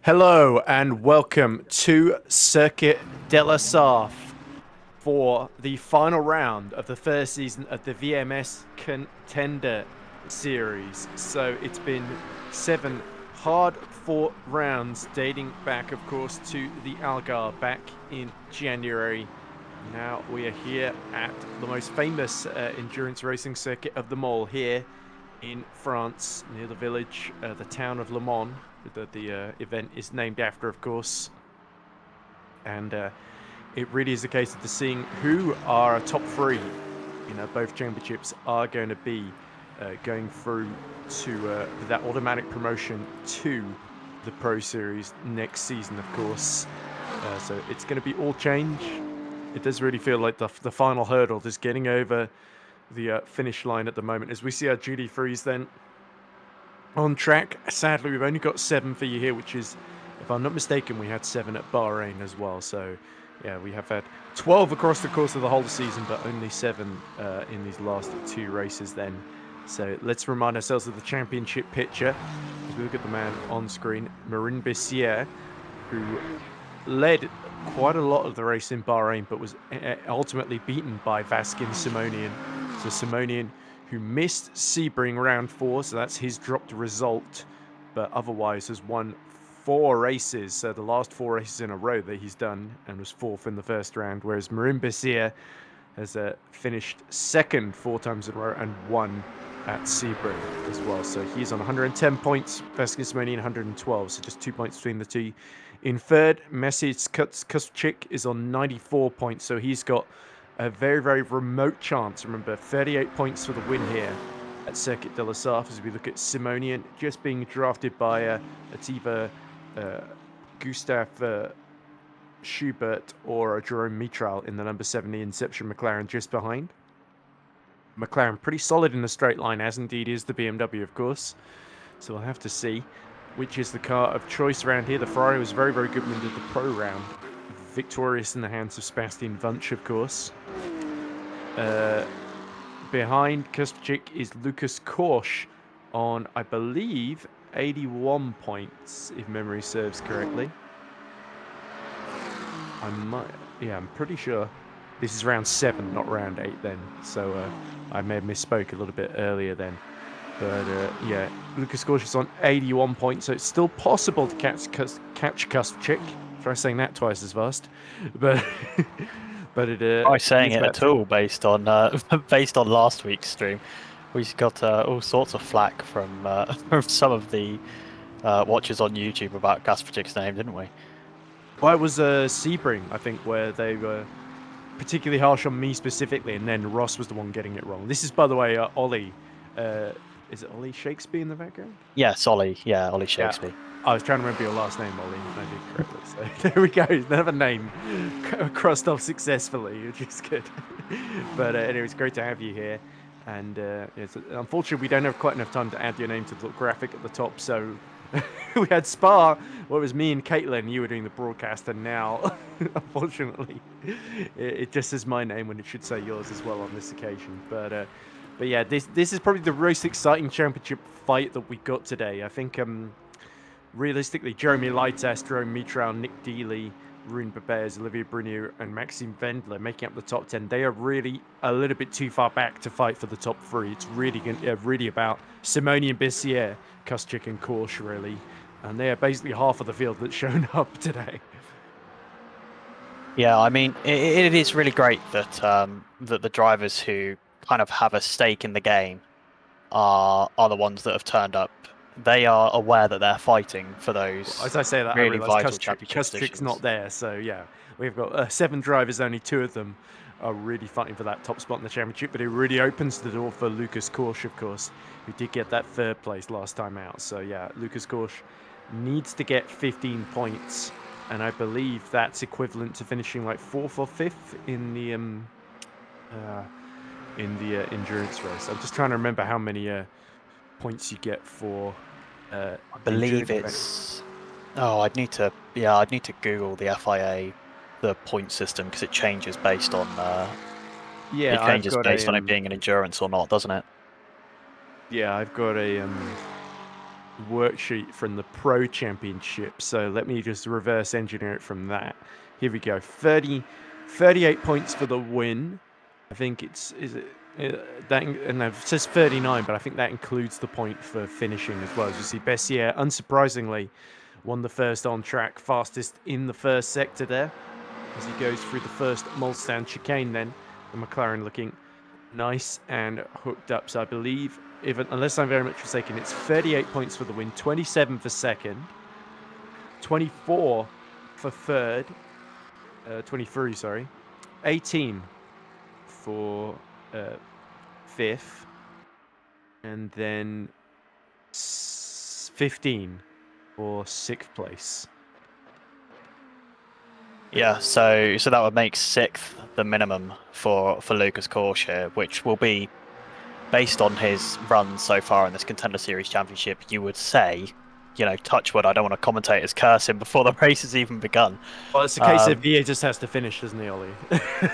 Hello and welcome to Circuit de la Sarf for the final round of the first season of the VMS Contender Series. So it's been 7 hard-fought rounds dating back, of course, to the Algarve back in January. Now we are here at the most famous endurance racing circuit of them all, here in France, near the village, the town of LeMans, that the event is named after, of course. And it really is a case of seeing who our top three in both championships are going to be going through to that automatic promotion to the Pro Series next season, of course. So it's going to be all change. It does really feel like the final hurdle, just getting over the finish line at the moment, as we see our GT3s then on track. Sadly, we've only got 7 for you here, which is, if I'm not mistaken, we had 7 at Bahrain as well. So yeah, we have had 12 across the course of the whole season, but only 7 in these last 2 races then. So let's remind ourselves of the championship picture as we look at the man on screen, Marin Bissier, who led quite a lot of the race in Bahrain, but was ultimately beaten by Vaskin Simonian. So Simonian, who missed Sebring round 4, so that's his dropped result, but otherwise has won 4 races, so the last 4 races in a row that he's done, and was 4th in the first round, whereas Marin Bissier has finished 2nd 4 times in a row and won at Sebring as well. So he's on 110 points, Vaskin Simonian 112, so just 2 points between the two. In third, Messi Kuschik is on 94 points, so he's got a very, very remote chance. Remember, 38 points for the win here at Circuit de la Sarf, as we look at Simonian just being drafted by it's either Gustav Schubert or Jerome Mitral in the number 70 Inception McLaren just behind. McLaren pretty solid in the straight line, as indeed is the BMW, of course. So we'll have to see which is the car of choice around here. The Ferrari was very, very good when we did the pro round. Victorious in the hands of Sebastian Wunsch, of course. Behind Kuschik is Lucas Korsch on, I believe, 81 points, if memory serves correctly. I'm pretty sure this is round 7, not round 8 then. So I may have misspoke a little bit earlier then. But yeah, Lucas Korsch is on 81 points, so it's still possible to catch Kuschik. Try saying that twice as fast, but it. Try saying it at all based on last week's stream. We got all sorts of flack from some of the watchers on YouTube about Kuschik's name, didn't we? Well, it was Sebring, I think, where they were particularly harsh on me specifically, and then Ross was the one getting it wrong. This is, by the way, Ollie. Is it Ollie Shakespeare in the background? Yes, Ollie. Yeah, Ollie Shakespeare. Yeah. I was trying to remember your last name, Ollie, and I did correctly. So there we go. Another name crossed off successfully, which is good. But anyway, it's great to have you here. And unfortunately, we don't have quite enough time to add your name to the graphic at the top. So we had Spa. Well, it was me and Caitlin. You were doing the broadcast, and now, unfortunately, it just says my name when it should say yours as well on this occasion. But yeah, this is probably the most exciting championship fight that we got today. I think, realistically, Jeremy Leitas, Jerome Mitral, Nick Dealey, Rune Babers, Olivier Brunier, and Maxime Wendler making up the top 10. They are really a little bit too far back to fight for the top 3. It's really about Simonian Bissier, Kuschik, and Korsch, really. And they are basically half of the field that's shown up today. Yeah, I mean, it is really great that that the drivers who kind of have a stake in the game are the ones that have turned up. They are aware that they're fighting for those. As I say that, really I realize vital Kuschik's not there. So yeah, we've got 7 drivers. Only 2 of them are really fighting for that top spot in the championship. But it really opens the door for Lucas Korsch, of course, who did get that 3rd place last time out. So yeah, Lucas Korsch needs to get 15 points, and I believe that's equivalent to finishing like 4th or 5th in the endurance race. I'm just trying to remember how many points you get for. I believe it's. Oh, I'd need to Google the FIA, the point system, because it changes based on. It changes based on it being an endurance or not, doesn't it? Yeah, I've got a worksheet from the Pro Championship. So let me just reverse engineer it from that. Here we go. 38 points for the win. I think it that, and it says 39, but I think that includes the point for finishing as well. As you see, Bessier, unsurprisingly, won the first on track, fastest in the first sector there, as he goes through the first Mulsanne chicane. Then the McLaren looking nice and hooked up. So I believe, unless I'm very much mistaken, it's 38 points for the win, 27 for second, 24 for third, 23, sorry, 18 for fifth, and then 15 for sixth place. Yeah, so that would make sixth the minimum for Lucas Korsch here, which will be based on his run so far in this Contender Series Championship. You would say, you know, touch wood, I don't want to commentate his cursing before the race has even begun. Well, it's a case of VA just has to finish, doesn't he, Ollie?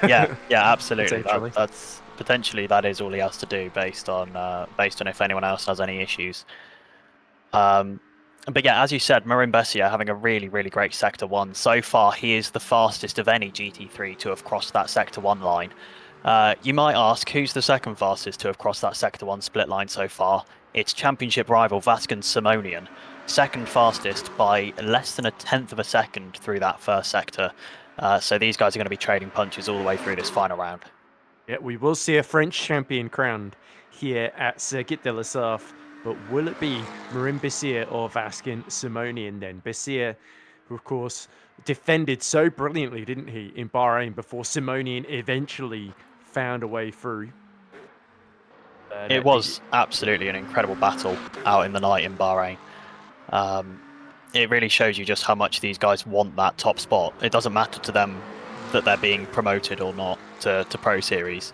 yeah, absolutely. That's potentially that is all he has to do based on if anyone else has any issues. But yeah, as you said, Marin Bessier having a really, really great Sector 1. So far, he is the fastest of any GT3 to have crossed that Sector 1 line. You might ask, who's the second fastest to have crossed that Sector 1 split line so far? It's championship rival Vascon's Simonian, second fastest by less than 1/10 of a second through that first sector. So these guys are going to be trading punches all the way through this final round. Yeah, we will see a French champion crowned here at Circuit de la Sarthe. But will it be Marin Bessier or Vasquin Simonian then? Bessier, who of course defended so brilliantly, didn't he, in Bahrain before Simonian eventually found a way through. It was absolutely an incredible battle out in the night in Bahrain. It really shows you just how much these guys want that top spot. It doesn't matter to them that they're being promoted or not to Pro Series.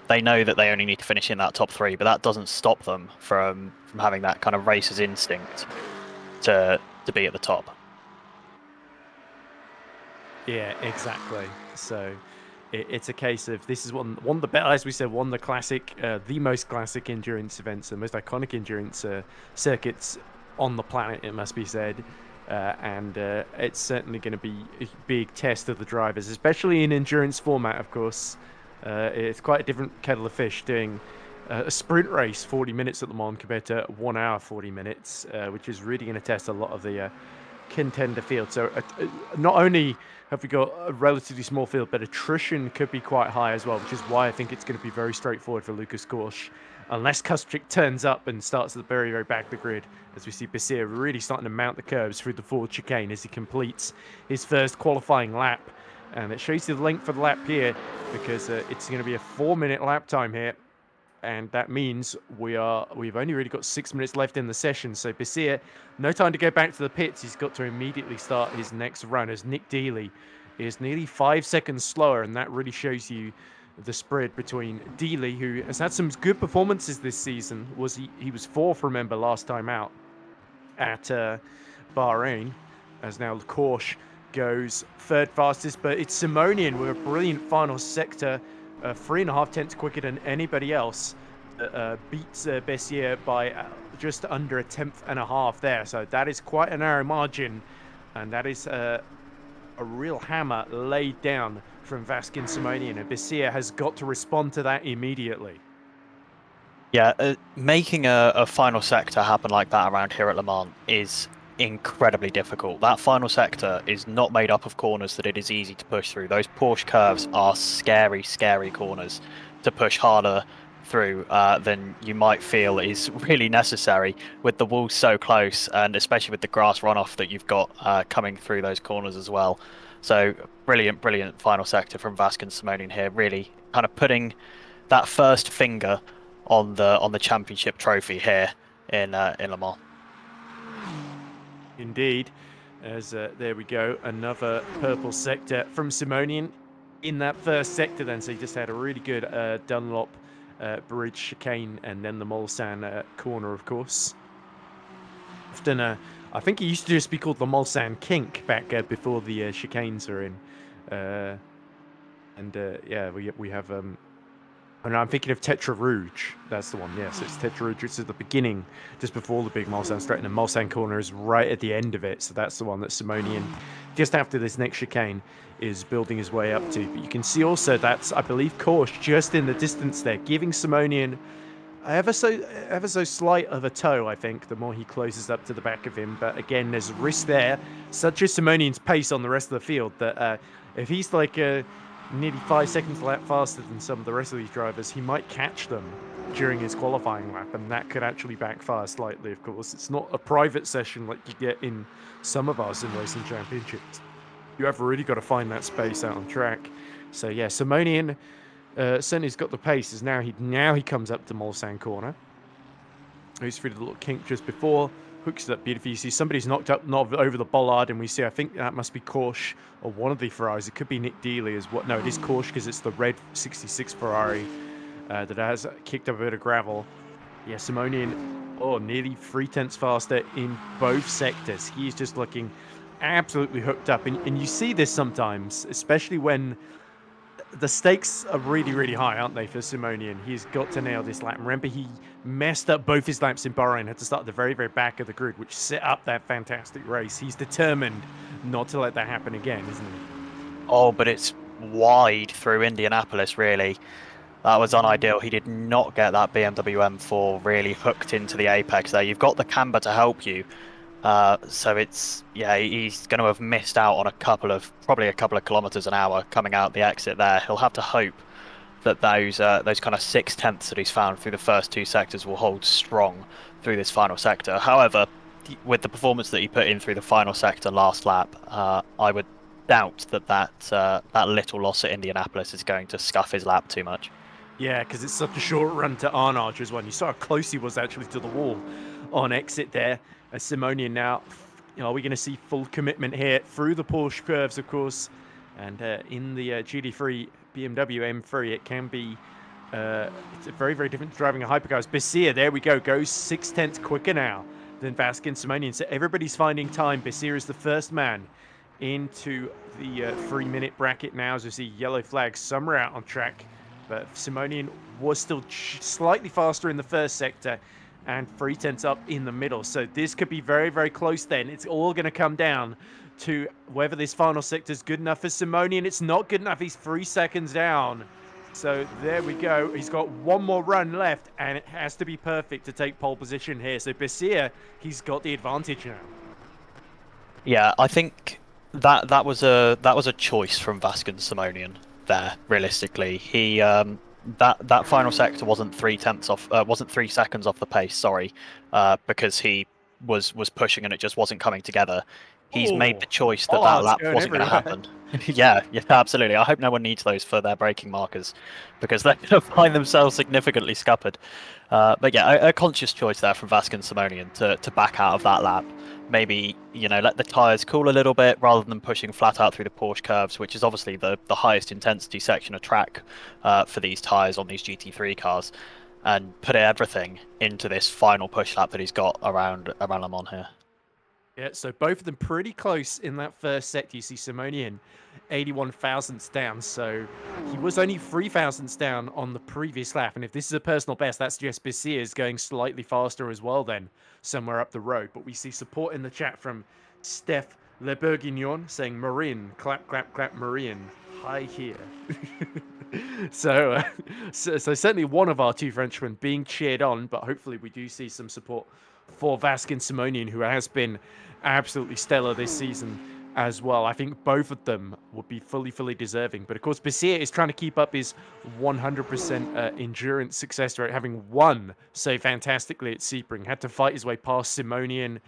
They know that they only need to finish in that top 3, but that doesn't stop them from having that kind of racer's instinct to be at the top. Yeah, exactly. So it's a case of this is one of the, as we said, one of the classic, the most classic endurance events, the most iconic endurance circuits on the planet, it must be said. And it's certainly going to be a big test of the drivers, especially in endurance format, of course. It's quite a different kettle of fish doing a sprint race 40 minutes at Le Mans compared to 1 hour 40 minutes, which is really going to test a lot of the contender field. So not only have we got a relatively small field, but attrition could be quite high as well, which is why I think it's going to be very straightforward for Lucas Korsch, unless Kustrick turns up and starts at the very, very back of the grid, as we see Bessier really starting to mount the curves through the forward chicane as he completes his first qualifying lap. And it shows you the length of the lap here, because it's going to be a 4-minute lap time here. And that means we've only really got 6 minutes left in the session. So Bessier, no time to go back to the pits. He's got to immediately start his next run, as Nick Dealey is nearly 5 seconds slower. And that really shows you the spread between Dealey, who has had some good performances this season. He was 4th, remember, last time out at Bahrain, as now Korsch goes 3rd fastest. But it's Simonian with a brilliant final sector, 3.5 tenths quicker than anybody else, beats Bessier by just under 1.5 tenths there. So that is quite a narrow margin, and that is a real hammer laid down from Vasquin Simonian, and Bessier has got to respond to that immediately. Yeah, making a final sector happen like that around here at Le Mans is incredibly difficult. That final sector is not made up of corners that it is easy to push through. Those Porsche curves are scary, scary corners to push harder through than you might feel is really necessary, with the walls so close, and especially with the grass runoff that you've got coming through those corners as well. So brilliant, brilliant final sector from Vasquin Simonian here, really kind of putting that first finger on the championship trophy here in Le Mans. Indeed, as there we go, another purple sector from Simonian in that first sector then. So he just had a really good Dunlop bridge chicane, and then the Mulsanne corner, of course. Often, I think it used to just be called the Mulsanne kink back before the chicanes are in. Yeah, we have And I'm thinking of Tetra Rouge. That's the one. Yes, it's Tetra Rouge. It's at the beginning, just before the big Mulsanne straight, and the Mulsanne corner is right at the end of it. So that's the one that Simonian, just after this next chicane, is building his way up to. But you can see also that's, I believe, Korsch just in the distance there, giving Simonian ever so slight of a toe, I think, the more he closes up to the back of him. But again, there's a risk there. Such is Simonian's pace on the rest of the field that if he's like nearly 5 seconds a lap faster than some of the rest of these drivers, he might catch them during his qualifying lap, and that could actually backfire slightly, of course. It's not a private session like you get in some of our sim racing championships. You have really got to find that space out on track. So yeah, Simonian certainly has got the pace. As now he comes up to Mulsanne corner. He's through the little kink just before, hooks it up beautifully. You see somebody's knocked over the bollard, and we see, I think that must be Korsch or one of the Ferraris. It could be Nick Dealey as well. No, it is Korsch because it's the red 66 Ferrari that has kicked up a bit of gravel. Yeah, Simonian, nearly 3/10 faster in both sectors. He's just looking absolutely hooked up. And you see this sometimes, especially when the stakes are really, really high, aren't they, for Simonian? He's got to nail this lap. Remember, he messed up both his laps in Bahrain, had to start at the very, very back of the grid, which set up that fantastic race. He's determined not to let that happen again, isn't he? Oh, but it's wide through Indianapolis, really. That was unideal. He did not get that BMW M4 really hooked into the apex there. You've got the camber to help you. So it's, yeah, he's going to have missed out on probably a couple of kilometers an hour coming out the exit there. He'll have to hope that those kind of 6/10 that he's found through the first two sectors will hold strong through this final sector. However, with the performance that he put in through the final sector last lap, I would doubt that little loss at Indianapolis is going to scuff his lap too much. Yeah, because it's such a short run to Arnage as well. And you saw how close he was actually to the wall on exit there. Simonian now, are we going to see full commitment here through the Porsche curves, of course, and in the GT3 BMW M3, it can be it's a very, very different driving a hypercars. Bessir, there we go, goes 6/10 quicker now than Vasquez Simonian. So everybody's finding time. Bessir is the first man into the 3-minute bracket now, as we see yellow flags somewhere out on track. But Simonian was still slightly faster in the first sector, and 3/10 up in the middle. So this could be very, very close then. It's all going to come down to whether this final sector is good enough for Simonian. It's not good enough. He's 3 seconds down. So there we go. He's got one more run left, and it has to be perfect to take pole position here. So Bessir, he's got the advantage now. Yeah, I think that was a choice from Vasquez Simonian there. Realistically, he that final sector wasn't 3 seconds off the pace. Sorry, because he was pushing and it just wasn't coming together. He's made the choice that lap wasn't going to happen. yeah, absolutely. I hope no one needs those for their braking markers, because they're going to find themselves significantly scuppered. But yeah, a conscious choice there from Vasquez Simonian to back out of that lap. Maybe, let the tyres cool a little bit rather than pushing flat out through the Porsche curves, which is obviously the highest intensity section of track for these tyres on these GT3 cars, and put everything into this final push lap that he's got around Le Mans here. Yeah, so both of them pretty close in that first sector. You see Simonian 81 thousandths down, so he was only 3 thousandths down on the previous lap. And if this is a personal best, that's just Bessir going slightly faster as well then, somewhere up the road. But we see support in the chat from Steph Le Bourguignon saying, Marin, clap, clap, clap, Marin, hi here. So certainly one of our two Frenchmen being cheered on, but hopefully we do see some support for Vasquez Simonian, who has been absolutely stellar this season as well. I think both of them would be fully deserving. But of course, Bessir is trying to keep up his 100% endurance success rate, having won so fantastically at Sebring. Had to fight his way past Simonian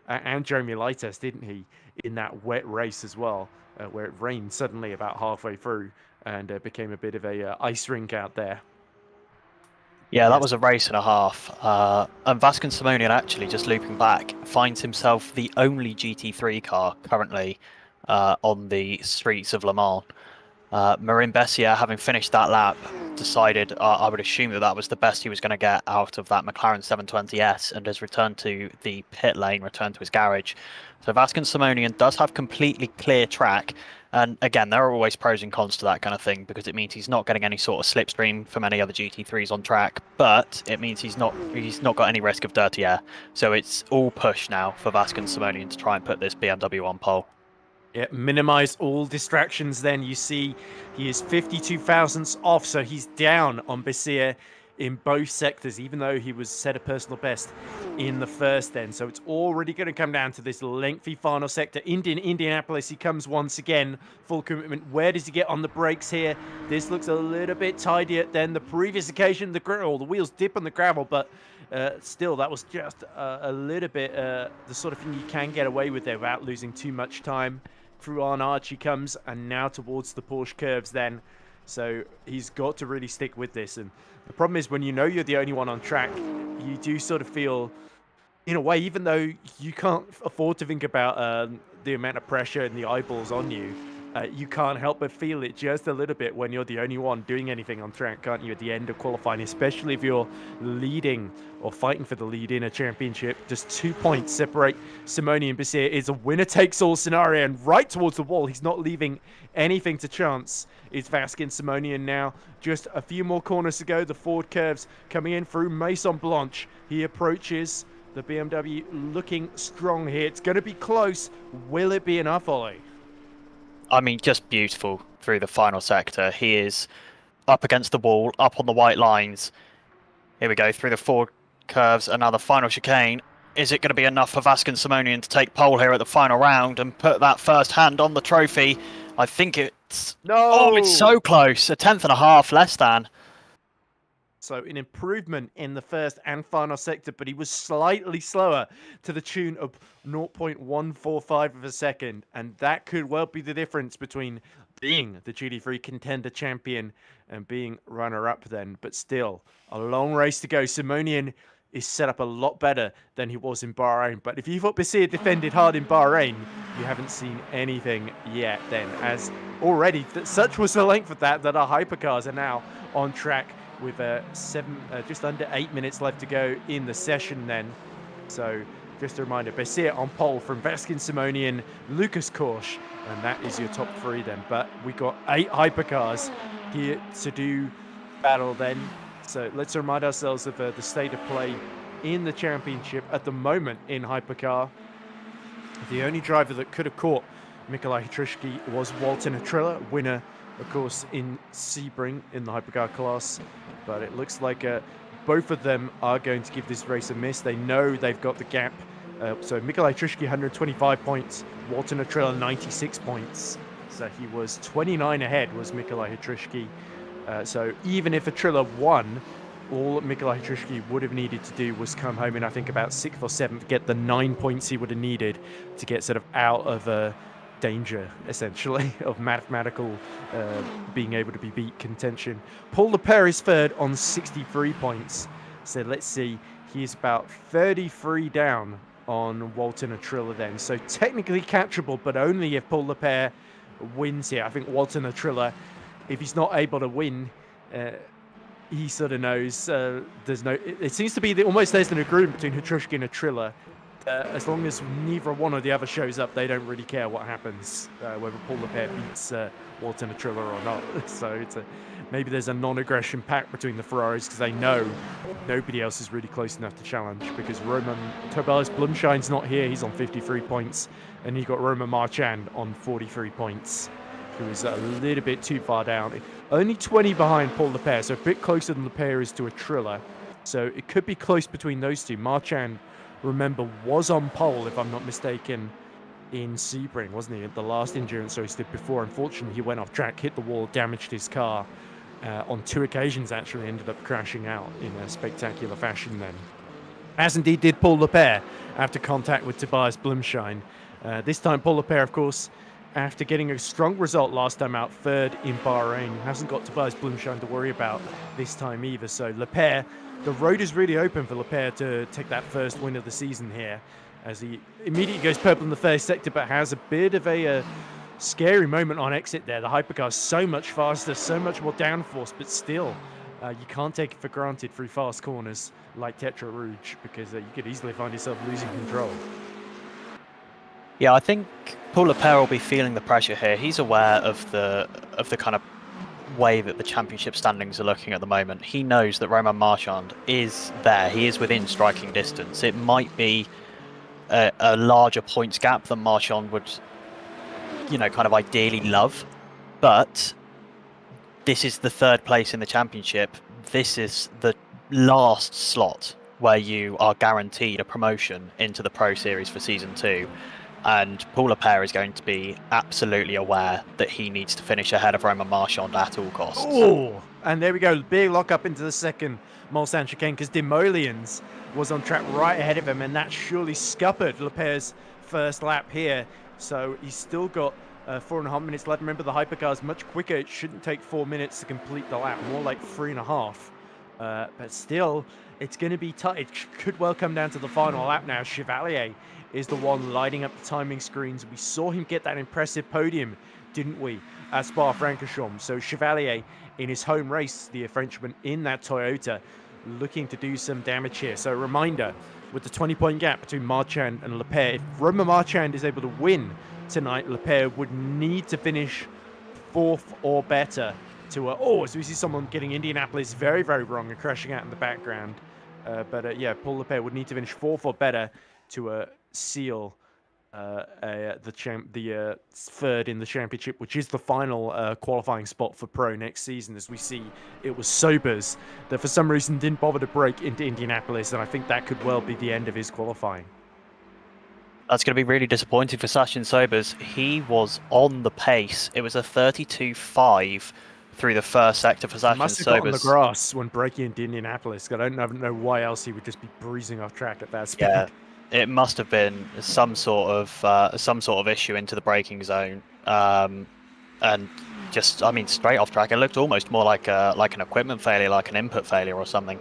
and Jeremy Leites, didn't he, in that wet race as well, where it rained suddenly about halfway through and became a bit of a ice rink out there. Yeah, that was a race and a half. And Vasquez Simonian, actually, just looping back, finds himself the only GT3 car currently on the streets of Le Mans. Marin Bessier, having finished that lap, decided, I would assume that was the best he was going to get out of that McLaren 720S, and has returned to the pit lane, returned to his garage. So Vasquez Simonian does have completely clear track, And again, there are always pros and cons to that kind of thing, because it means he's not getting any sort of slipstream from any other GT3s on track, but it means he's not got any risk of dirty air. So it's all push now for Vasco Simonian to try and put this BMW on pole. Yeah, minimize all distractions then. You see he is 52 thousandths off, so he's down on Basir in both sectors, even though he was set a personal best in the first then. So it's already going to come down to this lengthy final sector. Indianapolis, he comes once again, full commitment. Where does he get on the brakes here? This looks a little bit tidier than the previous occasion. The wheels dip on the gravel, but still, that was just a little bit the sort of thing you can get away with there without losing too much time. Through on Arch he comes, and now towards the Porsche curves then. So he's got to really stick with this. And the problem is, when you know you're the only one on track, you do sort of feel, in a way, even though you can't afford to think about the amount of pressure and the eyeballs on you, you can't help but feel it just a little bit when you're the only one doing anything on track, can't you, at the end of qualifying, especially if you're leading or fighting for the lead in a championship. Just 2 points separate Simoni and Basir. It's a winner-takes-all scenario, and right towards the wall. He's not leaving anything to chance. It's Vasco Simonian now. Just a few more corners to go. The forward curves coming in through Maison Blanche. He approaches the BMW looking strong here. It's going to be close. Will it be enough, Ollie? I mean, just beautiful through the final sector. He is up against the wall, up on the white lines. Here we go, through the forward curves, and now the final chicane. Is it going to be enough for Vasco Simonian to take pole here at the final round and put that first hand on the trophy? I think it's... No! Oh, it's so close. A tenth and a half less than. So an improvement in the first and final sector, but he was slightly slower to the tune of 0.145 of a second. And that could well be the difference between being the GT3 Contender champion and being runner-up then. But still, a long race to go. Simonian is set up a lot better than he was in Bahrain. But if you thought Basir defended hard in Bahrain, you haven't seen anything yet then. As already, such was the length of that our Hypercars are now on track with just under 8 minutes left to go in the session then. So just a reminder, Basir on pole from Vasco Simonian, Lucas Korsch, and that is your top three then. But we got 8 Hypercars here to do battle then. So let's remind ourselves of the state of play in the championship at the moment in Hypercar. The only driver that could have caught Mikołaj Hatryszki was Walter Natrilla, winner, of course, in Sebring in the Hypercar class. But it looks like both of them are going to give this race a miss. They know they've got the gap. So Mikołaj Hatryszki 125 points, Walter Natrilla 96 points. So he was 29 ahead, was Mikołaj Hatryszki. So even if Natrilla won, all Mikołaj Hatryszki would have needed to do was come home in, I think, about 6th or 7th, get the 9 points he would have needed to get sort of out of danger, essentially, of mathematical being able to be beat contention. Paul Leclerc is third on 63 points. So let's see, he is about 33 down on Walter Natrilla then. So technically catchable, but only if Paul Leclerc wins here. I think Walter Natrilla, if he's not able to win, he sort of knows there's no... It seems to be almost there's an agreement between Hatryszki and Natrilla. As long as neither one or the other shows up, they don't really care what happens, whether Paul Leclerc beats Walter Natrilla or not. So it's maybe there's a non-aggression pact between the Ferraris, because they know nobody else is really close enough to challenge, because Tobias Blumschein's not here. He's on 53 points, and you've got Roman Marchand on 43 points, who is a little bit too far down. Only 20 behind Paul Leclerc, so a bit closer than Leclerc is to Natrilla. So it could be close between those two. Marchand, remember, was on pole, if I'm not mistaken, in Sebring, wasn't he? At the last endurance race did before. Unfortunately, he went off track, hit the wall, damaged his car on 2 occasions, actually, ended up crashing out in a spectacular fashion then. As indeed did Paul Leclerc after contact with Tobias Blumschein. This time, Paul Leclerc, of course, after getting a strong result last time out, third in Bahrain, hasn't got Tobias Blumschein to worry about this time either. So Leclerc, the road is really open for Leclerc to take that first win of the season here, as he immediately goes purple in the first sector, but has a bit of a scary moment on exit there. The Hypercar is so much faster, so much more downforce, but still, you can't take it for granted through fast corners like Tetra Rouge, because you could easily find yourself losing control. Yeah, I think Paul Leclerc will be feeling the pressure here. He's aware of the kind of way that the championship standings are looking at the moment. He knows that Romain Marchand is there. He is within striking distance. It might be a larger points gap than Marchand would, kind of ideally love, but this is the third place in the championship. This is the last slot where you are guaranteed a promotion into the Pro Series for Season 2. And Paul Leclerc is going to be absolutely aware that he needs to finish ahead of Romain Marchand at all costs. Oh, and there we go. Big lock up into the second Mulsanne chicane because Demolians was on track right ahead of him, and that surely scuppered Leclerc's first lap here. So he's still got 4.5 minutes left. Remember, the Hypercar is much quicker. It shouldn't take 4 minutes to complete the lap, more like 3.5. But still, it's going to be tight. It could well come down to the final lap now. Chevalier is the one lighting up the timing screens. We saw him get that impressive podium, didn't we, at Spa-Francorchamps? So Chevalier, in his home race, the Frenchman in that Toyota, looking to do some damage here. So a reminder, with the 20-point gap between Marchand and Leclerc, if Romain Marchand is able to win tonight, Leclerc would need to finish 4th or better to... so we see someone getting Indianapolis very, very wrong and crashing out in the background. Yeah, Paul Leclerc would need to finish 4th or better to seal the third in the championship, which is the final qualifying spot for Pro next season. As we see, it was Sobers that for some reason didn't bother to break into Indianapolis, and I think that could well be the end of his qualifying. That's going to be really disappointing for Sachin Sobers. He was on the pace. It was a 32.5 through the first sector for Sachin Sobers. He must have got on the grass when breaking into Indianapolis. I don't know why else he would just be breezing off track at that speed. Yeah. It must have been some sort of issue into the braking zone, and just, straight off track. It looked almost more like an equipment failure, like an input failure or something.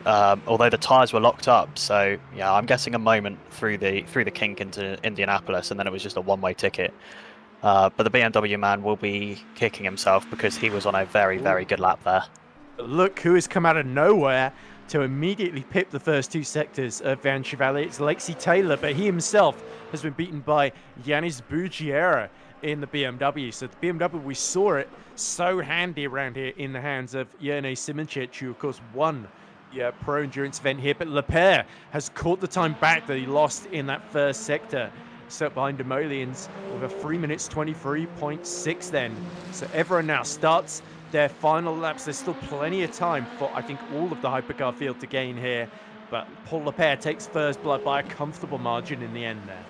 Although the tires were locked up, so yeah, I'm guessing a moment through the kink into Indianapolis, and then it was just a one-way ticket. But the BMW man will be kicking himself because he was on a very, very good lap there. Look who has come out of nowhere to immediately pip the first two sectors of Van Chevalier. It's Lexi Taylor, but he himself has been beaten by Yanis Bugiera in the BMW. So the BMW, we saw it so handy around here in the hands of Jerne Simoncic, who of course won the Pro Endurance event here. But Leclerc has caught the time back that he lost in that first sector, set behind Demolians with a 3 minutes 23.6 then. So everyone now starts their final laps. There's still plenty of time for, I think, all of the Hypercar field to gain here. But Paul Leclerc takes first blood by a comfortable margin in the end there.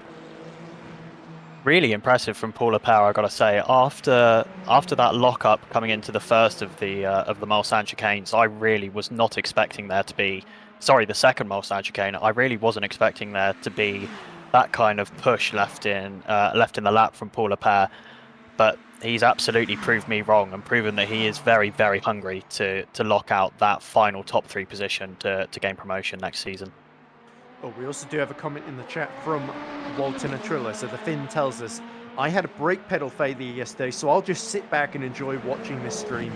Really impressive from Paul Leclerc, I got to say. After that lockup coming into the first of the Mulsanne chicanes, I really was not expecting there to be... Sorry, the second Mulsanne chicane. I really wasn't expecting there to be that kind of push left in the lap from Paul Leclerc. But he's absolutely proved me wrong and proven that he is very, very hungry to lock out that final top 3 position to gain promotion next season. Oh, we also do have a comment in the chat from Walter Natrilla. So the Finn tells us, I had a brake pedal failure yesterday, so I'll just sit back and enjoy watching this stream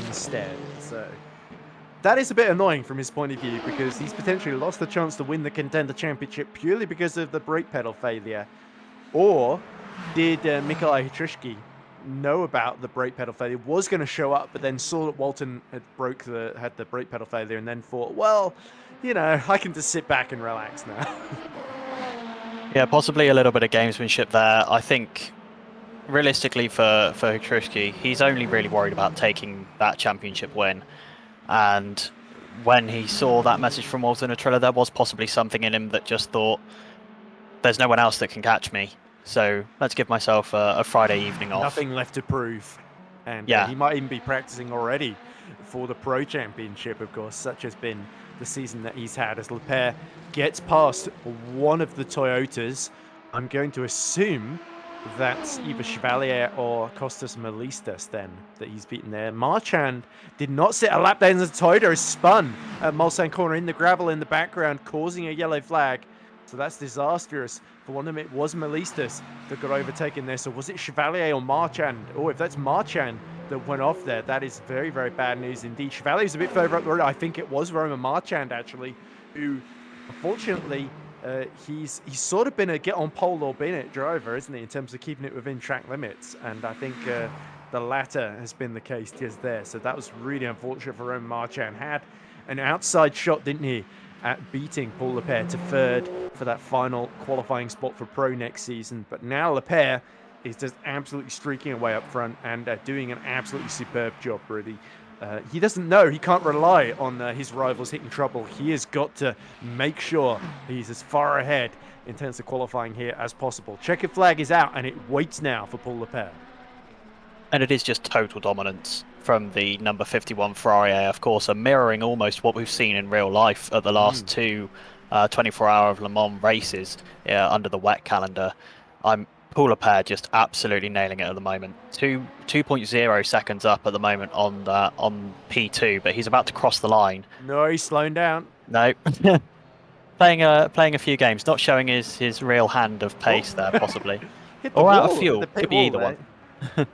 instead. So that is a bit annoying from his point of view, because he's potentially lost the chance to win the Contender Championship purely because of the brake pedal failure. Or did Mikołaj Hytruszki know about the brake pedal failure, was going to show up, but then saw that Walton had the brake pedal failure, and then thought, well, I can just sit back and relax now. Yeah, possibly a little bit of gamesmanship there. I think realistically for Hytruszki, he's only really worried about taking that championship win. And when he saw that message from Walter Natrilla, there was possibly something in him that just thought, there's no one else that can catch me. So let's give myself a Friday evening off. Nothing left to prove. And yeah, he might even be practicing already for the Pro Championship, of course. Such has been the season that he's had as Leclerc gets past one of the Toyotas. I'm going to assume that's either Chevalier or Costas Melistas then that he's beaten there. Marchand did not sit a lap down as the Toyota is spun at Mulsanne corner in the gravel in the background, causing a yellow flag. So that's disastrous. For one of them, it was Melistas that got overtaken there. So was it Chevalier or Marchand? Oh, if that's Marchand that went off there, that is very, very bad news indeed. Chevalier's a bit further up the road. I think it was Romain Marchand, actually, who unfortunately He's sort of been a get on pole or bin it driver, isn't he, in terms of keeping it within track limits? And I think the latter has been the case just there. So that was really unfortunate for Roman Marchand. Had an outside shot, didn't he, at beating Paul Leclerc to third for that final qualifying spot for Pro next season. But now Leclerc is just absolutely streaking away up front and doing an absolutely superb job, really. He doesn't know. He can't rely on his rivals hitting trouble. He has got to make sure he's as far ahead in terms of qualifying here as possible. Checkered flag is out, and it waits now for Paul Leclerc. And it is just total dominance from the number 51 Ferrari, of course, mirroring almost what we've seen in real life at the last two 24-hour of Le Mans races under the wet calendar. Paul Leclerc just absolutely nailing it at the moment. 2.0 seconds up at the moment on P2, but he's about to cross the line. No, he's slowing down. No. playing a few games, not showing his real hand of pace there, possibly. Or out of fuel. Could be either one.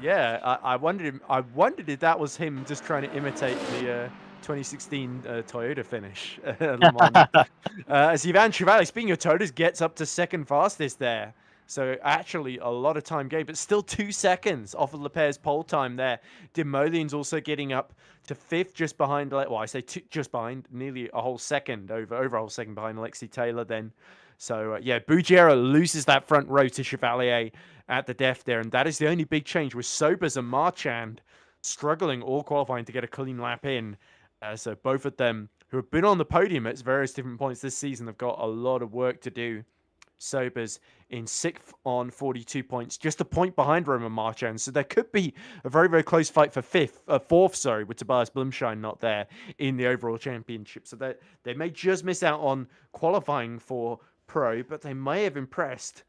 Yeah, I wondered if that was him just trying to imitate the 2016 Toyota finish at Le Mans. As Ivan Chevalier, speaking of Toyotas, gets up to second fastest there. So actually a lot of time gained, but still 2 seconds off of Leclerc's pole time there. Demolien's also getting up to fifth, just behind, well, I say just behind, nearly a whole second, over a whole second behind Alexi Taylor then. So, yeah, Bugera loses that front row to Chevalier at the def there, and that is the only big change with Sobers and Marchand struggling all qualifying to get a clean lap in. So both of them, who have been on the podium at various different points this season, have got a lot of work to do. Sobers in 6th on 42 points, just a point behind Roman Marchand. So there could be a very, very close fight for fourth, with Tobias Blumschein not there in the overall championship. So they may just miss out on qualifying for Pro, but they may have impressed,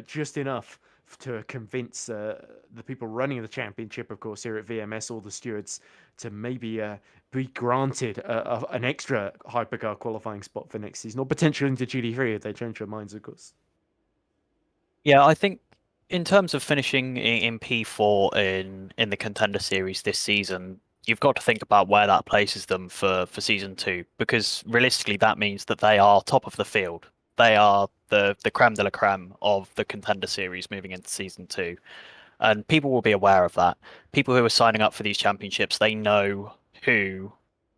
just enough to convince the people running the championship, of course, here at VMS, all the stewards, to maybe be granted an extra Hypercar qualifying spot for next season, or potentially into GT3 if they change their minds, of course. Yeah, I think in terms of finishing in P4 in the Contender Series this season, you've got to think about where that places them for season 2, because realistically that means that they are top of the field. They are the creme de la creme of the Contender Series moving into season 2. And people will be aware of that. People who are signing up for these championships, they know who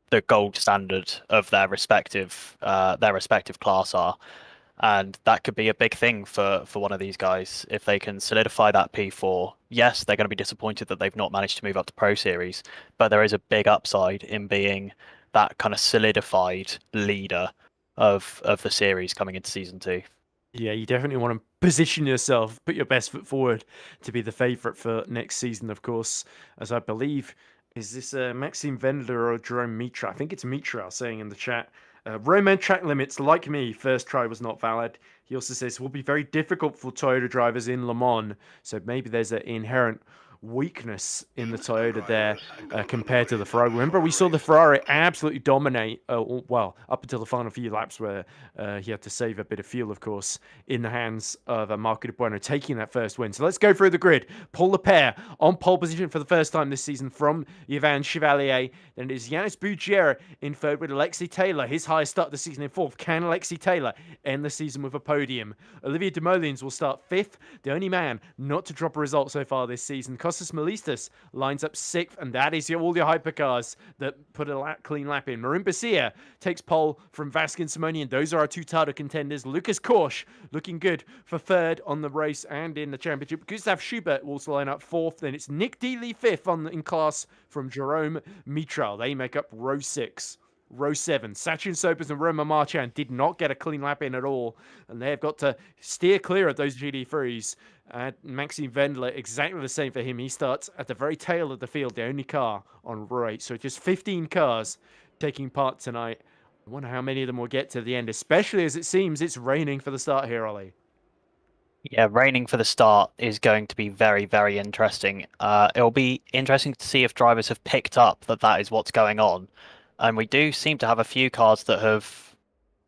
the gold standard of their respective class are. And that could be a big thing for one of these guys if they can solidify that P4. Yes, they're going to be disappointed that they've not managed to move up to Pro Series, but there is a big upside in being that kind of solidified leader of the series coming into season 2. Yeah, you definitely want to position yourself, put your best foot forward to be the favourite for next season, of course, as I believe, is this Maxime Wendler or Jerome Mitra? I think it's Mitra saying in the chat. Roman track limits, like me, first try was not valid. He also says it will be very difficult for Toyota drivers in Le Mans, so maybe there's an inherent weakness in the Toyota there compared to the Ferrari. Remember, we saw the Ferrari absolutely dominate, up until the final few laps where he had to save a bit of fuel, of course, in the hands of Marco Di Buono, taking that first win. So let's go through the grid. Paul Leclerc on pole position for the first time this season from Ivan Chevalier. Then it is Yanis Bugera in third with Alexi Taylor, his highest start of the season in fourth. Can Alexi Taylor end the season with a podium? Olivier Demoliens will start fifth, the only man not to drop a result so far this season. Costas Melistas lines up sixth, and that is all your hypercars that put a clean lap in. Marin Basia takes pole from Vaskin Simonian. Those are our two title contenders. Lucas Korsch looking good for third on the race and in the championship. Gustav Schubert will also line up fourth. Then it's Nick Dealey fifth in class from Jerome Mitral. They make up row 6. Row 7, Sachin Sobers and Roman Marchand did not get a clean lap in at all, and they've got to steer clear of those GD3s. Maxime Wendler, exactly the same for him. He starts at the very tail of the field, the only car on row 8. So just 15 cars taking part tonight. I wonder how many of them will get to the end, especially as it seems it's raining for the start here, Ollie. Yeah, raining for the start is going to be very, very interesting. It'll be interesting to see if drivers have picked up that is what's going on. And we do seem to have a few cars that have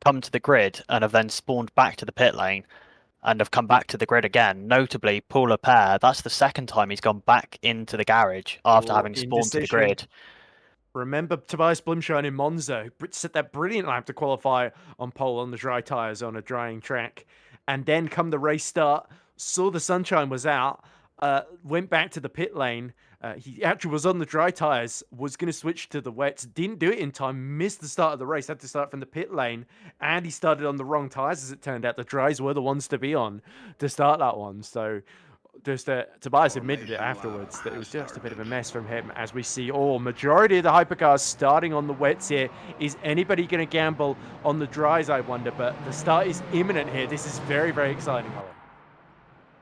come to the grid and have then spawned back to the pit lane and have come back to the grid again. Notably, Paul Leclerc, that's the second time he's gone back into the garage after having spawned to the grid. Remember Tobias Blimschein in Monza, who set that brilliant lap to qualify on pole on the dry tyres on a drying track. And then come the race start, saw the sunshine was out, went back to the pit lane. He actually was on the dry tyres, was going to switch to the wets, didn't do it in time, missed the start of the race, had to start from the pit lane, and he started on the wrong tyres as it turned out. The dries were the ones to be on to start that one. So just Tobias admitted it afterwards that it was just a bit of a mess from him, as we see majority of the hypercars starting on the wets here. Is anybody going to gamble on the dries, I wonder? But the start is imminent here. This is very, very exciting, Holly.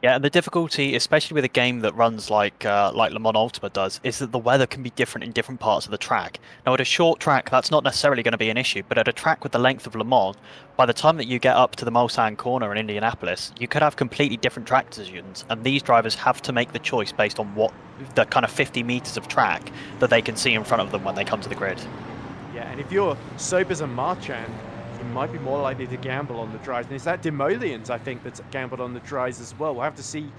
Yeah, and the difficulty, especially with a game that runs like Le Mans Ultima does, is that the weather can be different in different parts of the track. Now, at a short track, that's not necessarily going to be an issue, but at a track with the length of Le Mans, by the time that you get up to the Mulsanne corner in Indianapolis, you could have completely different track decisions, and these drivers have to make the choice based on what the kind of 50 meters of track that they can see in front of them when they come to the grid. Yeah, and if you're Sobers and Marchand, you might be more likely to gamble on the dries. And it's that Demolians, I think, that's gambled on the dries as well. We'll have to see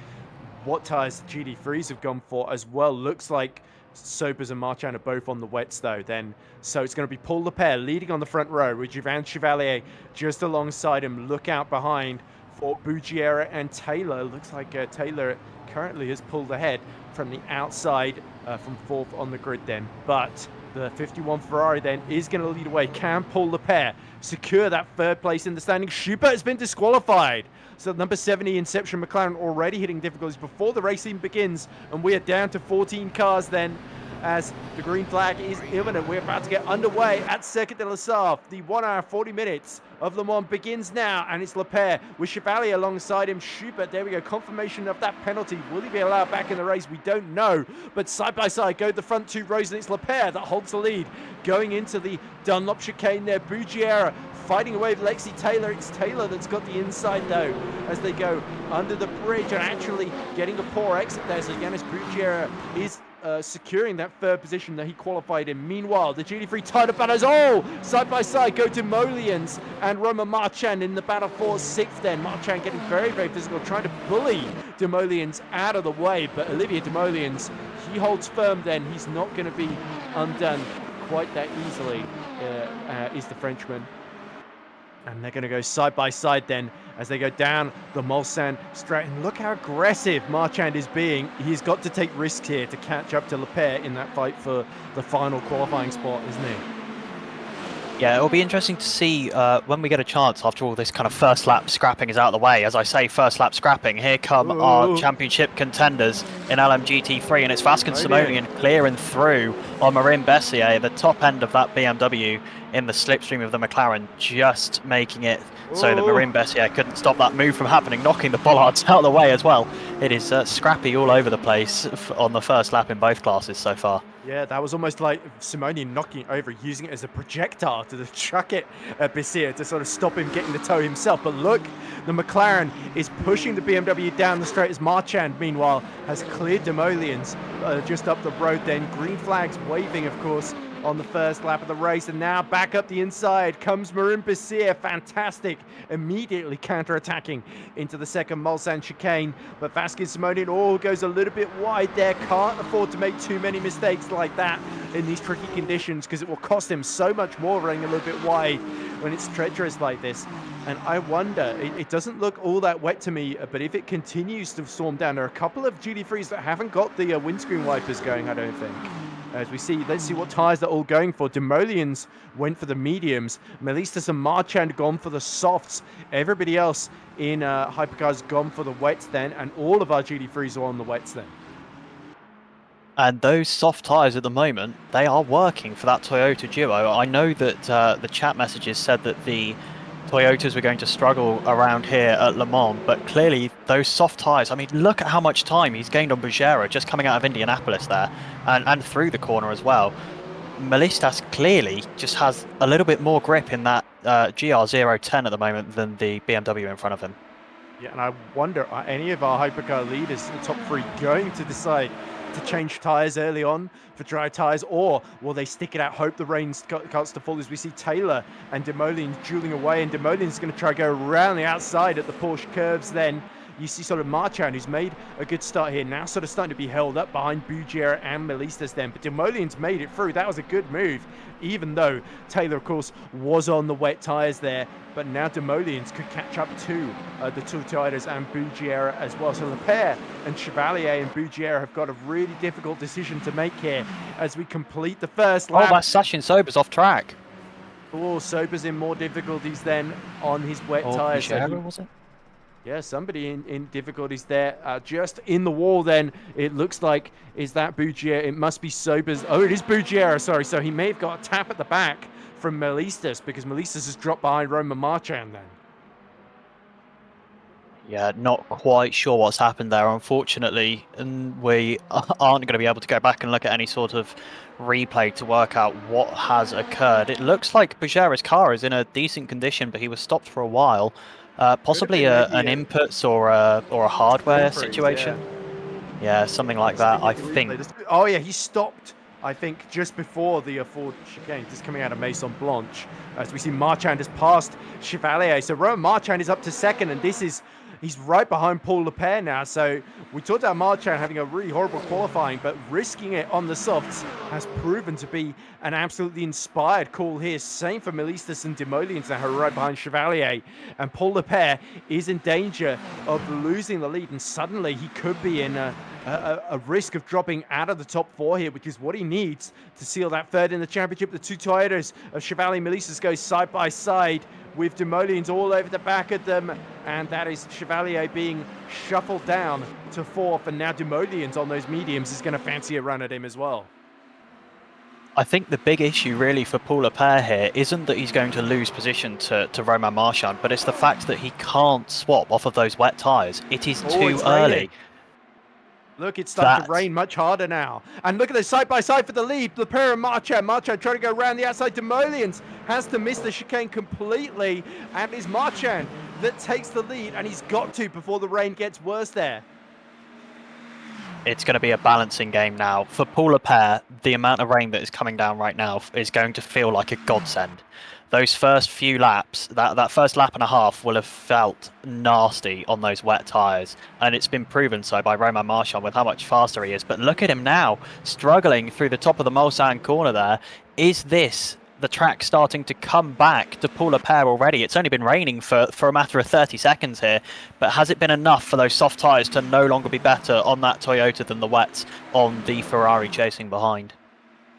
what tyres the GT3s have gone for as well. Looks like Sobers and Marchand are both on the wets, though, then. So it's going to be Paul Lepere leading on the front row with Jovan Chevalier just alongside him. Look out behind for Bugiera and Taylor. Looks like Taylor currently has pulled ahead from the outside from fourth on the grid then. But the 51 Ferrari then is going to lead away. Can Paul Lepere secure that third place in the standing? Schubert has been disqualified. So number 70 Inception McLaren already hitting difficulties before the race even begins. And we are down to 14 cars then, as the green flag is imminent. We're about to get underway at Circuit de la Sarthe. The 1 hour 40 minutes of Le Mans begins now, and it's Lepere with Chevalier alongside him. Schubert, there we go, confirmation of that penalty. Will he be allowed back in the race? We don't know, but side by side go the front two rows, and it's Lepere that holds the lead going into the Dunlop chicane there. Bugiera fighting away with Lexi Taylor. It's Taylor that's got the inside though, as they go under the bridge and actually getting a poor exit there. So Yanis Bugiera is securing that third position that he qualified in. Meanwhile, the GT3 tied up battles. Side by side go Demolians and Roman Marchand in the battle for sixth then. Marchand getting very, very physical, trying to bully Demolians out of the way, but Olivier Demolians, he holds firm then. He's not going to be undone quite that easily, is the Frenchman. And they're going to go side by side then as they go down the Mulsanne straight. And look how aggressive Marchand is being. He's got to take risks here to catch up to Lepere in that fight for the final qualifying spot, isn't he? Yeah, it'll be interesting to see when we get a chance after all this kind of first lap scrapping is out of the way. As I say, first lap scrapping, here come our championship contenders in LMGT3, and it's Vasquez Simonian clearing through on Marin Bessier, the top end of that BMW in the slipstream of the McLaren, just making it so that Marin Bessier couldn't stop that move from happening, knocking the bollards out of the way as well. It is scrappy all over the place on the first lap in both classes so far. Yeah, that was almost like Simonian knocking it over, using it as a projectile to chuck it at Bessier to sort of stop him getting the toe himself. But look, the McLaren is pushing the BMW down the straight as Marchand, meanwhile, has cleared Demolians just up the road then. Green flags waving, of course, on the first lap of the race, and now back up the inside comes Marin Bessier. Fantastic, immediately counter-attacking into the second Mulsanne chicane, but Vasquez Simonian goes a little bit wide there. Can't afford to make too many mistakes like that in these tricky conditions, because it will cost him so much more running a little bit wide when it's treacherous like this. And I wonder, it doesn't look all that wet to me, but if it continues to storm down, there are a couple of GT3s that haven't got the windscreen wipers going, I don't think. As we see, let's see what tyres they're all going for. Demolians went for the mediums. Melistas and Marchand gone for the softs. Everybody else in Hypercars gone for the wets then, and all of our GT3s are on the wets then. And those soft tyres at the moment, they are working for that Toyota duo. I know that the chat messages said that the Toyotas were going to struggle around here at Le Mans, but clearly those soft tyres, I mean, look at how much time he's gained on Bugera just coming out of Indianapolis there, and through the corner as well. Melistas clearly just has a little bit more grip in that GR010 at the moment than the BMW in front of him. Yeah, and I wonder, are any of our Hypercar leaders, the top three, going to decide to change tyres early on for dry tyres, or will they stick it out, hope the rain starts to fall, as we see Taylor and Demolians dueling away, and Demolians is going to try to go around the outside at the Porsche curves then. you see sort of Marchand, who's made a good start here, now sort of starting to be held up behind Bugiera and Melistas then. But Demolians made it through. That was a good move, even though Taylor, of course, was on the wet tyres there. But now Demolians could catch up to the two tires and Bugiera as well. So Lepere and Chevalier and Bugiera have got a really difficult decision to make here as we complete the first lap. Oh, that's Sachin Sobers off track. Oh, Sobers in more difficulties then on his wet tyres. Bugiera, was it? Yeah, somebody in difficulties there. Just in the wall then, it looks like, is that Bugiera? It must be Sobers. Oh, it is Bugiera, sorry. So he may have got a tap at the back from Melistas, because Melistas has dropped behind Roman Marchand then. Yeah, not quite sure what's happened there, unfortunately, and we aren't going to be able to go back and look at any sort of replay to work out what has occurred. It looks like Bugiera's car is in a decent condition, but he was stopped for a while. Possibly an inputs or a hardware situation. Yeah, something like that, I think. Oh yeah, he stopped, I think, just before the Ford chicane, just coming out of Maison Blanche. As we see, Marchand has passed Chevalier. So Roman Marchand is up to second, and he's right behind Paul Lepere now. So we talked about Marchand having a really horrible qualifying, but risking it on the softs has proven to be an absolutely inspired call here. Same for Melistas and Demolians now, who are right behind Chevalier. And Paul Lepere is in danger of losing the lead, and suddenly he could be in a risk of dropping out of the top four here, which is what he needs to seal that third in the championship. The two Toyotas of Chevalier and Melistas go side by side, with Demolians all over the back of them, and that is Chevalier being shuffled down to fourth, and now Demolians on those mediums is going to fancy a run at him as well. I think the big issue really for Paul Lepere here isn't that he's going to lose position to Romain Marchand, but it's the fact that he can't swap off of those wet tyres. It is too early. Look, it's starting to rain much harder now. And look at this side by side for the lead. Lepere and Marchand. Marchand trying to go around the outside. Demolians has to miss the chicane completely. And it's Marchand that takes the lead. And he's got to before the rain gets worse there. It's going to be a balancing game now. For Paul Lepere, the amount of rain that is coming down right now is going to feel like a godsend. Those first few laps, that first lap and a half will have felt nasty on those wet tyres, and it's been proven so by Romain Marchand with how much faster he is. But look at him now, struggling through the top of the Mulsanne corner there. Is this the track starting to come back to Paul Lepere already? It's only been raining for a matter of 30 seconds here, but has it been enough for those soft tyres to no longer be better on that Toyota than the wets on the Ferrari chasing behind?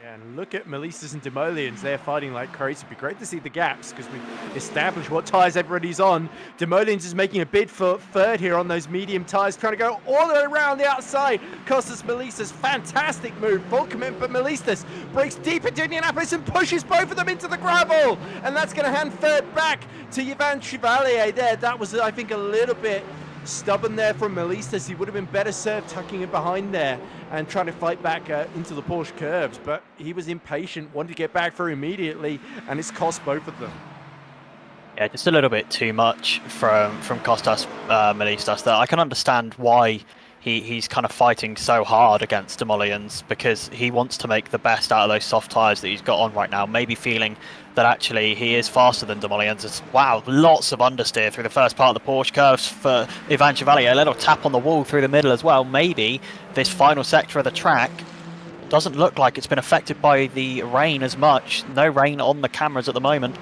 And look at Melistas and Demolians. They're fighting like crazy. It'd be great to see the gaps because we've established what tyres everybody's on. Demolians is making a bid for third here on those medium tyres, trying to go all the way around the outside. Costas Melistas, fantastic move, full commitment, but Melistas breaks deep into Indianapolis and pushes both of them into the gravel. And that's going to hand third back to Yvan Chevalier there. That was, I think, a little bit stubborn there from Melistas. He would have been better served tucking in behind there and trying to fight back into the Porsche curves, but he was impatient, wanted to get back through immediately, and it's cost both of them. Yeah, just a little bit too much from Costas Melistas there. I can understand why he's kind of fighting so hard against Demolians, because he wants to make the best out of those soft tyres that he's got on right now, maybe feeling that actually he is faster than Demolians. Wow, lots of understeer through the first part of the Porsche curves for Yvan Chevalier. A little tap on the wall through the middle as well. Maybe this final sector of the track doesn't look like it's been affected by the rain as much. No rain on the cameras at the moment.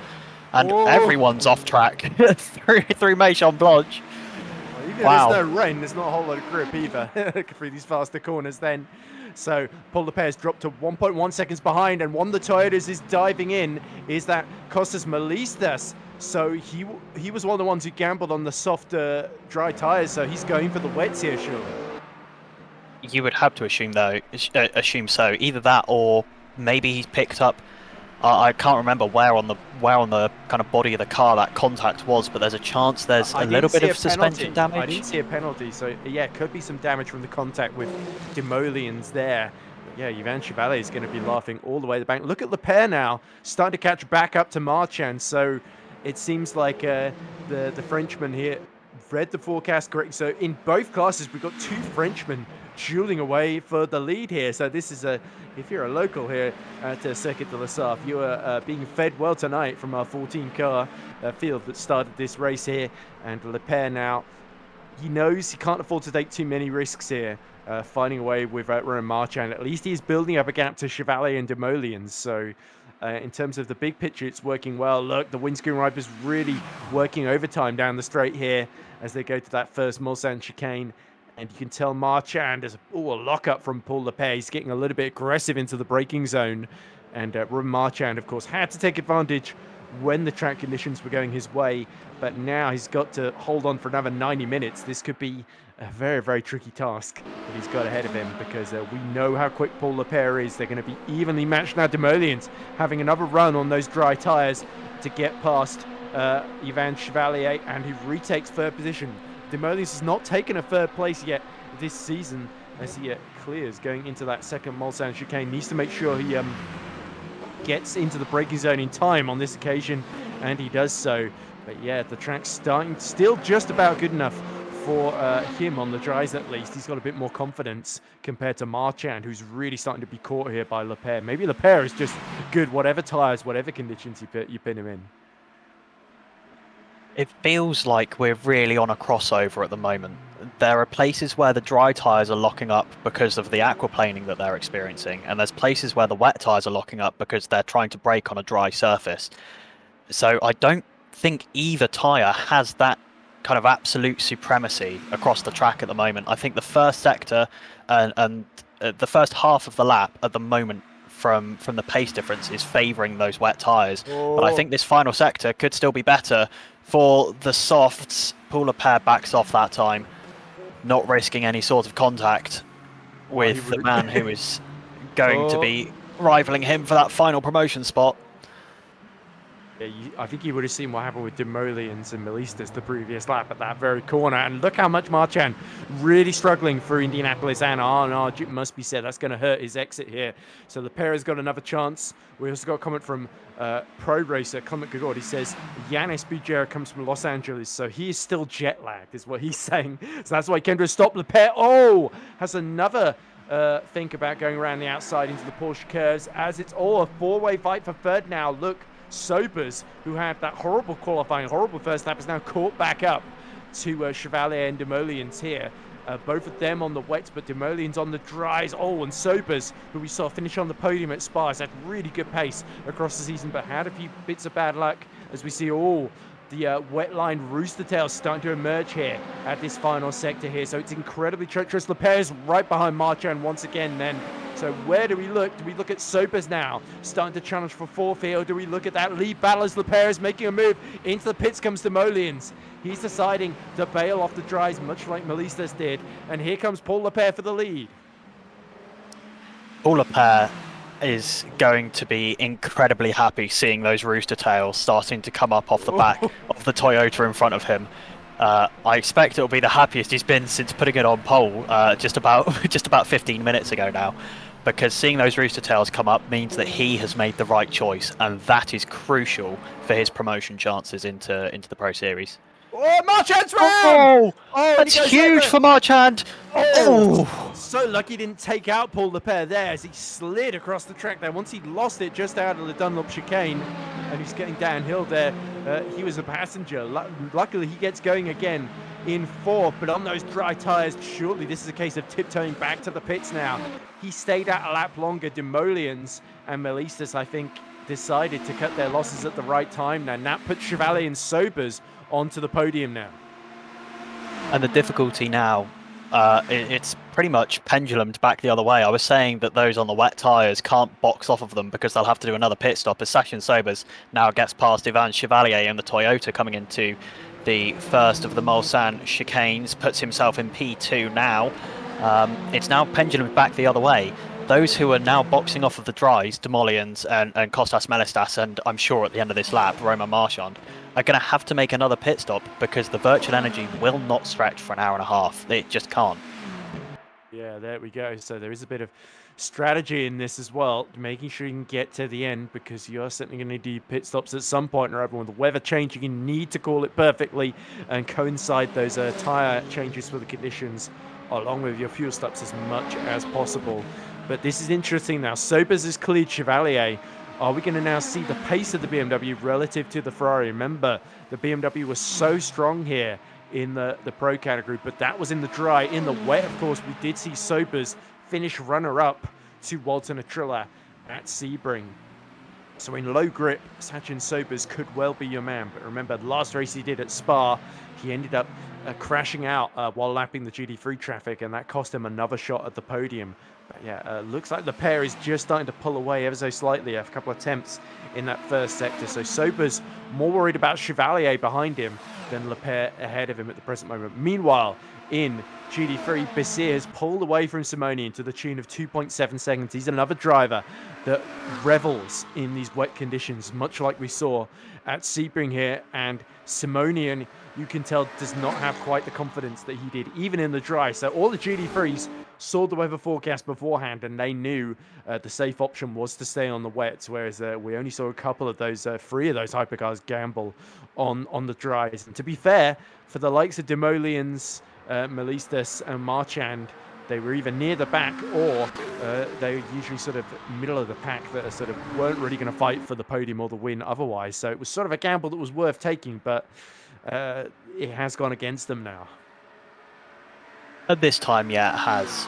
And everyone's off track through Maison Blanche. Well, even if there's no rain, there's not a whole lot of grip either through these faster corners then. So Paul Lepere's dropped to 1.1 seconds behind, and one of the Toyotas is diving in. Is that Costas Melistas? So he was one of the ones who gambled on the softer dry tyres, so he's going for the wets here, surely. You would have to assume so. Either that, or maybe he's picked up. I can't remember where on the kind of body of the car that contact was, but there's a chance there's a little bit of suspension damage. I didn't see a penalty, so yeah, it could be some damage from the contact with Demolians there. But yeah, Yvan Chevalier is going to be laughing all the way to the bank. Look at Lepere now, starting to catch back up to Marchand. So it seems like the Frenchman here read the forecast correctly. So in both classes, we've got two Frenchmen dueling away for the lead here. So this is if you're a local here at Circuit de la Sarthe, you are being fed well tonight from our 14 car field that started this race here. And Lepere now he knows he can't afford to take too many risks here, finding a way with Romain Marchand. At least he's building up a gap to Chevalier and Demoliens. So in terms of the big picture, it's working well. Look, the windscreen wipers really working overtime down the straight here as they go to that first Mulsanne chicane. And you can tell Marchand is a lockup from Paul Lepere. He's getting a little bit aggressive into the braking zone. And Romain Marchand, of course, had to take advantage when the track conditions were going his way. But now he's got to hold on for another 90 minutes. This could be a very, very tricky task that he's got ahead of him, because we know how quick Paul Lepere is. They're going to be evenly matched now. Demoliens having another run on those dry tyres to get past Yvan Chevalier, and he retakes third position. Demoliens has not taken a third place yet this season as he clears going into that second Mulsanne chicane. Needs to make sure he gets into the braking zone in time on this occasion, and he does so. But yeah, the track's still just about good enough for him on the dries at least. He's got a bit more confidence compared to Marchand, who's really starting to be caught here by Lepere. Maybe Lepere is just good whatever tyres, whatever conditions you pin him in. It feels like we're really on a crossover at the moment. There are places where the dry tyres are locking up because of the aquaplaning that they're experiencing, and there's places where the wet tyres are locking up because they're trying to brake on a dry surface. So I don't think either tyre has that kind of absolute supremacy across the track at the moment. I think the first sector and the first half of the lap at the moment from the pace difference is favouring those wet tyres. But I think this final sector could still be better for the softs. Paul Lepere backs off that time, not risking any sort of contact with the man who is going to be rivaling him for that final promotion spot. Yeah, I think you would have seen what happened with Demoliens and Melistas the previous lap at that very corner. And look how much Marchand really struggling through Indianapolis. And it must be said, that's going to hurt his exit here. So Lepere's got another chance. We also got a comment from pro racer Clement Gagord. He says, Yanis Bujera comes from Los Angeles, so he is still jet lagged, is what he's saying. So that's why Kendra stopped. Lepere, has another think about going around the outside into the Porsche curves, as it's all a four-way fight for third now. Look, Sobers, who had that horrible qualifying, horrible first lap, is now caught back up to Chevalier and Demoliens here. Both of them on the wets, but Demoliens on the dries. And Sobers, who we saw finish on the podium at Spa, has had really good pace across the season, but had a few bits of bad luck as we see the wet line rooster tails starting to emerge here at this final sector here. So it's incredibly treacherous. Lepere's right behind Marchand once again then. So where do we look? Do we look at Sobers now, starting to challenge for fourth here, or do we look at that lead battle as Lepere is making a move? Into the pits comes Demoliens. He's deciding to bail off the dries, much like Melistas did. And here comes Paul Lepere for the lead. Paul Lepere is going to be incredibly happy seeing those rooster tails starting to come up off the back of the Toyota in front of him. I expect it'll be the happiest he's been since putting it on pole just about 15 minutes ago now, because seeing those rooster tails come up means that he has made the right choice, and that is crucial for his promotion chances into the Pro Series. Marchand's round! That's huge for Marchand. So lucky he didn't take out Paul Lepere there as he slid across the track there. Once he lost it just out of the Dunlop chicane, and he's getting downhill there, he was a passenger. Luckily, he gets going again in fourth, but on those dry tyres, surely this is a case of tiptoeing back to the pits now. He stayed out a lap longer. Demoliens and Melistas, I think, decided to cut their losses at the right time now. And that puts Chevalier and Sobers onto the podium now. And the difficulty now, it's pretty much pendulumed back the other way. I was saying that those on the wet tyres can't box off of them because they'll have to do another pit stop, as Sachin Sobers now gets past Yvan Chevalier in the Toyota coming into the first of the Mulsanne chicanes, puts himself in P2 now. It's now pendulumed back the other way. Those who are now boxing off of the dries, Demoliens and Kostas Melistas, and I'm sure at the end of this lap, Romain Marchand, are going to have to make another pit stop because the virtual energy will not stretch for an hour and a half. It just can't. Yeah, there we go. So there is a bit of strategy in this as well, making sure you can get to the end, because you are certainly going to need pit stops at some point or other. With the weather changing, you need to call it perfectly and coincide those tyre changes for the conditions along with your fuel stops as much as possible. But this is interesting now. Sobers has cleared Chevalier. Are we going to now see the pace of the BMW relative to the Ferrari? Remember, the BMW was so strong here in the pro category, but that was in the dry. In the wet, of course, we did see Sobers finish runner-up to Walter Triller at Sebring. So in low grip, Sachin Sobers could well be your man. But remember, the last race he did at Spa, he ended up crashing out while lapping the GT3 traffic, and that cost him another shot at the podium. But yeah, looks like the pair is just starting to pull away ever so slightly. A couple of attempts in that first sector. So Sobers more worried about Chevalier behind him than Leclerc ahead of him at the present moment. Meanwhile, in GT3, Basir has pulled away from Simonian to the tune of 2.7 seconds. He's another driver that revels in these wet conditions, much like we saw at Sebring here. And Simonian, you can tell, does not have quite the confidence that he did, even in the dry. So all the GT3s saw the weather forecast beforehand, and they knew the safe option was to stay on the wets, whereas we only saw a couple of those, 3 of those hypercars gamble on the dries. And to be fair, for the likes of Demolians, Melistas and Marchand, they were either near the back or they were usually sort of middle of the pack that sort of weren't really going to fight for the podium or the win otherwise. So it was sort of a gamble that was worth taking, but it has gone against them now. At this time, yeah, it has.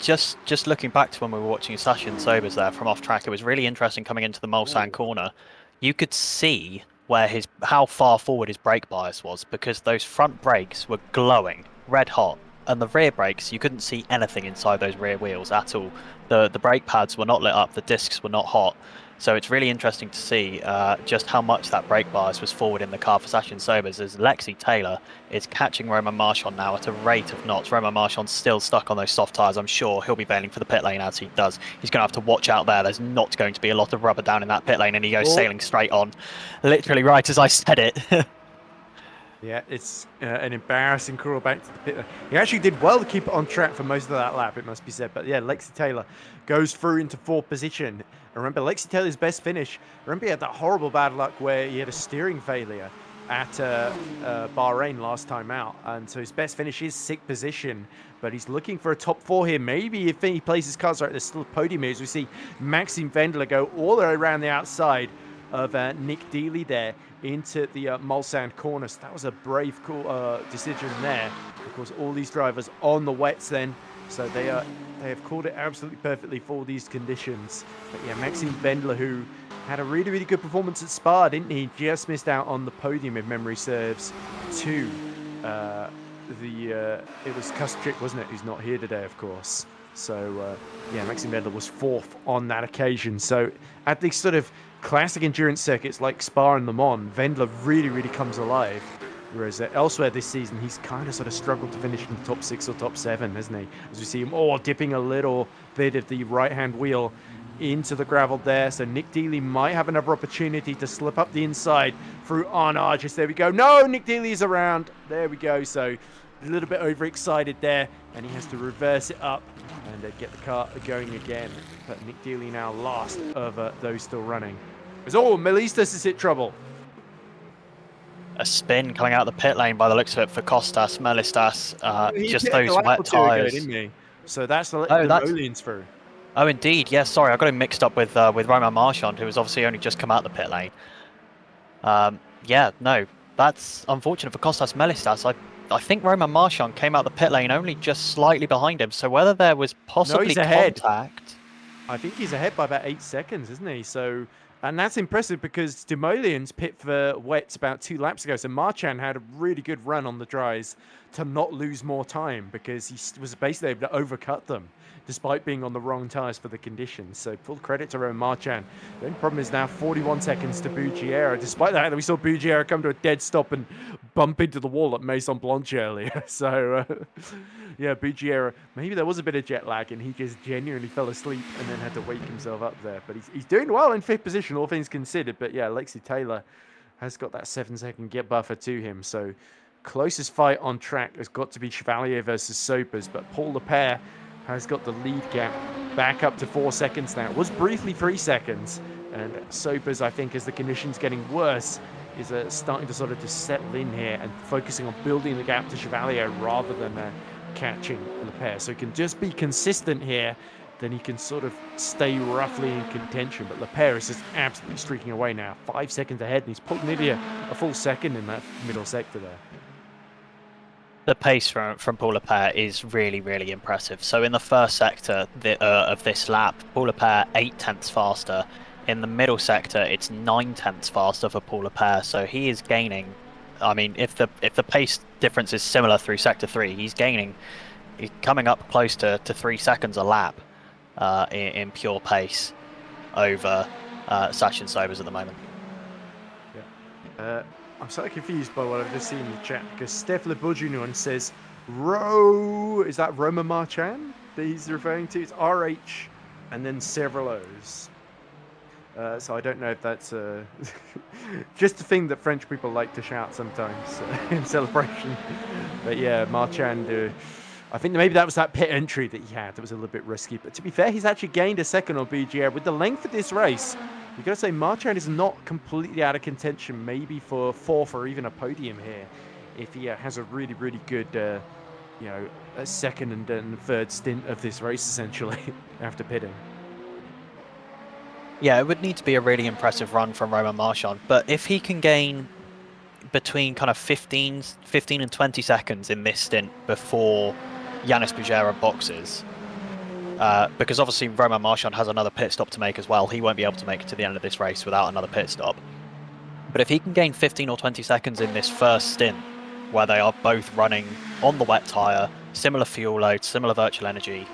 Just looking back to when we were watching Sachin Sobers there from off track, it was really interesting coming into the Mulsanne corner. You could see where how far forward his brake bias was, because those front brakes were glowing, red hot, and the rear brakes, you couldn't see anything inside those rear wheels at all. The brake pads were not lit up, the discs were not hot. So it's really interesting to see just how much that brake bias was forward in the car for Sachin Sobers, as Lexi Taylor is catching Romain Marchand now at a rate of knots. Romain Marchand's still stuck on those soft tyres. I'm sure he'll be bailing for the pit lane as he does. He's going to have to watch out there. There's not going to be a lot of rubber down in that pit lane, and he goes sailing straight on. Literally right as I said it. Yeah, it's an embarrassing crawl back to the pit. He actually did well to keep it on track for most of that lap, it must be said. But yeah, Lexi Taylor goes through into 4th position. Remember, Lexi Taylor's best finish. Remember, he had that horrible bad luck where he had a steering failure at Bahrain last time out. And so his best finish is 6th position. But he's looking for a top 4 here. Maybe if he plays his cards right, there's still a podium here. As we see Maxime Wendler go all the way around the outside of Nick Dealey there into the Mulsanne corner. So that was a brave decision there. Of course, all these drivers on the wets then. So they have called it absolutely perfectly for these conditions. But yeah, Maxime Wendler, who had a really, really good performance at Spa, didn't he? Just missed out on the podium, if memory serves, to it was Kustrick, wasn't it, who's not here today, of course. So yeah, Maxime Wendler was 4th on that occasion. So at these sort of classic endurance circuits like Spa and Le Mans, Wendler really, really comes alive. Whereas elsewhere this season, he's kind of sort of struggled to finish in the top 6 or top 7, hasn't he? As we see him dipping a little bit of the right-hand wheel into the gravel there. So Nick Dealey might have another opportunity to slip up the inside through Arnages. There we go. No, Nick Dealey is around. There we go. So a little bit overexcited there, and he has to reverse it up and get the car going again. But Nick Dealey now last of those still running. Melistas has hit trouble. A spin coming out of the pit lane by the looks of it for Costas, Melistas. Just those wet tyres. So that's the Molians through. Oh, indeed. Yes, sorry. I got him mixed up with Romain Marchand, who was obviously only just come out the pit lane. Yeah, no, that's unfortunate for Costas Melistas. I think Romain Marchand came out the pit lane only just slightly behind him. So whether there was possibly contact... I think he's ahead by about 8 seconds, isn't he? So... And that's impressive because Demolians pit for wets about 2 laps ago. So Marchand had a really good run on the dries to not lose more time because he was basically able to overcut them despite being on the wrong tyres for the conditions. So full credit to Romain Marchand. The only problem is now 41 seconds to Buggiero. Despite that, we saw Buggiero come to a dead stop and bump into the wall at Maison Blanche earlier. So, yeah, Buggiero, maybe there was a bit of jet lag and he just genuinely fell asleep and then had to wake himself up there. But he's doing well in 5th position, all things considered. But yeah, Lexi Taylor has got that 7-second get buffer to him. So closest fight on track has got to be Chevalier versus Sobers. But Paul Leclerc has got the lead gap back up to 4 seconds now. It was briefly 3 seconds. And Sobers, I think, as the conditions getting worse, is starting to sort of just settle in here and focusing on building the gap to Chevalier rather than catching Leclerc. So he can just be consistent here, then he can sort of stay roughly in contention. But Leclerc is just absolutely streaking away now. 5 seconds ahead, and he's pulled nearly a full second in that middle sector there. The pace from Paul Leclerc is really, really impressive. So in the first sector of this lap, Paul Leclerc 8 tenths faster. In the middle sector, it's 9 tenths faster for Paul Leclerc. So he is gaining. I mean, if the pace difference is similar through sector 3, he's coming up close to 3 seconds a lap in pure pace over Sachin Sobers at the moment. Yeah. I'm slightly confused by what I've just seen in the chat because Steph Lebujunion says is that Roma Marchand that he's referring to? It's RH and then several O's. So I don't know if that's just a thing that French people like to shout sometimes in celebration. But yeah, Marchand, I think maybe that was that pit entry that he had that was a little bit risky. But to be fair, he's actually gained a second on BGR. With the length of this race, you've got to say Marchand is not completely out of contention, maybe for fourth or even a podium here, if he has a really, really good, a second and then third stint of this race, essentially, after pitting. Yeah, it would need to be a really impressive run from Romain Marchand, but if he can gain between kind of 15 and 20 seconds in this stint before Yanis Bujera boxes, because obviously Romain Marchand has another pit stop to make as well. He won't be able to make it to the end of this race without another pit stop. But if he can gain 15 or 20 seconds in this first stint, where they are both running on the wet tyre, similar fuel load, similar virtual energy,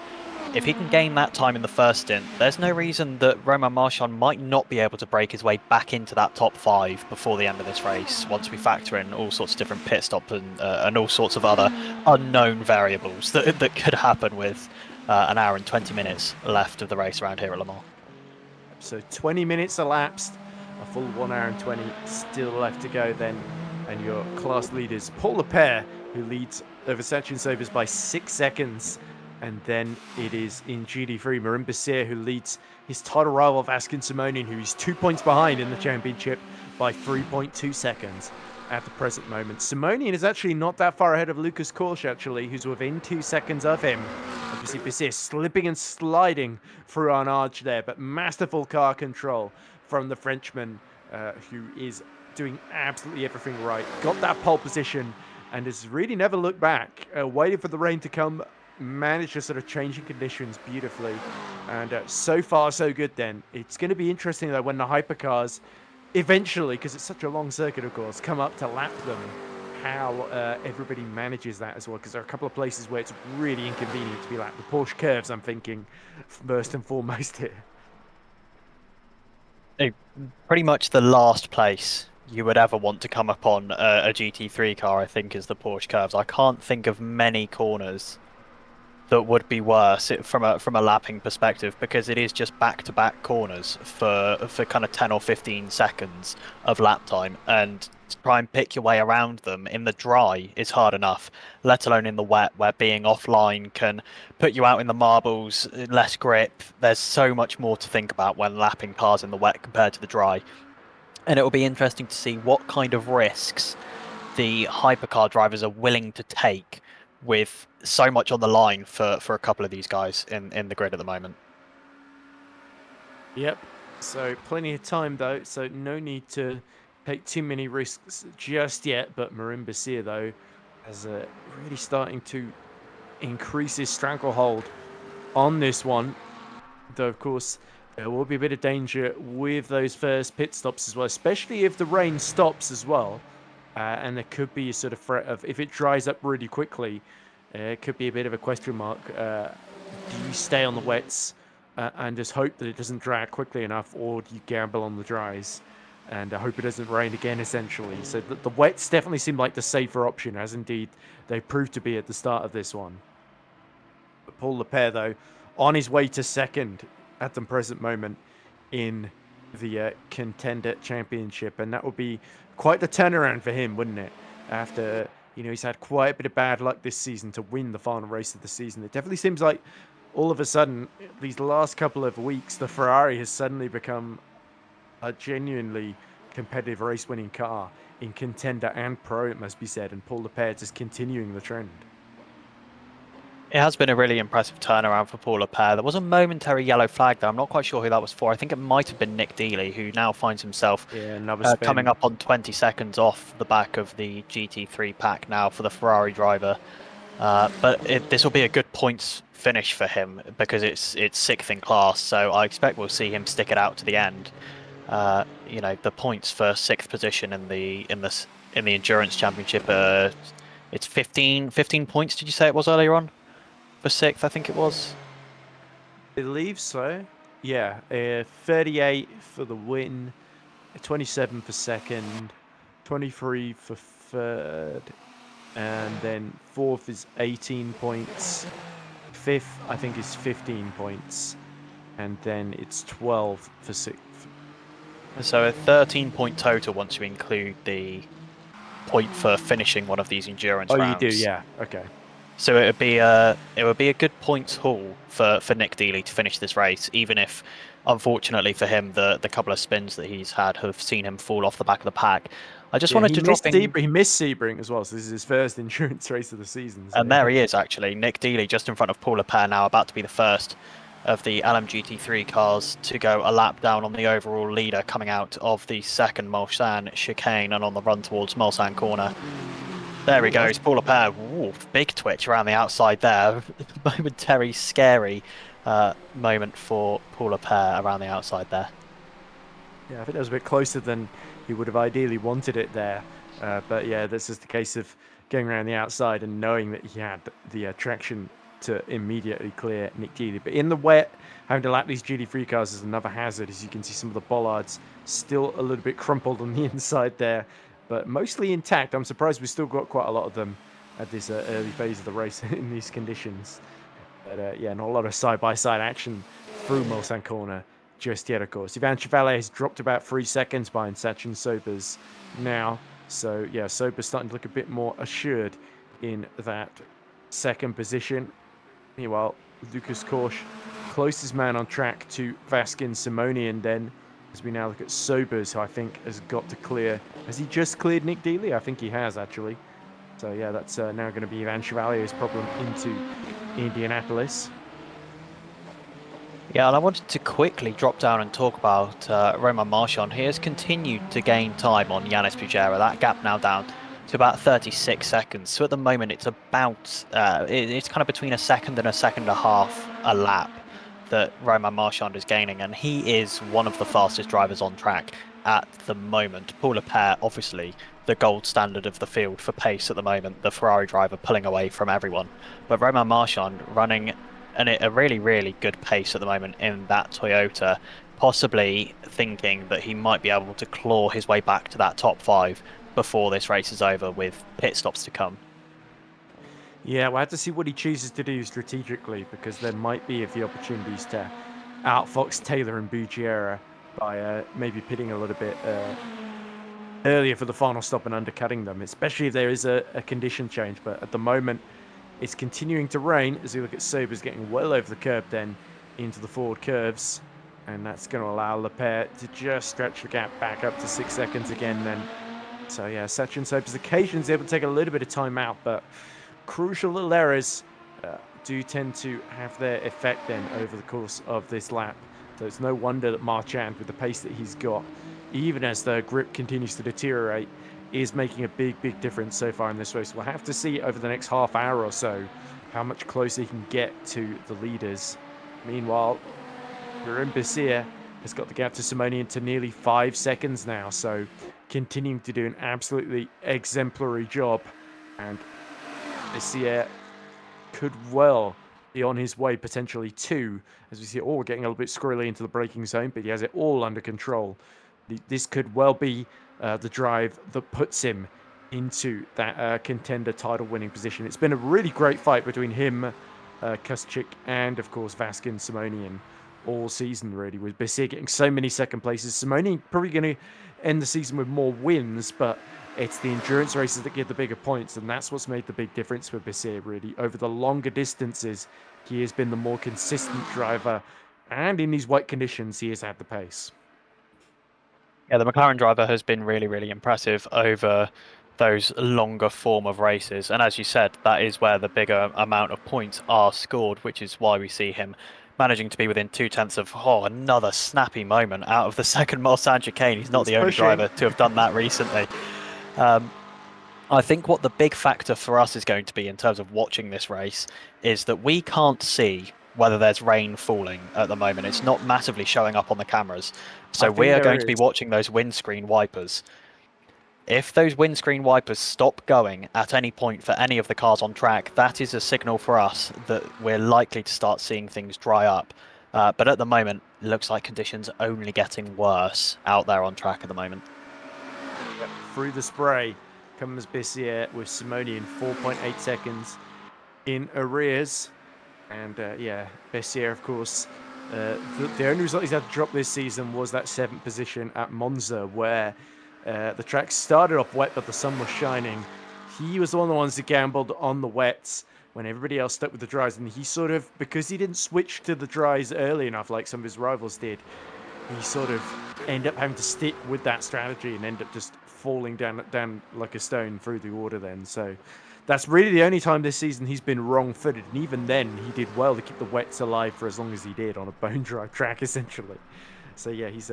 if he can gain that time in the first stint, there's no reason that Romain Marchand might not be able to break his way back into that top 5 before the end of this race, once we factor in all sorts of different pit stops and all sorts of other unknown variables that could happen with an hour and 20 minutes left of the race around here at Le Mans. So 20 minutes elapsed, a full 1 hour and 20 still left to go then. And your class leaders, Paul Leclerc, who leads over Sachin Sobers by 6 seconds. And then it is in GT3, Marin Basir, who leads his title rival Vaskin Simonian, who is 2 points behind in the championship by 3.2 seconds at the present moment. Simonian is actually not that far ahead of Lucas Korsch, actually, who's within 2 seconds of him. Obviously, Basir slipping and sliding through an arch there, but masterful car control from the Frenchman, who is doing absolutely everything right. Got that pole position and has really never looked back, waiting for the rain to come. Managed to sort of changing conditions beautifully, and so far so good. Then it's going to be interesting though when the hypercars eventually, because it's such a long circuit of course, come up to lap them, how everybody manages that as well, because there are a couple of places where it's really inconvenient to be lapped. The Porsche curves, I'm thinking, first and foremost here. Pretty much the last place you would ever want to come upon a GT3 car, I think, is the Porsche curves. I can't think of many corners that would be worse from a lapping perspective, because it is just back-to-back corners for kind of 10 or 15 seconds of lap time, and to try and pick your way around them in the dry is hard enough, let alone in the wet, where being offline can put you out in the marbles, less grip. There's so much more to think about when lapping cars in the wet compared to the dry, and it will be interesting to see what kind of risks the hypercar drivers are willing to take with so much on the line for a couple of these guys in the grid at the moment. Yep. So plenty of time though, so no need to take too many risks just yet. But Marin Basir though is really starting to increase his stranglehold on this one. Though of course there will be a bit of danger with those first pit stops as well, especially if the rain stops as well. And there could be a sort of threat of, if it dries up really quickly, it could be a bit of a question mark. Do you stay on the wets and just hope that it doesn't dry out quickly enough, or do you gamble on the dries and hope it doesn't rain again, essentially? So the wets definitely seem like the safer option, as indeed they proved to be at the start of this one. But Paul Leclerc, though, on his way to second at the present moment in the Contender Championship, and that would be quite the turnaround for him, wouldn't it? After, he's had quite a bit of bad luck this season to win the final race of the season. It definitely seems like all of a sudden, these last couple of weeks, the Ferrari has suddenly become a genuinely competitive race-winning car in Contender and Pro, it must be said, and Paul Leclerc is continuing the trend. It has been a really impressive turnaround for Paul Leclerc. There was a momentary yellow flag there. I'm not quite sure who that was for. I think it might have been Nick Dealey, who now finds himself Yeah, another coming spin. up on 20 seconds off the back of the GT3 pack now for the Ferrari driver. But this will be a good points finish for him because it's sixth in class. So I expect we'll see him stick it out to the end. You know, the points for sixth position in the endurance championship. It's 15 points. Did you say it was earlier on? For sixth, I think it was. Believe so. Yeah, 38 for the win, 27 for second, 23 for third, and then fourth is 18 points. Fifth, I think, is 15 points, and then it's 12 for sixth. So a 13-point total once you include the point for finishing one of these endurance rounds. Oh, you do, yeah. Okay. So it would be a good points haul for Nick Dealey to finish this race, even if, unfortunately for him, the couple of spins that he's had have seen him fall off the back of the pack. I just wanted to drop in. He missed Sebring as well, so this is his first endurance race of the season. So. And there he is, actually. Nick Dealey just in front of Paul Leclerc now, about to be the first of the LMGT3 cars to go a lap down on the overall leader, coming out of the second Mulsanne chicane and on the run towards Mulsanne corner. There he goes, Paul Leclerc. Ooh, big twitch around the outside there. Momentary scary moment for Paul Leclerc around the outside there. Yeah, I think that was a bit closer than he would have ideally wanted it there. But yeah, this is the case of going around the outside and knowing that he had the traction to immediately clear Nick Dealey. But in the wet, having to lap these GT3 cars is another hazard. As you can see, some of the bollards still a little bit crumpled on the inside there, but mostly intact. I'm surprised we've still got quite a lot of them at this early phase of the race in these conditions. But yeah, not a lot of side-by-side action through Mulsanne corner just yet, of course. Ivan Chevalier has dropped about 3 seconds behind Sachin Sobers now. So yeah, Sobers starting to look a bit more assured in that second position. Meanwhile, Lucas Korsch, closest man on track to Vaskin Simonian then, as we now look at Sobers, who I think has got to clear. Has he just cleared Nick Dealey? I think he has, actually. So yeah, that's now going to be Ivan Chevalier's problem into Indianapolis. Yeah, and I wanted to quickly drop down and talk about Romain Marchand. He has continued to gain time on Yanis Bujera. That gap now down to about 36 seconds. So at the moment, it's about it's kind of between a second and a second and a half a lap that Romain Marchand is gaining, and he is one of the fastest drivers on track at the moment. Paul Leclerc, obviously the gold standard of the field for pace at the moment, the Ferrari driver pulling away from everyone, but Romain Marchand running a really, really good pace at the moment in that Toyota, possibly thinking that he might be able to claw his way back to that top 5 before this race is over, with pit stops to come. Yeah, we'll have to see what he chooses to do strategically, because there might be a few opportunities to outfox Taylor and Bujera by maybe pitting a little bit earlier for the final stop and undercutting them, especially if there is a condition change. But at the moment, it's continuing to rain as we look at Sobers getting well over the curb then into the forward curves. And that's going to allow Leclerc to just stretch the gap back up to 6 seconds again then. So yeah, Sachin Sobers occasionally is able to take a little bit of time out, but crucial little errors do tend to have their effect then over the course of this lap. So it's no wonder that Marchand, with the pace that he's got, even as the grip continues to deteriorate, is making a big, big difference so far in this race. We'll have to see over the next half hour or so how much closer he can get to the leaders. Meanwhile, Jerome Bessier has got the gap to Simonian to nearly 5 seconds now, so continuing to do an absolutely exemplary job. And Bessier could well be on his way potentially too, as we see it all getting a little bit squirrely into the braking zone, but he has it all under control. This could well be the drive that puts him into that contender title winning position. It's been a really great fight between him, Kuschik, and of course Vaskin Simonian all season, really, with Bessier getting so many second places. Simonian probably going to end the season with more wins, but it's the endurance races that give the bigger points, and that's what's made the big difference for Bessier, really. Over the longer distances, he has been the more consistent driver, and in these wet conditions, he has had the pace. Yeah, the McLaren driver has been really, really impressive over those longer form of races. And as you said, that is where the bigger amount of points are scored, which is why we see him managing to be within 0.2 of another snappy moment out of the second Mulsanne chicane. He's not the only driver to have done that recently. I think what the big factor for us is going to be in terms of watching this race is that we can't see whether there's rain falling at the moment. It's not massively showing up on the cameras. So we are going to be watching those windscreen wipers. If those windscreen wipers stop going at any point for any of the cars on track, that is a signal for us that we're likely to start seeing things dry up. But at the moment, it looks like conditions are only getting worse out there on track at the moment. Yep, through the spray comes Bissier with Simonian 4.8 seconds in arrears. And yeah, Bissier, of course, the only result he's had to drop this season was that 7th position at Monza, where the track started off wet, but the sun was shining. He was one of the ones that gambled on the wets when everybody else stuck with the dries. And he sort of, because he didn't switch to the dries early enough like some of his rivals did, he sort of ended up having to stick with that strategy and end up just falling down like a stone through the order then. So that's really the only time this season he's been wrong-footed. And even then, he did well to keep the wets alive for as long as he did on a bone-dry track, essentially. So yeah, he's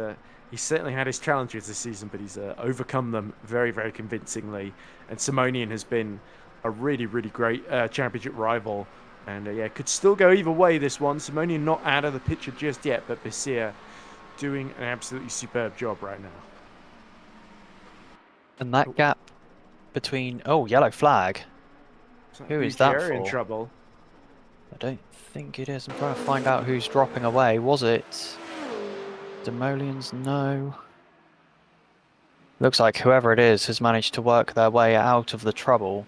certainly had his challenges this season, but he's overcome them very, very convincingly. And Simonian has been a really, really great championship rival. And yeah, could still go either way this one. Simonian not out of the picture just yet, but Bissier doing an absolutely superb job right now. And that gap between... Oh, yellow flag. Who is that for? In trouble. I don't think it is. I'm trying to find out who's dropping away. Was it Demolians? No. Looks like whoever it is has managed to work their way out of the trouble.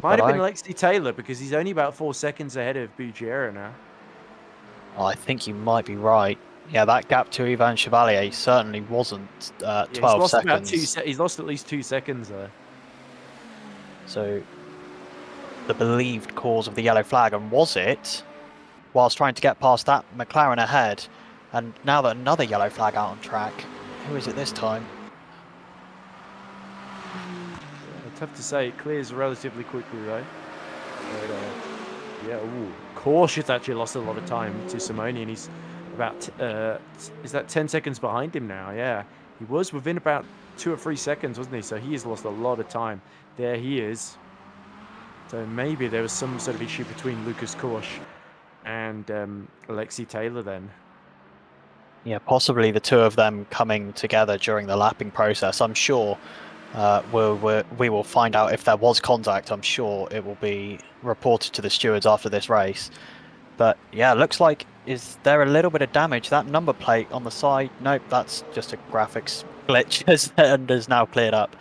Might have been Lexi Taylor, because he's only about 4 seconds ahead of Bugiera now. Oh, I think you might be right. Yeah, that gap to Ivan Chevalier certainly wasn't 12 seconds. He's lost at least 2 seconds there. So, the believed cause of the yellow flag, and was it, whilst trying to get past that McLaren ahead, and now that another yellow flag out on track, who is it this time? Yeah, tough to say. It clears relatively quickly though. But, yeah, Cautious actually lost a lot of time to Simonian. He's about, is that 10 seconds behind him now? Yeah, he was within about 2 or 3 seconds, wasn't he? So he has lost a lot of time. There he is. So maybe there was some sort of issue between Lucas Korsch and Alexi Taylor then. Yeah, possibly the two of them coming together during the lapping process. I'm sure we will find out if there was contact. I'm sure it will be reported to the stewards after this race. But yeah, looks like, is there a little bit of damage? That number plate on the side, nope, that's just a graphics glitch and is now cleared up.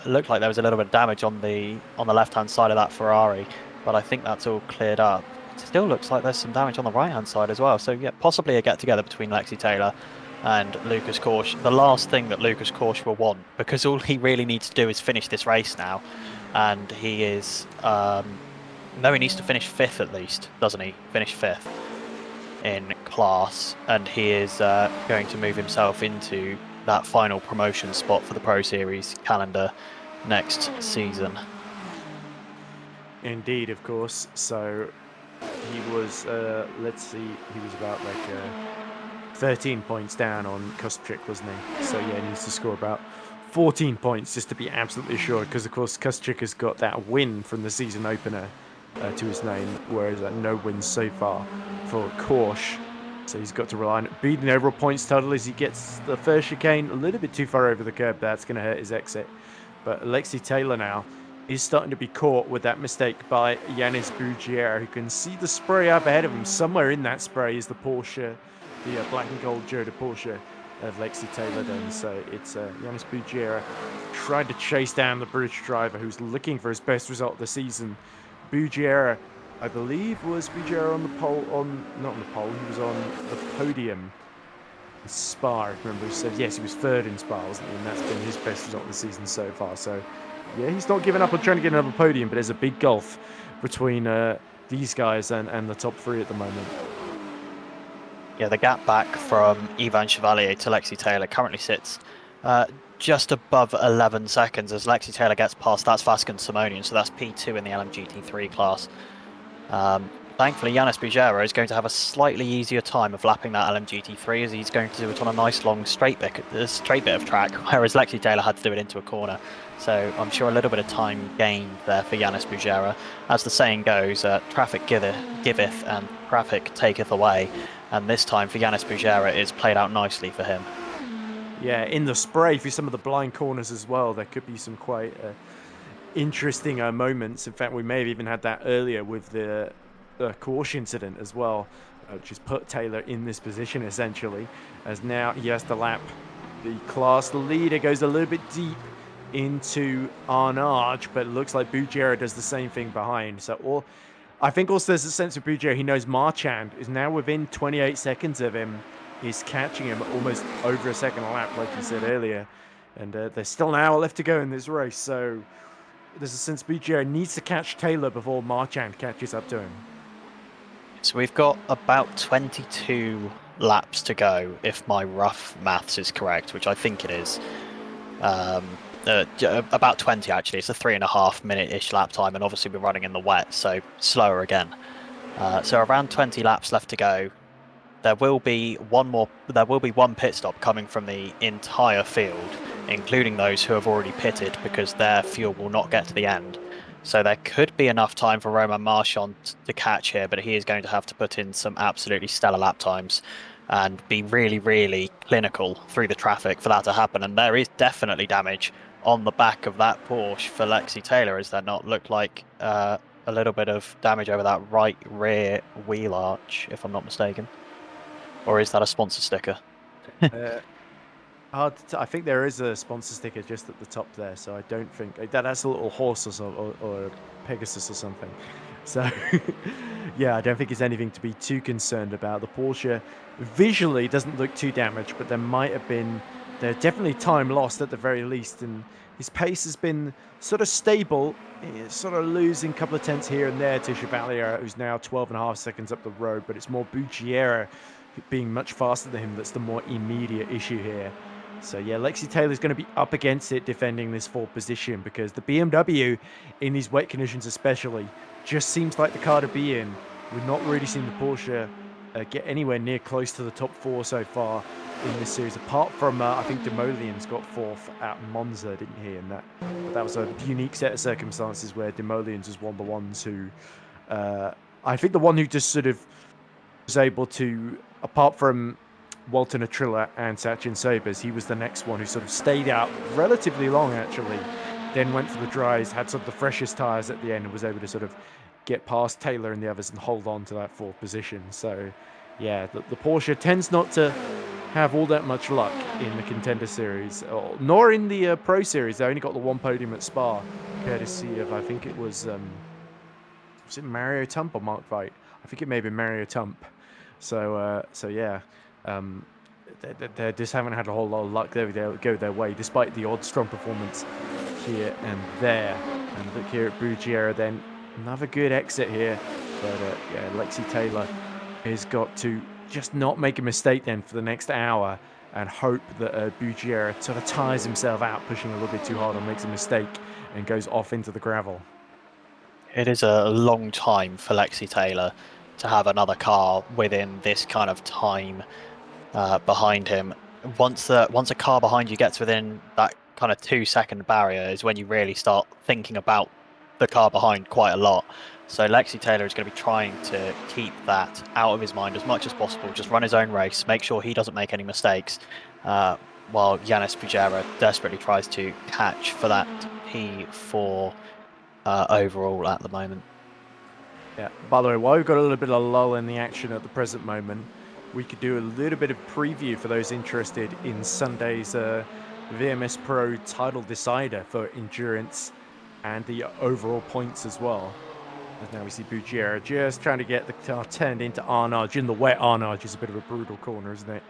Looked like there was a little bit of damage on the left-hand side of that Ferrari, but I think that's all cleared up. It still looks like there's some damage on the right-hand side as well. So yeah, possibly a get-together between Lexi Taylor and Lucas Korsch. The last thing that Lucas Korsch will want, because all he really needs to do is finish this race now, and he is... no, he needs to finish 5th at least, doesn't he? Finish 5th in class, and he is going to move himself into that final promotion spot for the Pro Series calendar next season. Indeed, of course. So he was, let's see, he was about like 13 points down on Kustrick, wasn't he? So yeah, he needs to score about 14 points just to be absolutely assured, because of course Kustrick has got that win from the season opener to his name, whereas no wins so far for Korsch. So he's got to rely on beating the overall points total as he gets the first chicane a little bit too far over the curb. That's going to hurt his exit. But Alexi Taylor now is starting to be caught with that mistake by Yanis Bugiera, who can see the spray up ahead of him. Somewhere in that spray is the Porsche, the black and gold Joda Porsche of Lexi Taylor then. So it's Yanis Bugiera trying to chase down the British driver who's looking for his best result of the season. Bugiera, I believe, was Bugiera on the pole, not on the pole, he was on the podium in Spa, I remember he said, yes, he was 3rd in Spa, wasn't he? And that's been his best result of the season so far. So, yeah, he's not giving up on trying to get another podium, but there's a big gulf between these guys and the top 3 at the moment. Yeah, the gap back from Ivan Chevalier to Lexi Taylor currently sits Just above 11 seconds as Lexi Taylor gets past. That's Vasco Simonian, so that's P2 in the LMGT3 class. Thankfully, Yanis Bugera is going to have a slightly easier time of lapping that LMGT3 as he's going to do it on a nice long straight bit of track, whereas Lexi Taylor had to do it into a corner. So I'm sure a little bit of time gained there for Yanis Bugera. As the saying goes, traffic giveth and traffic taketh away. And this time for Yanis Bugera, it's played out nicely for him. Yeah, in the spray for some of the blind corners as well, there could be some quite interesting moments. In fact, we may have even had that earlier with the caution incident as well, which has put Taylor in this position essentially, as now he has to lap the class leader. Goes a little bit deep into Arnage, but it looks like Bugera does the same thing behind. So I think also there's a sense of Bugera. He knows Marchand is now within 28 seconds of him. He's catching him almost over a second a lap, like you said earlier. And there's still an hour left to go in this race. So there's a sense Bugera needs to catch Taylor before Marchand catches up to him. So we've got about 22 laps to go, if my rough maths is correct, which I think it is. About 20 actually. It's a 3.5 minute-ish lap time, and obviously we're running in the wet, so slower again. So around 20 laps left to go. There will be one pit stop coming from the entire field, including those who have already pitted, because their fuel will not get to the end. So there could be enough time for Romain Marchand to catch here, but he is going to have to put in some absolutely stellar lap times and be really, really clinical through the traffic for that to happen. And there is definitely damage on the back of that Porsche for Lexi Taylor. Is there not? Look like a little bit of damage over that right rear wheel arch, if I'm not mistaken. Or is that a sponsor sticker? I think there is a sponsor sticker just at the top there, so I don't think that's a little horse or a Pegasus or something. So yeah, I don't think it's anything to be too concerned about. The Porsche visually doesn't look too damaged, but there's definitely time lost at the very least, and his pace has been sort of stable. He's sort of losing a couple of tenths here and there to Chevalier, who's now 12.5 seconds up the road, but it's more Bugera being much faster than him that's the more immediate issue here. So yeah, Lexi Taylor's going to be up against it defending this fourth position, because the BMW in these wet conditions especially just seems like the car to be in. We've not really seen the Porsche get anywhere near close to the top four so far in this series, apart from I think Demolien's got fourth at Monza, didn't he? And that was a unique set of circumstances where Demolien's was one of the ones who I think the one who just sort of was able to, apart from Walter Natrilla and Sachin Sabers, he was the next one who sort of stayed out relatively long actually, then went for the dries, had sort of the freshest tyres at the end, and was able to sort of get past Taylor and the others and hold on to that fourth position. So yeah, the Porsche tends not to have all that much luck in the Contender Series, nor in the Pro Series. They only got the one podium at Spa, courtesy of, I think it was it Mario Tump or Mark Veit? I think it may have been Mario Tump. So yeah, they just haven't had a whole lot of luck there. They go their way, despite the odd strong performance here and there. And look here at Bugera, then another good exit here. But yeah, Lexi Taylor has got to just not make a mistake then for the next hour, and hope that Bugera sort of tires himself out, pushing a little bit too hard, or makes a mistake and goes off into the gravel. It is a long time for Lexi Taylor to have another car within this kind of time behind him. Once a car behind you gets within that kind of 2-second barrier is when you really start thinking about the car behind quite a lot. So Lexi Taylor is going to be trying to keep that out of his mind as much as possible, just run his own race, make sure he doesn't make any mistakes, while Yanis Bugera desperately tries to catch for that P4 overall at the moment. Yeah, by the way, while we've got a little bit of lull in the action at the present moment, we could do a little bit of preview for those interested in Sunday's VMS Pro title decider for endurance and the overall points as well. And now we see Bugera just trying to get the car turned into Arnage. In the wet, Arnage is a bit of a brutal corner, isn't it?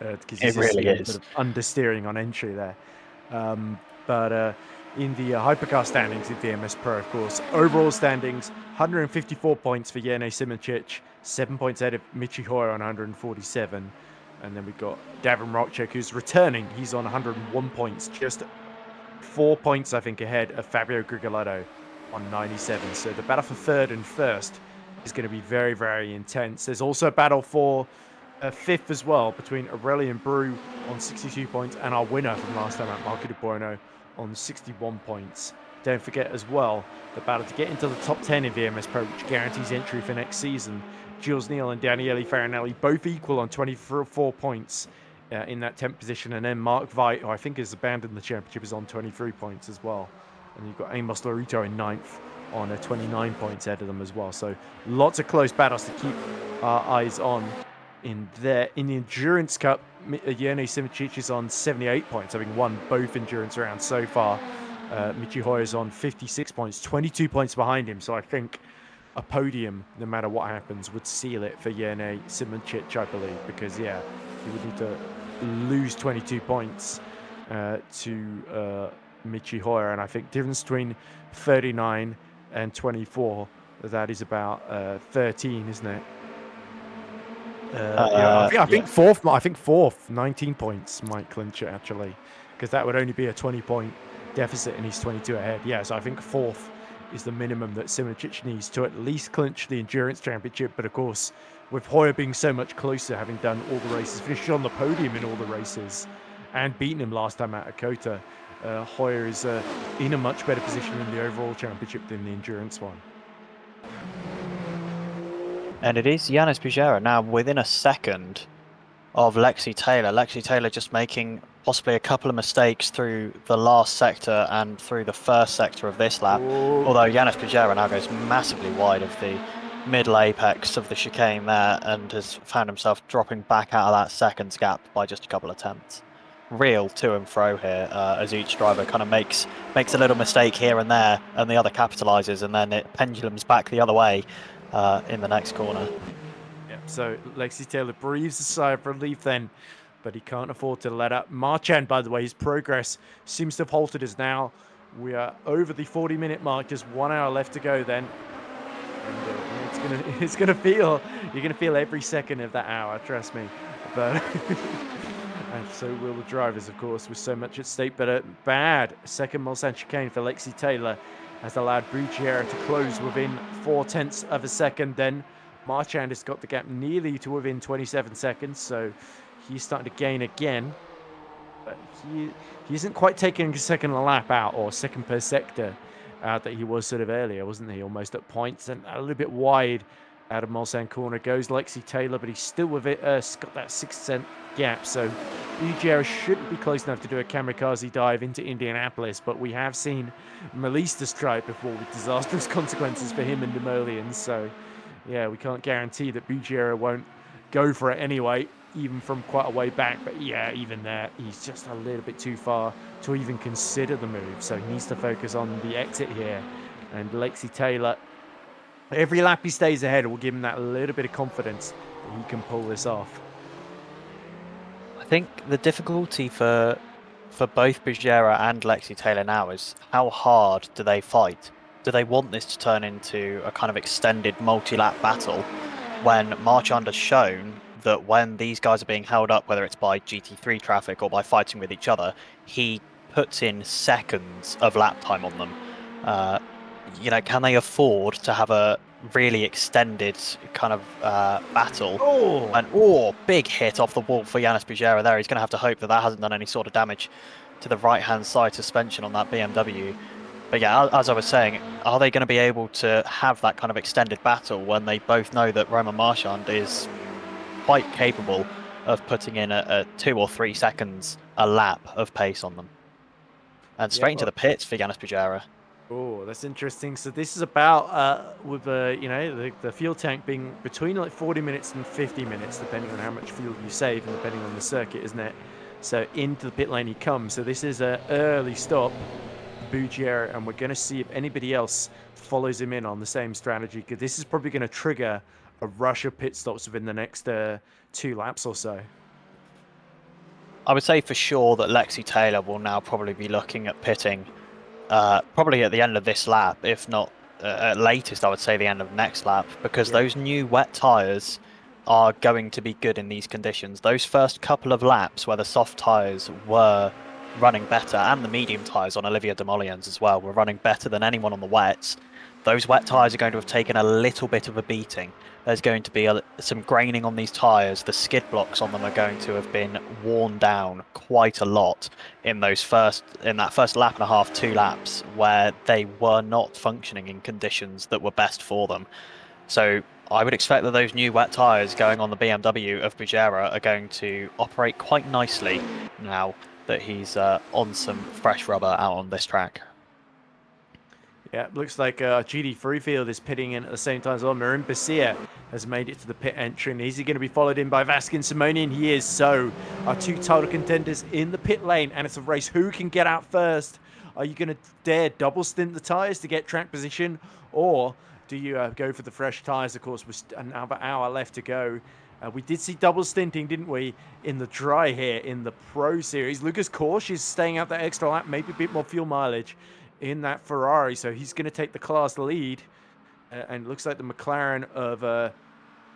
It really is. A bit of understeering on entry there. But in the Hypercar standings in VMS Pro, of course, overall standings, 154 points for Jene Simoncic, 7 points ahead of Michi Hoyer on 147. And then we've got Davin Rockcheck, who's returning. He's on 101 points, just 4 points, I think, ahead of Fabio Grigoletto on 97. So the battle for third and first is going to be very, very intense. There's also a battle for fifth as well between Aurelian Brew on 62 points and our winner from last time at Marco De Buono on 61 points. Don't forget as well the battle to get into the top 10 in VMS Pro, which guarantees entry for next season. Jules Neal and Daniele Farinelli both equal on 24 points in that 10th position. And then Mark Veit, who I think has abandoned the championship, is on 23 points as well. And you've got Amos Laruto in 9th on 29 points ahead of them as well. So lots of close battles to keep our eyes on in there. In the Endurance Cup, Yerne Simicic is on 78 points, having won both endurance rounds so far. Michi Hoyer is on 56 points, 22 points behind him. So I think a podium, no matter what happens, would seal it for Yerne Simicic, I believe, because, yeah, he would need to lose 22 points to Michi Hoyer. And I think difference between 39 and 24, that is about 13, isn't it? I think fourth, 19 points might clinch it, actually, because that would only be a 20-point deficit and he's 22 ahead. Yeah, so I think fourth is the minimum that Simicic needs to at least clinch the Endurance Championship. But of course, with Hoyer being so much closer, having done all the races, finished on the podium in all the races and beaten him last time at Akota, Hoyer is in a much better position in the overall championship than the endurance one. And it is Yanis Bujera now within a second of Lexi Taylor. Lexi Taylor just making possibly a couple of mistakes through the last sector and through the first sector of this lap. Whoa. Although Yanis Bujera now goes massively wide of the middle apex of the chicane there and has found himself dropping back out of that seconds gap by just a couple of tenths. Real to and fro here as each driver kind of makes a little mistake here and there and the other capitalizes, and then it pendulums back the other way in the next corner. Yeah, so Lexi Taylor breathes a sigh of relief then, but he can't afford to let up. Marchand, by the way, his progress seems to have halted as now we are over the 40-minute mark, just 1 hour left to go then. And it's gonna feel, you're gonna feel every second of that hour, trust me. But and so will the drivers, of course, with so much at stake. But a bad second Mulsanne chicane for Lexi Taylor has allowed Bujera to close within 0.4 of a second. Then Marchand has got the gap nearly to within 27 seconds, so he's starting to gain again. But he isn't quite taking a second lap out, or second per sector out that he was sort of earlier, wasn't he? Almost at points, and a little bit wide out of Mulsanne corner goes Lexi Taylor, but he's still with it. Got that 6% gap, so Bujera shouldn't be close enough to do a kamikaze dive into Indianapolis, but we have seen release the stripe before with disastrous consequences for him and the Demolians. So yeah, we can't guarantee that Bujera won't go for it anyway, even from quite a way back. But yeah, even there, he's just a little bit too far to even consider the move, so he needs to focus on the exit here. And Lexi Taylor, every lap he stays ahead will give him that little bit of confidence that he can pull this off. I think the difficulty for both Bujera and Lexi Taylor now is how hard do they fight? Do they want this to turn into a kind of extended multi-lap battle when Marchand has shown that when these guys are being held up, whether it's by GT3 traffic or by fighting with each other, he puts in seconds of lap time on them. Can they afford to have a really extended kind of battle? Big hit off the wall for Yanis Bujera there. He's going to have to hope that hasn't done any sort of damage to the right-hand side suspension on that BMW. But yeah, as I was saying, are they going to be able to have that kind of extended battle when they both know that Romain Marchand is quite capable of putting in a 2 or 3 seconds a lap of pace on them? And straight into the pits for Yanis Bujera. Oh, that's interesting. So this is about with the fuel tank being between like 40 minutes and 50 minutes, depending on how much fuel you save and depending on the circuit, isn't it? So into the pit lane he comes. So this is an early stop, Bujera, and we're going to see if anybody else follows him in on the same strategy, because this is probably going to trigger a rush of pit stops within the next 2 laps or so. I would say for sure that Lexi Taylor will now probably be looking at pitting probably at the end of this lap, if not at latest, I would say the end of next lap, because those new wet tyres are going to be good in these conditions. Those first couple of laps where the soft tyres were running better, and the medium tyres on Olivier Demoliens as well were running better than anyone on the wets, those wet tyres are going to have taken a little bit of a beating. There's going to be some graining on these tyres. The skid blocks on them are going to have been worn down quite a lot in that first lap and a half, 2 laps, where they were not functioning in conditions that were best for them. So I would expect that those new wet tyres going on the BMW of Bugera are going to operate quite nicely now that he's on some fresh rubber out on this track. Yeah, it looks like GD Freefield is pitting in at the same time as well. Marin Basia has made it to the pit entry. And is he going to be followed in by Vaskin Simonian? He is. So our 2 title contenders in the pit lane, and it's a race. Who can get out first? Are you going to dare double stint the tyres to get track position? Or do you go for the fresh tyres? Of course, with another hour left to go. We did see double stinting, didn't we, in the dry here in the Pro Series. Lucas Korsch is staying out that extra lap, maybe a bit more fuel mileage in that Ferrari, so he's going to take the class lead, and it looks like the McLaren of the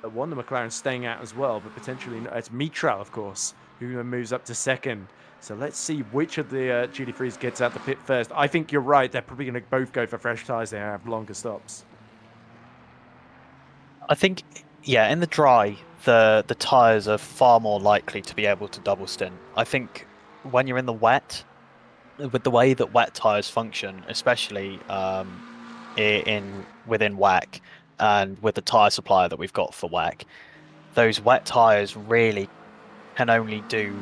McLaren staying out as well, but potentially it's Mitral, of course, who moves up to second. So let's see which of the GT3s gets out the pit first. I think you're right; they're probably going to both go for fresh tyres. They have longer stops. I think, yeah, in the dry, the tyres are far more likely to be able to double stint. I think when you're in the wet, with the way that wet tyres function, especially within WEC and with the tyre supplier that we've got for WEC, those wet tyres really can only do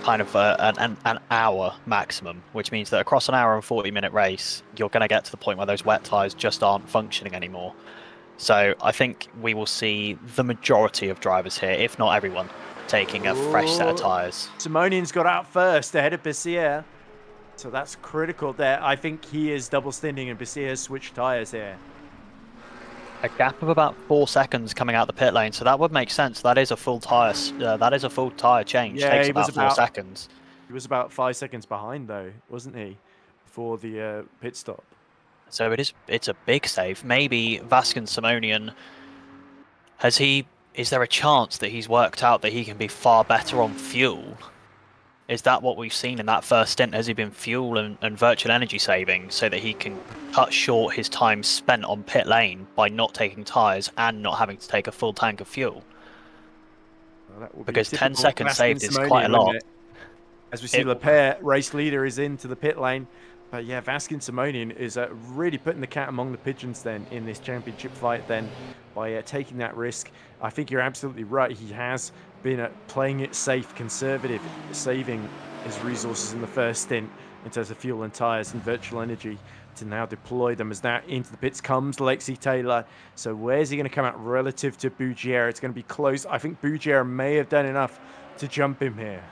kind of an hour maximum, which means that across an hour and 40-minute race, you're going to get to the point where those wet tyres just aren't functioning anymore. So I think we will see the majority of drivers here, if not everyone, taking a fresh set of tyres. Simonian's got out first ahead of Basia. So that's critical there. I think he is double stinting and Basia has switched tyres here. A gap of about 4 seconds coming out the pit lane, so that would make sense. That is a full tyre. That is a full tyre change. Yeah, Takes about 4 seconds. He was about 5 seconds behind though, wasn't he, before the pit stop? So it's a big save. Maybe Vaskin Simonian is there a chance that he's worked out that he can be far better on fuel? Is that what we've seen in that first stint? Has he been fuel and virtual energy saving so that he can cut short his time spent on pit lane by not taking tyres and not having to take a full tank of fuel? Well, because 10 seconds saved is quite a lot. As we see, Leclerc, race leader, is into the pit lane. But yeah, Vaskin Simonian is really putting the cat among the pigeons then in this championship fight then by taking that risk. I think you're absolutely right. He has been playing it safe, conservative, saving his resources in the first stint in terms of fuel and tyres and virtual energy to now deploy them as now into the pits comes Lexi Taylor. So where's he going to come out relative to Bugera? It's going to be close. I think Bugera may have done enough to jump him here.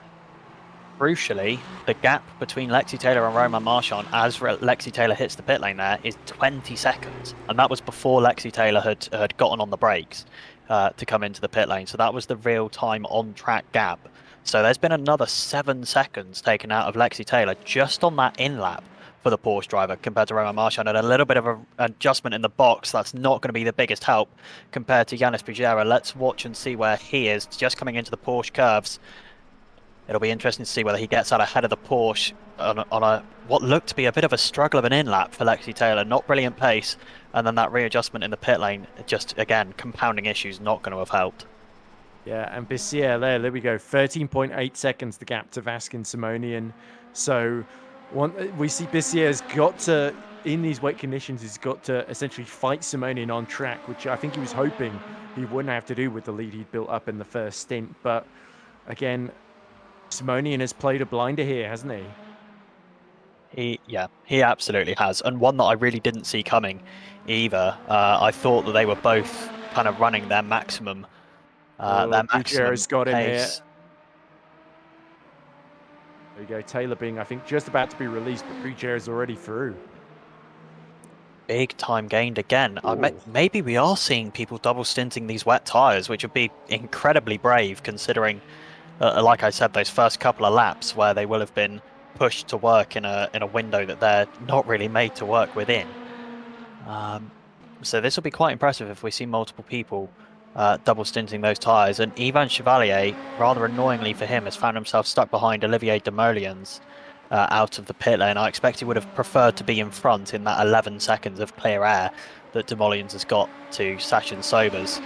Crucially, the gap between Lexi Taylor and Romain Marchand as Lexi Taylor hits the pit lane there is 20 seconds. And that was before Lexi Taylor had gotten on the brakes to come into the pit lane. So that was the real-time on-track gap. So there's been another 7 seconds taken out of Lexi Taylor just on that in-lap for the Porsche driver compared to Romain Marchand, and a little bit of an adjustment in the box. That's not going to be the biggest help compared to Yanis Bugera. Let's watch and see where he is just coming into the Porsche curves. It'll be interesting to see whether he gets out ahead of the Porsche on what looked to be a bit of a struggle of an in-lap for Lexi Taylor. Not brilliant pace, and then that readjustment in the pit lane, just, again, compounding issues, not going to have helped. Yeah, and Basia there we go. 13.8 seconds the gap to Vaskin Simonian. So we see Basia has got to, in these wet conditions, he's got to essentially fight Simonian on track, which I think he was hoping he wouldn't have to do with the lead he'd built up in the first stint. But again, Simonian has played a blinder here, hasn't he? He absolutely has, and one that I really didn't see coming either. I thought that they were both kind of running their maximum, Bugera's got him here. pace. There you go, Taylor being, I think, just about to be released, but Bugera's already through. Big time gained again. Maybe we are seeing people double stinting these wet tyres, which would be incredibly brave considering, like I said, those first couple of laps where they will have been pushed to work in a window that they're not really made to work within. So this will be quite impressive if we see multiple people double stinting those tyres. And Ivan Chevalier, rather annoyingly for him, has found himself stuck behind Olivier Demoliens out of the pit lane. I expect he would have preferred to be in front in that 11 seconds of clear air that Demoliens has got to Sachin Sobers.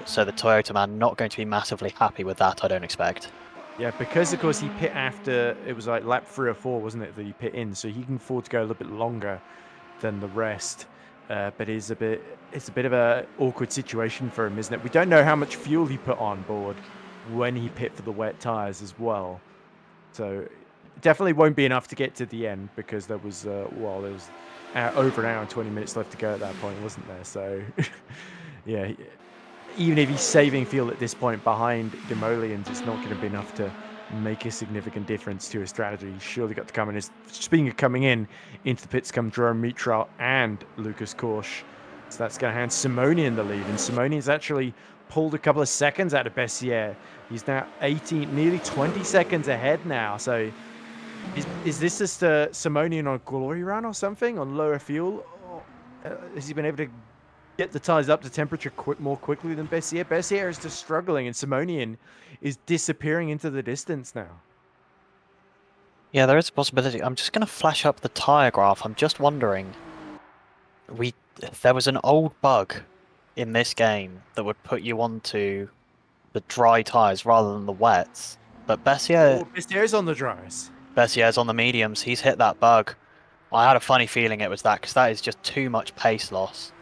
So the Toyota man not going to be massively happy with that, I don't expect. Yeah, because of course he pit after, it was like lap 3 or 4, wasn't it, that he pit in, so he can afford to go a little bit longer than the rest. But it's a bit of a awkward situation for him, isn't it? We don't know how much fuel he put on board when he pit for the wet tires as well. So definitely won't be enough to get to the end, because there was there was over an hour and 20 minutes left to go at that point, wasn't there? So yeah, even if he's saving fuel at this point behind Demoliens, it's not going to be enough to make a significant difference to his strategy. He's surely got to come in. Speaking of coming in, into the pits come Jerome Mitral and Lucas Korsch. So that's going to hand Simonian the lead. And Simonian's actually pulled a couple of seconds out of Bessier. He's now 18, nearly 20 seconds ahead now. So is this just Simonian on glory run or something, on lower fuel? Or, has he been able to get the tires up to temperature more quickly than Bessier? Bessier is just struggling, and Simonian is disappearing into the distance now. Yeah, there is a possibility. I'm just going to flash up the tyre graph. I'm just wondering, there was an old bug in this game that would put you onto the dry tyres rather than the wets. But Bessier's on the dries. Bessier's on the mediums. He's hit that bug. I had a funny feeling it was that, because that is just too much pace loss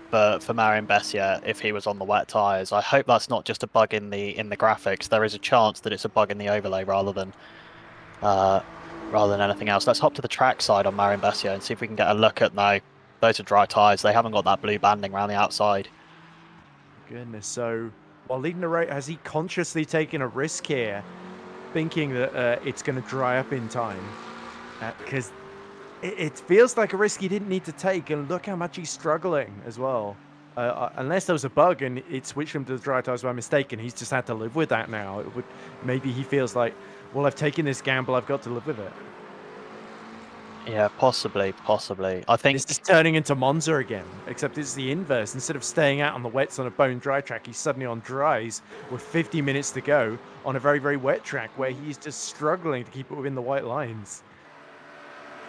for Marion Bessier if he was on the wet tyres. I hope that's not just a bug in the graphics. There is a chance that it's a bug in the overlay rather than anything else. Let's hop to the track side on Marion Bessier and see if we can get a look at, no, those are dry tyres. They haven't got that blue banding around the outside. Goodness, so while leading the race, has he consciously taken a risk here, thinking that it's going to dry up in time? Because it feels like a risk he didn't need to take, and look how much he's struggling as well. Unless there was a bug and it switched him to the dry tires by mistake, and he's just had to live with that now. Maybe he feels like, well, I've taken this gamble, I've got to live with it. Yeah, possibly. I think this is turning into Monza again, except it's the inverse. Instead of staying out on the wets on a bone dry track, he's suddenly on dries with 50 minutes to go on a very, very wet track where he's just struggling to keep it within the white lines.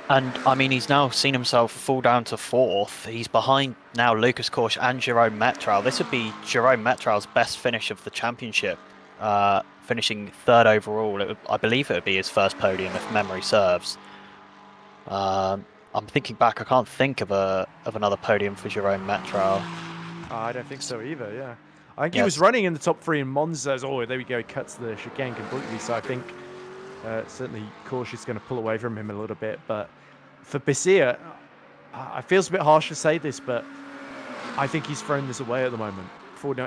And, I mean, he's now seen himself fall down to 4th. He's behind now Lucas Korsch and Jerome Metral. This would be Jerome Metral's best finish of the championship, finishing 3rd overall. I believe it would be his first podium, if memory serves. I'm thinking back, I can't think of another podium for Jerome Metral. I don't think so either, yeah. I think he was running in the top 3 in Monza. Oh, there we go, he cuts the chicane completely. So I think certainly Korsch is going to pull away from him a little bit. But for Bessier, it feels a bit harsh to say this, but I think he's thrown this away at the moment.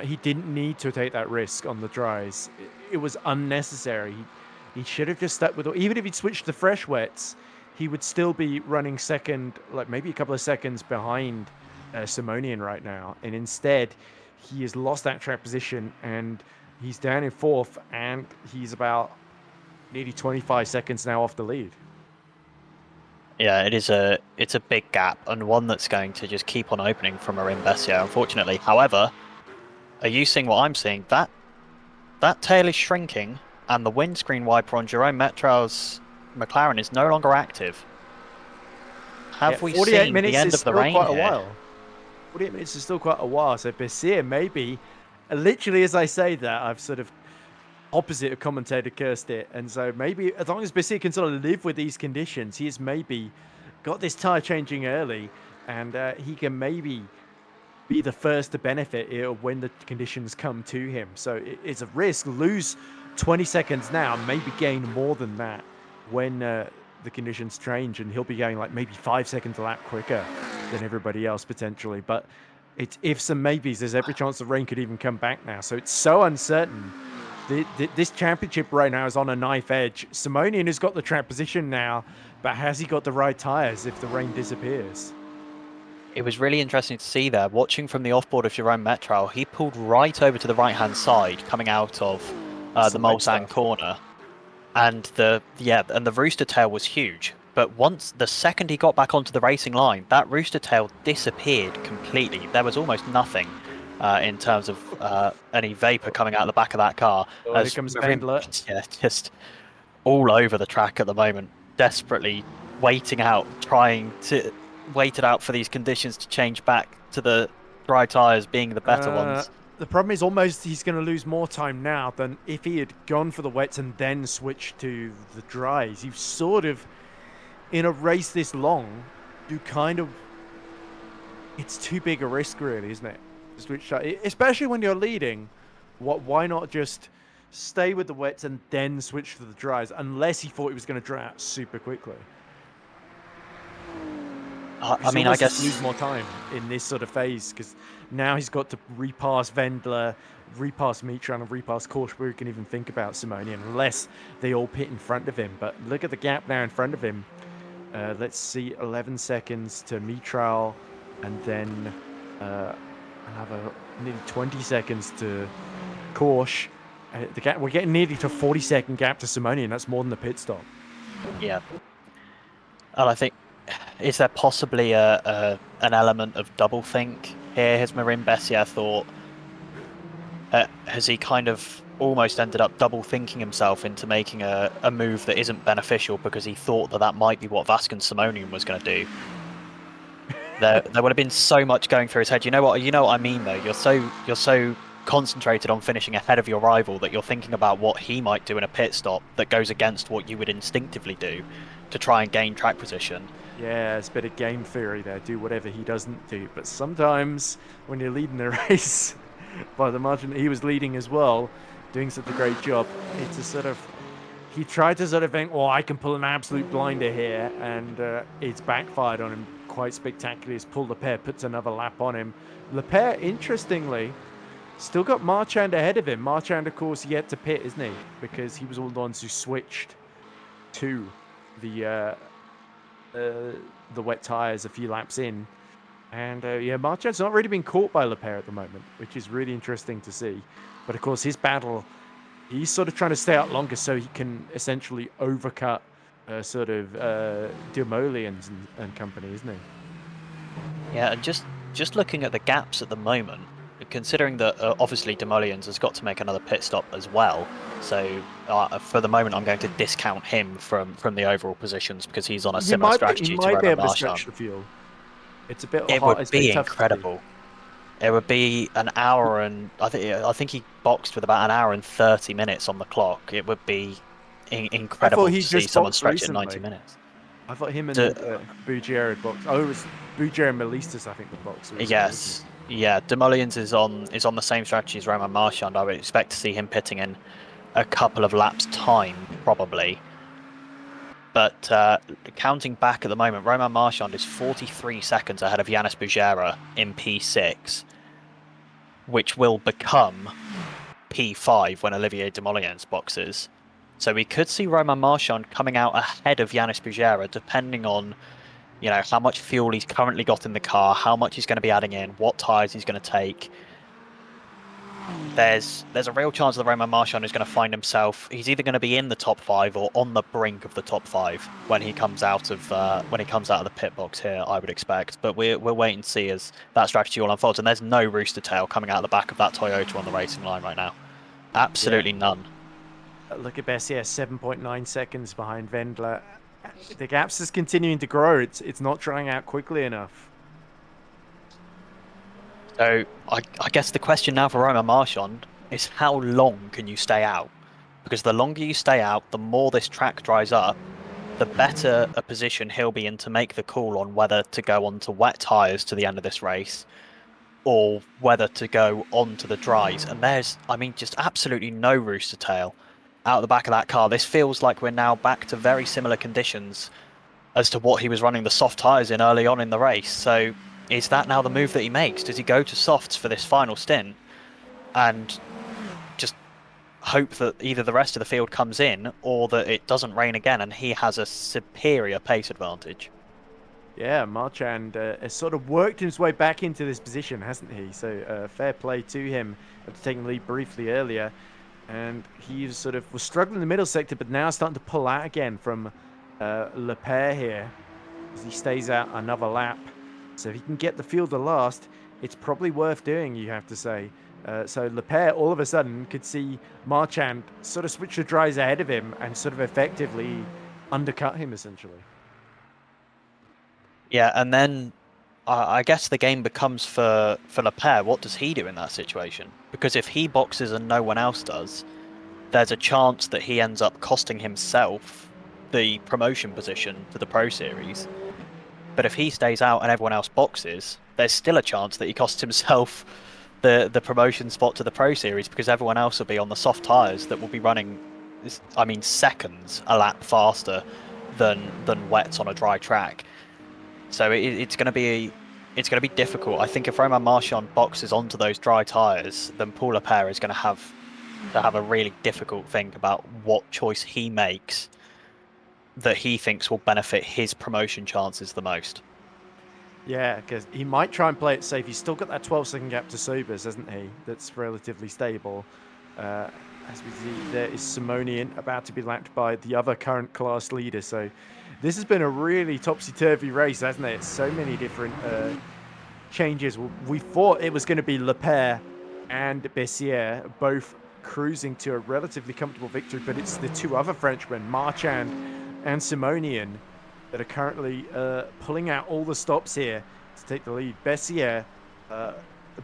He didn't need to take that risk on the dries. It was unnecessary. He should have just stuck with it. Even if he'd switched to fresh wets, he would still be running second, like maybe a couple of seconds behind Simonian right now. And instead, he has lost that track position, and he's down in 4th, and he's about nearly 25 seconds now off the lead. Yeah, it's a big gap, and one that's going to just keep on opening from Marion Bessier, unfortunately. However, are you seeing what I'm seeing? That tail is shrinking, and the windscreen wiper on Jerome Metral's McLaren is no longer active. Have we seen the end of the rain here? 48 minutes is still quite a while, so Bessier maybe, literally as I say that, I've sort of opposite of commentator cursed it, and so maybe as long as Bessier can sort of live with these conditions, he has maybe got this tyre changing early, and he can maybe be the first to benefit when the conditions come to him. So it's a risk, lose 20 seconds now, maybe gain more than that when the conditions change, and he'll be going like maybe 5 seconds a lap quicker than everybody else potentially. But it's ifs and maybes. There's every chance the rain could even come back now. So it's so uncertain. This championship right now is on a knife edge. Simonian has got the track position now, but has he got the right tyres if the rain disappears? It was really interesting to see there, watching from the offboard of Jerome Metral. He pulled right over to the right-hand side, coming out of the Mulsanne corner. And the rooster tail was huge, but the second he got back onto the racing line, that rooster tail disappeared completely. There was almost nothing. in terms of any vapor coming out of the back of that car. Oh, here comes Vendler. Yeah, just all over the track at the moment, desperately waiting out, wait it out for these conditions to change back to the dry tyres being the better ones. The problem is almost he's going to lose more time now than if he had gone for the wets and then switched to the dries. You've sort of, in a race this long, you kind of, it's too big a risk really, isn't it? To switch, especially when you're leading. Why not just stay with the wets and then switch to the dries, unless he thought he was going to dry out super quickly. I mean, I guess lose more time in this sort of phase because now he's got to repass Vendler, repass Mitran, and repass Korsch before he can even think about Simonian, unless they all pit in front of him. But look at the gap now in front of him. Let's see, 11 seconds to Mitral, and then another nearly 20 seconds to Korsch. The gap, we're getting nearly to a 40-second gap to Simonian. That's more than the pit stop. Yeah. And I think, is there possibly an element of doublethink here? Has Marin Bessier thought, has he kind of almost ended up double thinking himself into making a move that isn't beneficial because he thought that might be what Vascon's Simonian was going to do? There would have been so much going through his head. You know what I mean though? You're so concentrated on finishing ahead of your rival that you're thinking about what he might do in a pit stop that goes against what you would instinctively do to try and gain track position. Yeah, it's a bit of game theory there. Do whatever he doesn't do. But sometimes when you're leading the race, by the margin he was leading as well, doing such a great job, it's a sort of, he tried to sort of think, well, I can pull an absolute blinder here, and it's backfired on him quite spectacularly. He's pulled Lepere, puts another lap on him. Lepere, interestingly, still got Marchand ahead of him. Marchand, of course, yet to pit, isn't he? Because he was all the ones who switched to the wet tyres a few laps in. And yeah, Marchand's not really been caught by Lepere at the moment, which is really interesting to see. But of course, his battle, he's sort of trying to stay out longer so he can essentially overcut sort of Demolians and company, isn't he? Yeah, and just looking at the gaps at the moment, considering that obviously Demolians has got to make another pit stop as well, so for the moment I'm going to discount him from the overall positions because he's on a similar strategy to Romain Marchand. It's a bit It hard, would be incredible. It would be an hour and I think he boxed with about an hour and 30 minutes on the clock. It would be incredible to see someone stretch it 90 minutes. I thought him and Bougier had boxed. Oh, it was Bougier and Melistus, I think, the box. Yes. Yeah, Demolians is on the same strategy as Romain Marchand. I would expect to see him pitting in a couple of laps' time, probably. But counting back at the moment, Romain Marchand is 43 seconds ahead of Yannis Bugera in P6, which will become P5 when Olivier Demolians boxes. So we could see Romain Marchand coming out ahead of Yannis Bugera, depending on how much fuel he's currently got in the car, how much he's going to be adding in, what tyres he's going to take. There's a real chance that Romain Marchand is going to find himself. He's either going to be in the top 5 or on the brink of the top 5 when he comes out of the pit box here. I would expect, but we're waiting to see as that strategy all unfolds. And there's no rooster tail coming out of the back of that Toyota on the racing line right now. Absolutely none. Look at Bessier, 7.9 seconds behind Vendler. The gap's just continuing to grow. It's not drying out quickly enough. So I guess the question now for Romain Marchand is how long can you stay out? Because the longer you stay out, the more this track dries up, the better a position he'll be in to make the call on whether to go on to wet tyres to the end of this race or whether to go on to the dries. And there's, just absolutely no rooster tail out the back of that car. This feels like we're now back to very similar conditions as to what he was running the soft tyres in early on in the race. So is that now the move that he makes? Does he go to softs for this final stint and just hope that either the rest of the field comes in or that it doesn't rain again and he has a superior pace advantage? Yeah, Marchand has sort of worked his way back into this position, hasn't he? So fair play to him after taking the lead briefly earlier. And he was struggling in the middle sector, but now starting to pull out again from Lepere here as he stays out another lap. So if he can get the field to last, it's probably worth doing, you have to say. So Leclerc all of a sudden could see Marchand sort of switch the dries ahead of him and sort of effectively undercut him, essentially. Yeah, and then I guess the game becomes for Leclerc, what does he do in that situation? Because if he boxes and no one else does, there's a chance that he ends up costing himself the promotion position to the Pro Series. But if he stays out and everyone else boxes, there's still a chance that he costs himself the promotion spot to the Pro Series, because everyone else will be on the soft tyres that will be running, I mean, seconds a lap faster than wets on a dry track. So it's going to be difficult. I think if Romain Marchand boxes onto those dry tyres, then Paul Leclerc is going to have a really difficult think about what choice he makes that he thinks will benefit his promotion chances the most. Yeah, because he might try and play it safe. He's still got that 12-second gap to Sobers, hasn't he? That's relatively stable. As we see, there is Simonian about to be lapped by the other current class leader. So this has been a really topsy-turvy race, hasn't it? So many different changes. We thought it was going to be Leclerc and Bessier both cruising to a relatively comfortable victory, but it's the two other Frenchmen, Marchand and Simonian, that are currently pulling out all the stops here to take the lead. Bessier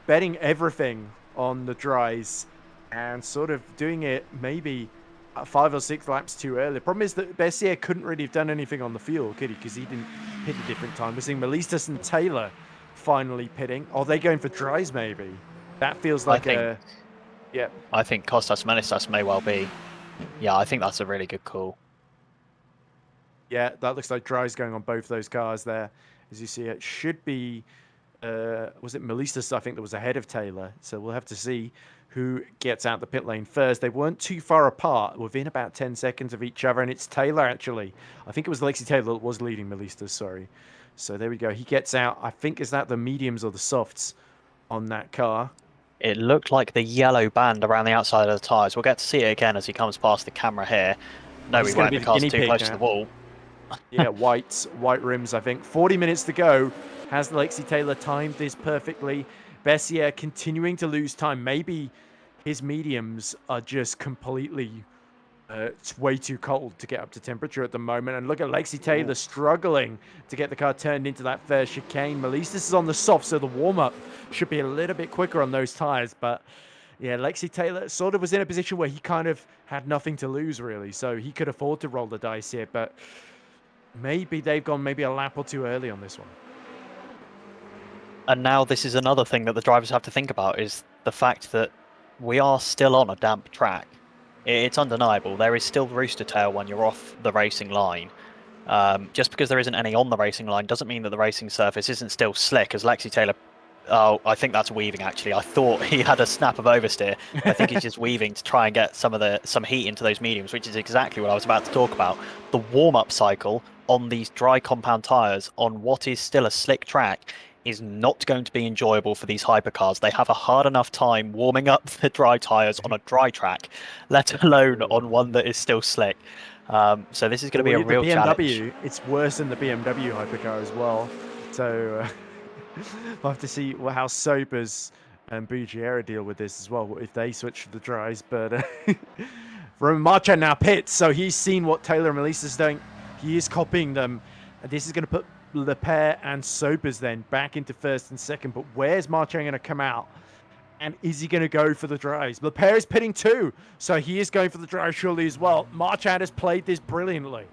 betting everything on the dries and sort of doing it maybe 5 or 6 laps too early. The problem is that Bessier couldn't really have done anything on the fuel, could he? Because he didn't hit a different time. We're seeing Melistas and Taylor finally pitting. Are they going for dries maybe? That feels like yeah. I think Kostas Melistas may well be. Yeah, I think that's a really good call. Yeah, that looks like dries going on both those cars there. As you see, it should be, was it Melistas, I think, that was ahead of Taylor. So we'll have to see who gets out the pit lane first. They weren't too far apart, within about 10 seconds of each other. And it's Taylor, actually. I think it was Lexi Taylor that was leading Melistas, sorry. So there we go. He gets out. I think, is that the mediums or the softs on that car? It looked like the yellow band around the outside of the tyres. We'll get to see it again as he comes past the camera here. No, we won't. The car's too close to the wall. Yeah, white rims, I think. 40 minutes to go. Has Lexi Taylor timed this perfectly? Bessier continuing to lose time. Maybe his mediums are just completely it's way too cold to get up to temperature at the moment. And look at Lexi Taylor struggling to get the car turned into that first chicane. Melistas is on the soft, so the warm-up should be a little bit quicker on those tires. But yeah, Lexi Taylor sort of was in a position where he kind of had nothing to lose, really. So he could afford to roll the dice here. But maybe they've gone maybe a lap or two early on this one. And now this is another thing that the drivers have to think about, is the fact that we are still on a damp track. It's undeniable. There is still rooster tail when you're off the racing line. Just because there isn't any on the racing line doesn't mean that the racing surface isn't still slick, as Lexi Taylor... Oh, I think that's weaving, actually. I thought he had a snap of oversteer. I think he's just weaving to try and get some heat into those mediums, which is exactly what I was about to talk about. The warm-up cycle on these dry compound tyres on what is still a slick track is not going to be enjoyable for these hypercars. They have a hard enough time warming up the dry tyres on a dry track, let alone on one that is still slick. So this is going to be a real challenge. It's worse than the BMW hypercar as well. So we'll have to see how Sobers and Buggiera deal with this as well, if they switch to the dries. But Romain Marchand now pits, so he's seen what Taylor and Melistas is doing. He is copying them. And this is going to put Leclerc and Sobers then back into first and second. But where's Marchand going to come out? And is he going to go for the dries? Leclerc is pitting too, so he is going for the dries surely as well. Marchand has played this brilliantly.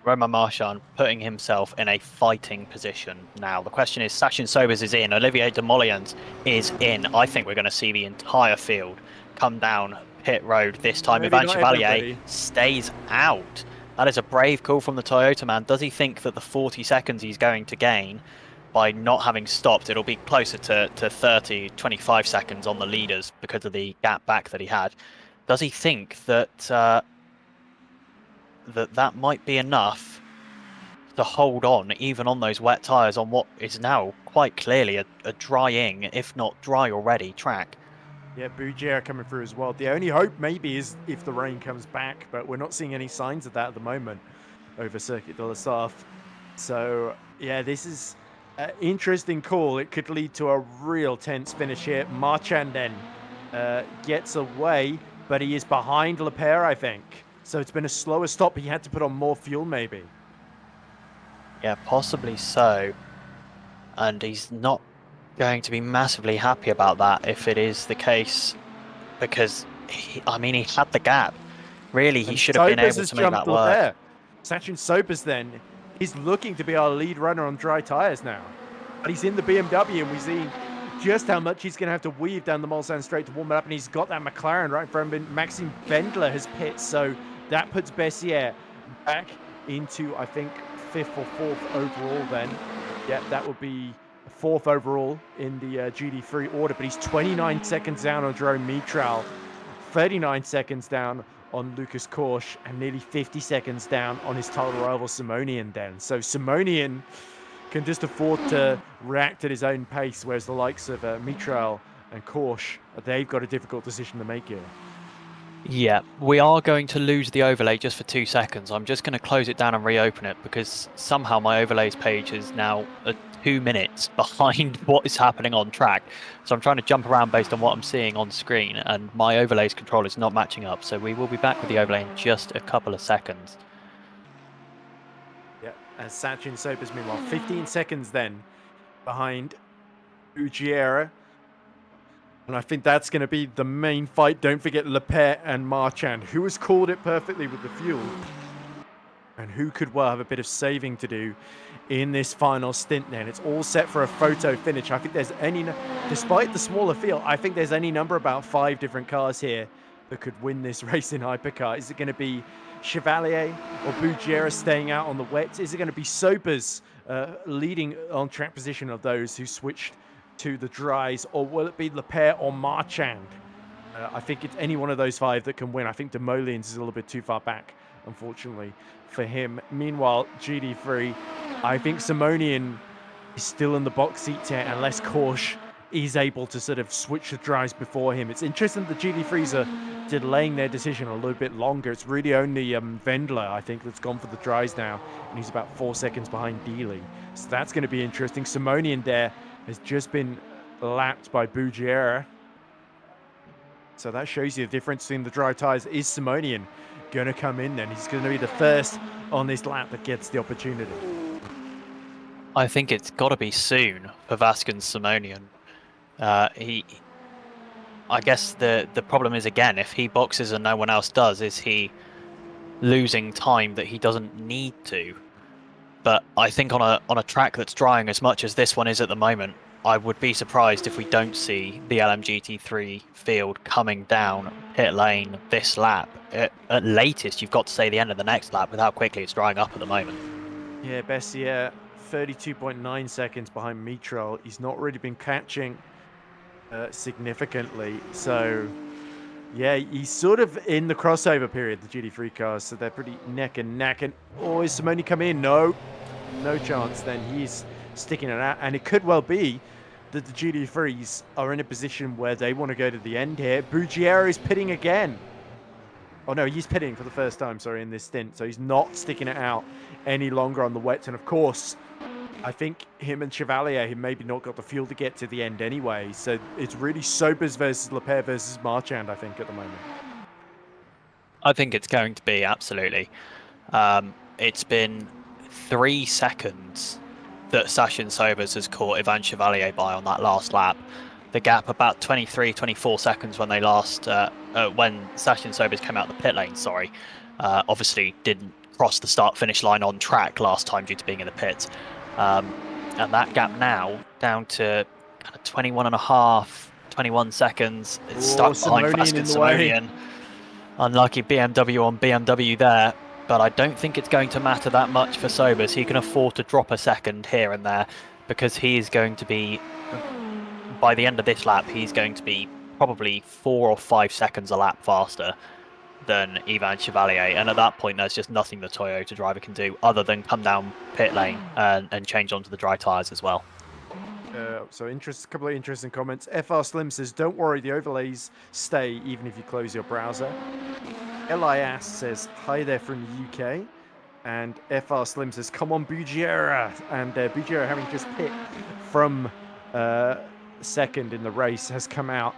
Romain Marchand putting himself in a fighting position now. The question is, Sachin Sobers is in, Olivier de Molians is in. I think we're going to see the entire field come down pit road this time. Maybe Ivan Chevalier stays out. That is a brave call from the Toyota man. Does he think that the 40 seconds he's going to gain by not having stopped, it'll be closer to 30, 25 seconds on the leaders because of the gap back that he had? Does he think that that might be enough to hold on, even on those wet tyres, on what is now quite clearly a drying, if not dry already, track? Yeah, Buggiera coming through as well. The only hope maybe is if the rain comes back, but we're not seeing any signs of that at the moment over Circuit de la Sarthe. So yeah, this is Interesting call. It could lead to a real tense finish here. Marchand then gets away, but he is behind Leclerc, I think. So it's been a slower stop. He had to put on more fuel, maybe. Yeah, possibly so. And he's not going to be massively happy about that if it is the case, because he had the gap. Really, he should have been able to make that work. Sachin Sobers then is looking to be our lead runner on dry tires now. But he's in the BMW, and we've seen just how much he's going to have to weave down the Mulsanne straight to warm it up. And he's got that McLaren right in front of him. Maxime Wendler has pit, so that puts Bessier back into, I think, 5th or 4th overall then. Yeah, that would be 4th overall in the GD3 order, but he's 29 seconds down on Jerome Mitral, 39 seconds down on Lucas Korsch, and nearly 50 seconds down on his title rival Simonian then. So Simonian can just afford to react at his own pace, whereas the likes of Mitral and Korsch, they've got a difficult decision to make here. Yeah, we are going to lose the overlay just for 2 seconds. I'm just going to close it down and reopen it because somehow my overlays page is now 2 minutes behind what is happening on track. So I'm trying to jump around based on what I'm seeing on screen, and my overlays control is not matching up. So we will be back with the overlay in just a couple of seconds. Yeah, as Sachin Sobers, meanwhile, 15 seconds then behind Ujiera. And I think that's going to be the main fight. Don't forget Leclerc and Marchand, who has called it perfectly with the fuel, and who could well have a bit of saving to do in this final stint then. It's all set for a photo finish. I think there's despite the smaller field, I think there's any number about 5 different cars here that could win this race in Hypercar. Is it going to be Chevalier or Bugiera staying out on the wets? Is it going to be Sobers leading on track position of those who switched to the dries, or will it be Leclerc or Marchand? I think it's any one of those 5 that can win. I think Demoliens is a little bit too far back, unfortunately, for him. Meanwhile, GD3, I think Simonian is still in the box seat here unless Korsch is able to sort of switch the dries before him. It's interesting that the GD3s are delaying their decision a little bit longer. It's really only Wendler, I think, that's gone for the dries now, and he's about 4 seconds behind Dealey. So that's going to be interesting. Simonian there has just been lapped by Bugiera. So that shows you the difference between the dry tires. Is Simonian going to come in then? He's going to be the first on this lap that gets the opportunity. I think it's got to be soon for Vascon's Simonian. I guess the problem is, again, if he boxes and no one else does, is he losing time that he doesn't need to? But I think on a track that's drying as much as this one is at the moment, I would be surprised if we don't see the LMGT3 field coming down pit lane this lap. At latest, you've got to say the end of the next lap with how quickly it's drying up at the moment. Yeah, Bessier, 32.9 seconds behind Mitral. He's not really been catching significantly. So, yeah, he's sort of in the crossover period, the GD3 cars, so they're pretty neck and neck. And, oh, is Simoni come in? No chance then. He's sticking it out. And it could well be that the GD3s are in a position where they want to go to the end here. Bugiera is pitting again. Oh, no, he's pitting for the first time, sorry, in this stint. So he's not sticking it out any longer on the wets. And, of course, I think him and Chevalier have maybe not got the fuel to get to the end anyway. So it's really Sobers versus Leclerc versus Marchand, I think, at the moment. I think it's going to be, absolutely. It's been 3 seconds that Sachin Sobers has caught Ivan Chevalier by on that last lap. The gap about 23, 24 seconds when they last, when Sachin Sobers came out the pit lane, sorry. Obviously didn't cross the start-finish line on track last time due to being in the pits. And that gap now down to kind of 21 and a half, 21 seconds. It's stuck behind Vasco Simonian. Unlucky BMW on BMW there. But I don't think it's going to matter that much for Sobers. He can afford to drop a second here and there because he is going to be, by the end of this lap, he's going to be probably 4 or 5 seconds a lap faster than Ivan Chevalier. And at that point, there's just nothing the Toyota driver can do other than come down pit lane and change onto the dry tyres as well. So a couple of interesting comments. FR Slim says, don't worry, the overlays stay even if you close your browser. LIS says, hi there from the UK. And FR Slim says, come on, Bugiera. And Bugiera, having just pit from second in the race, has come out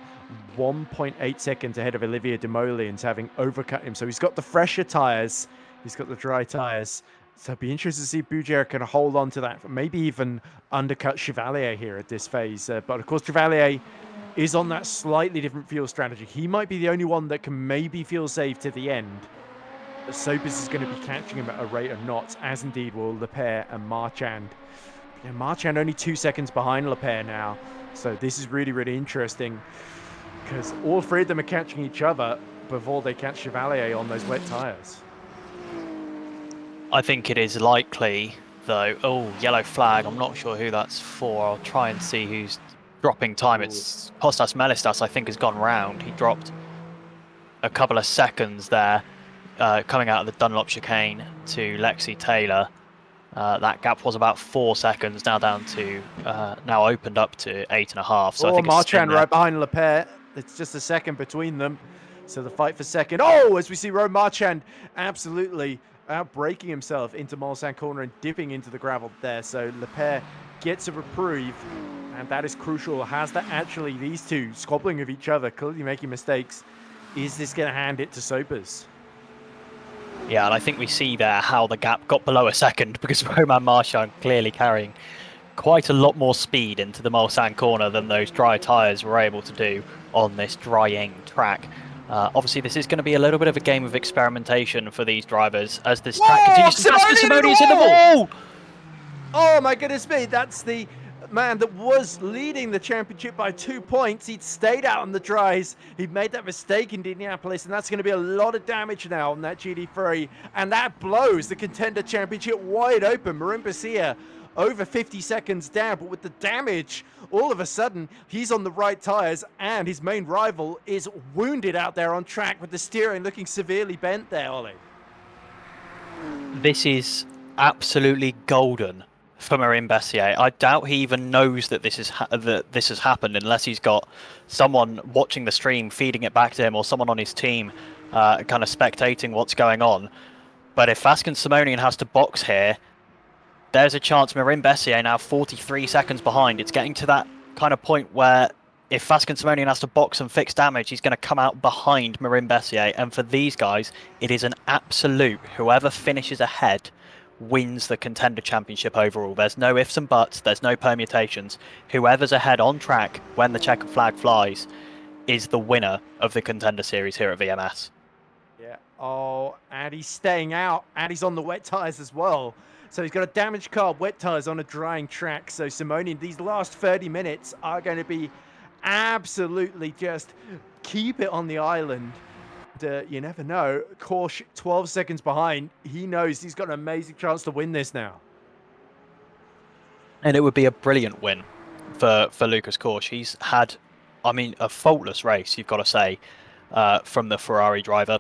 1.8 seconds ahead of Olivier Demolians, having overcut him. So he's got the fresher tyres. He's got the dry tyres. So it'd be interesting to see if Bugiera can hold on to that, maybe even undercut Chevalier here at this phase. But of course, Chevalier is on that slightly different fuel strategy. He might be the only one that can maybe feel safe to the end. Sopis is going to be catching him at a rate of knots, as indeed will Lepere and Marchand. Yeah, Marchand only 2 seconds behind Lepere now. So this is really, really interesting because all three of them are catching each other before they catch Chevalier on those wet tyres. I think it is likely, though. Oh, yellow flag. I'm not sure who that's for. I'll try and see who's dropping time. It's Kostas Melistas, I think, has gone round. He dropped a couple of seconds there, coming out of the Dunlop chicane to Lexi Taylor. That gap was about 4 seconds, now down to, now opened up to 8.5. So I think Marchand right behind Lepere. It's just a second between them. So the fight for second. Oh, as we see Romain Marchand absolutely out-braking himself into Mulsanne corner and dipping into the gravel there. So Lepere gets a reprieve, and that is crucial. Has that actually, these two squabbling with each other, clearly making mistakes. Is this going to hand it to Sopers? Yeah, and I think we see there how the gap got below a second because Romain Marchand clearly carrying quite a lot more speed into the Mulsanne corner than those dry tyres were able to do on this drying track. Obviously, this is going to be a little bit of a game of experimentation for these drivers as this track continues to pass. Simone is in the wall! Oh my goodness me, that's the man that was leading the championship by 2 points. He'd stayed out on the dries. He'd made that mistake in Indianapolis, and that's going to be a lot of damage now on that GD3. And that blows the Contender Championship wide open. Marin Garcia over 50 seconds down, but with the damage, all of a sudden, he's on the right tyres, and his main rival is wounded out there on track with the steering looking severely bent there, Ollie. This is absolutely golden for Marin Bessier. I doubt he even knows that this has happened unless he's got someone watching the stream feeding it back to him, or someone on his team kind of spectating what's going on. But if Vasconcelos Simonian has to box here, there's a chance. Marin Bessier now 43 seconds behind. It's getting to that kind of point where if Vasconcelos Simonian has to box and fix damage, he's going to come out behind Marin Bessier. And for these guys, it is an absolute, whoever finishes ahead wins the Contender Championship overall. There's no ifs and buts. There's no permutations. Whoever's ahead on track when the checkered flag flies is the winner of the Contender Series here at VMS. Yeah. Oh, and he's staying out, and he's on the wet tyres as well. So he's got a damaged car, wet tyres on a drying track. So Simonian, these last 30 minutes are going to be absolutely just keep it on the island. You never know. Korsch 12 seconds behind. He knows he's got an amazing chance to win this now. And it would be a brilliant win for Lucas Korsch. He's had, I mean, a faultless race, you've got to say, from the Ferrari driver.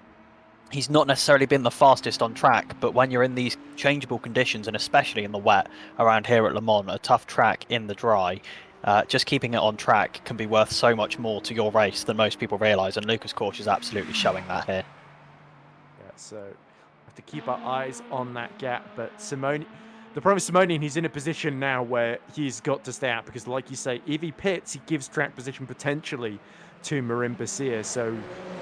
He's not necessarily been the fastest on track, but when you're in these changeable conditions, and especially in the wet around here at Le Mans, a tough track in the dry, just keeping it on track can be worth so much more to your race than most people realise, and Lucas Korsch is absolutely showing that here. Yeah, so we have to keep our eyes on that gap, but the problem is Simonian, he's in a position now where he's got to stay out, because like you say, if he pits, he gives track position potentially to Marin Bessier, so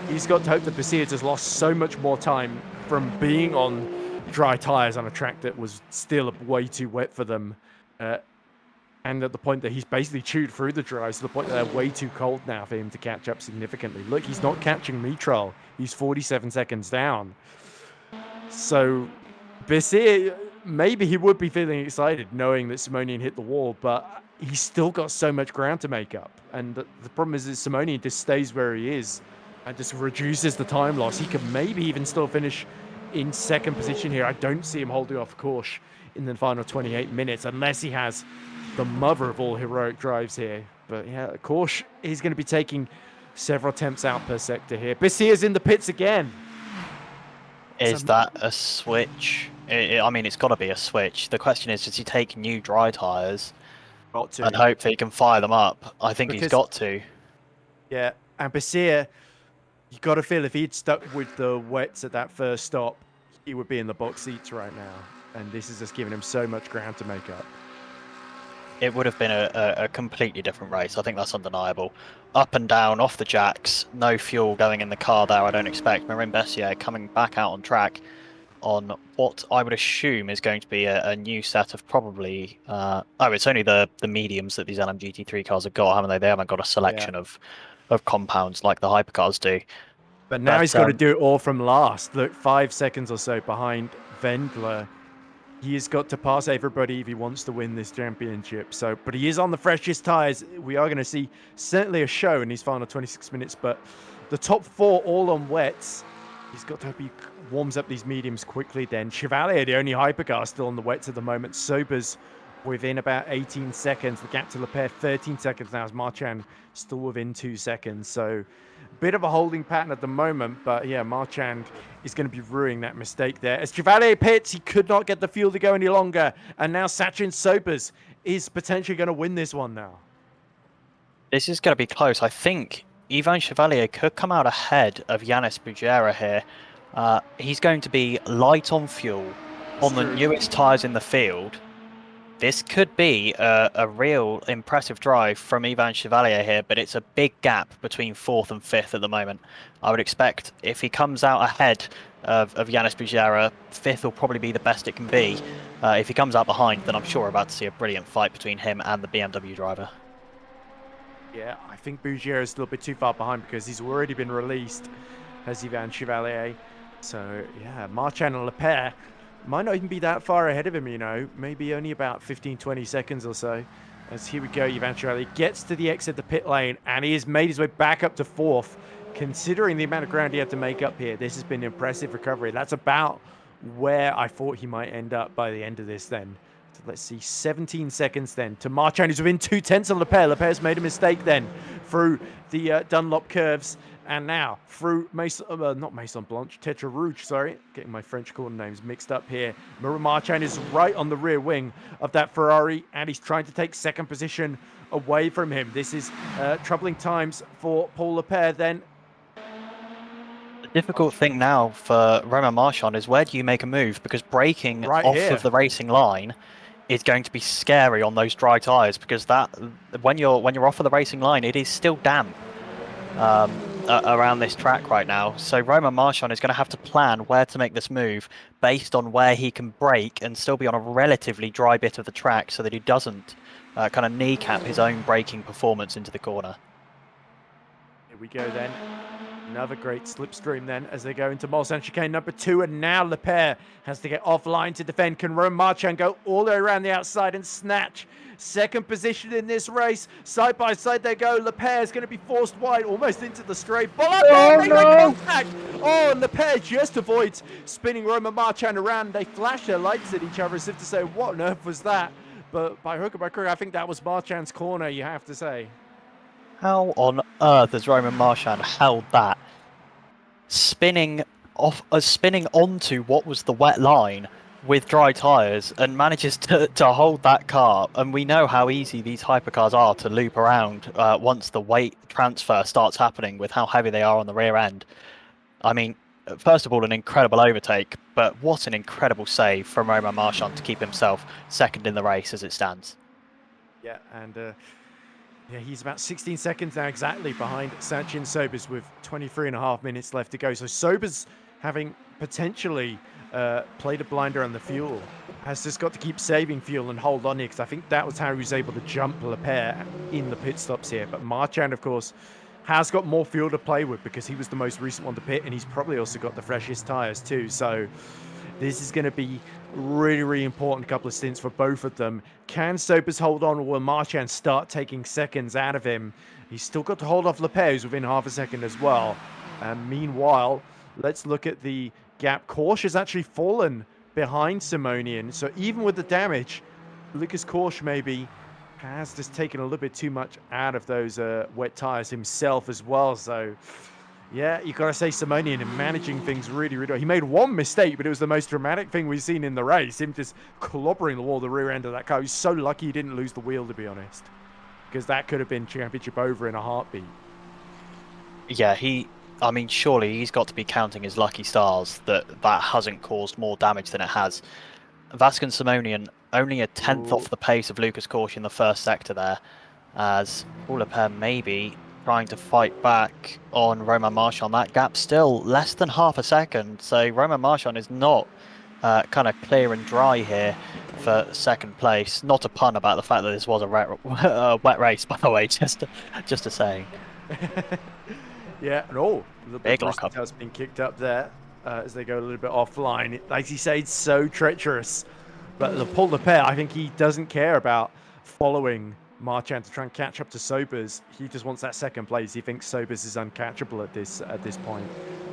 he's got to hope that Bessier has lost so much more time from being on dry tyres on a track that was still way too wet for them, and at the point that he's basically chewed through the dries to the point that they're way too cold now for him to catch up significantly. Look, he's not catching Mitral. He's 47 seconds down. So Bessier, maybe he would be feeling excited knowing that Simonian hit the wall, but he's still got so much ground to make up. And the problem is that Simonian just stays where he is and just reduces the time loss. He could maybe even still finish in second position here. I don't see him holding off Korsch in the final 28 minutes unless he has the mother of all heroic drives here. But yeah, Korsch is going to be taking several attempts out per sector here. Bessier's in the pits again. Is that a switch? I mean, it's got to be a switch. The question is, does he take new dry tyres and hope that he can fire them up? I think he's got to. Yeah, and Bessier, you got to feel if he'd stuck with the wets at that first stop, he would be in the box seats right now. And this is just giving him so much ground to make up. It would have been a completely different race. I think that's undeniable. Up and down, off the jacks, no fuel going in the car there, I don't expect. Marin Bessier coming back out on track on what I would assume is going to be a new set of probably... it's only the mediums that these LMGT3 cars have got, haven't they? They haven't got a selection of compounds like the Hypercars do. But now he's got to do it all from last. Look, 5 seconds or so behind Wendler. He's got to pass everybody if he wants to win this championship. So, but he is on the freshest tyres. We are going to see certainly a show in these final 26 minutes. But the top 4 all on wets. He's got to hope he warms up these mediums quickly then. Chevalier, the only hypercar still on the wets at the moment. Sobers within about 18 seconds. The gap to Leclerc 13 seconds now as Marchand still within 2 seconds. So bit of a holding pattern at the moment, but yeah, Marchand is going to be ruining that mistake there. As Chevalier pits, he could not get the fuel to go any longer. And now Sachin Sobers is potentially going to win this one now. This is going to be close. I think Ivan Chevalier could come out ahead of Yanis Bujera here. He's going to be light on fuel on the newest tyres in the field. This could be a real impressive drive from Ivan Chevalier here, but it's a big gap between 4th and 5th at the moment. I would expect if he comes out ahead of Yanis Bujera, 5th will probably be the best it can be. If he comes out behind, then I'm sure we're about to see a brilliant fight between him and the BMW driver. Yeah, I think Bujera is a little bit too far behind because he's already been released as Ivan Chevalier. So, yeah, Marchand and Leclerc might not even be that far ahead of him, you know. Maybe only about 15, 20 seconds or so. As here we go, Ivan Chevalier gets to the exit of the pit lane, and he has made his way back up to 4th. Considering the amount of ground he had to make up here, this has been an impressive recovery. That's about where I thought he might end up by the end of this then. So let's see, 17 seconds then to Marchand, who's within 2/10 of Leclerc. Leclerc's made a mistake then through the Dunlop curves. And now through not Maison Blanche, Tetra Rouge, sorry. Getting my French corner names mixed up here. Marchand is right on the rear wing of that Ferrari, and he's trying to take 2nd position away from him. This is troubling times for Paul Leclerc then. The difficult thing now for Romain Marchand is where do you make a move? Because braking off of the racing line is going to be scary on those dry tyres, because that when you're off of the racing line, it is still damp. Around this track right now. So Romain Marchand is going to have to plan where to make this move based on where he can brake and still be on a relatively dry bit of the track so that he doesn't kind of kneecap his own braking performance into the corner. Here we go then. Another great slipstream then as they go into Mulsanne chicane number 2, and now Leclerc has to get offline to defend. Can Romain Marchand go all the way around the outside and snatch 2nd position in this race? Side by side they go. Leclerc is going to be forced wide, almost into the straight. Contact! Oh, and Leclerc just avoids spinning Romain Marchand around. They flash their lights at each other as if to say, what on earth was that? But by hook or by crook, I think that was Marchand's corner, you have to say. How on earth has Romain Marchand held that? Spinning onto what was the wet line with dry tyres and manages to hold that car. And we know how easy these hypercars are to loop around once the weight transfer starts happening with how heavy they are on the rear end. I mean, first of all, an incredible overtake, but what an incredible save from Romain Marchand to keep himself 2nd in the race as it stands. Yeah, and yeah, he's about 16 seconds now exactly behind Sachin Sobers with 23.5 minutes left to go. So Sobers, having potentially played a blinder on the fuel, has just got to keep saving fuel and hold on here, because I think that was how he was able to jump Leclerc in the pit stops here. But Marchand, of course, has got more fuel to play with because he was the most recent one to pit, and he's probably also got the freshest tyres too. So this is going to be really, really important couple of stints for both of them. Can Sobers hold on, or will Marchand start taking seconds out of him? He's still got to hold off Leclerc, who's within half a second as well. And meanwhile, let's look at the gap. Korsch has actually fallen behind Simonian. So even with the damage, Lucas Korsch maybe has just taken a little bit too much out of those wet tyres himself as well. So yeah, you got to say Simonian and managing things really, really well. He made one mistake, but it was the most dramatic thing we've seen in the race. Him just clobbering the wall, the rear end of that car. He's so lucky he didn't lose the wheel, to be honest, because that could have been championship over in a heartbeat. Yeah, he I mean, surely he's got to be counting his lucky stars that hasn't caused more damage than it has. Vasconcelos Simonian only a tenth off the pace of Lucas Korsch in the first sector there, as Paul Leclerc maybe trying to fight back on Romain Marchand. That gap still less than half a second, so Romain Marchand is not kind of clear and dry here for second place. Not a pun about the fact that this was a wet race, by the way, just to say. Yeah, and a little bit Big of has been kicked up there as they go a little bit offline. Like you say, it's so treacherous. But the Paul Leclerc, I think he doesn't care about following Marchand to try and catch up to Sobers. He just wants that second place. He thinks Sobers is uncatchable at this point,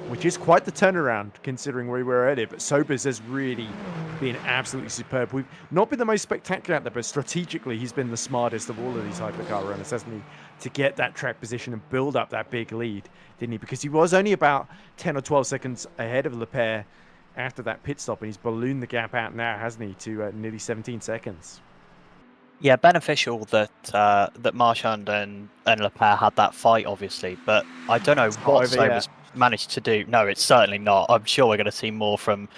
which is quite the turnaround considering where we were earlier. But Sobers has really been absolutely superb. We've not been the most spectacular out there, but strategically he's been the smartest of all of these hypercar runners, hasn't he? To get that track position and build up that big lead, didn't he? Because he was only about 10 or 12 seconds ahead of Leclerc after that pit stop, and he's ballooned the gap out now, hasn't he, to nearly 17 seconds. Yeah, beneficial that that Marchand and Leclerc had that fight, obviously, but I don't know what Sobers managed to do. No, it's certainly not. I'm sure we're going to see more from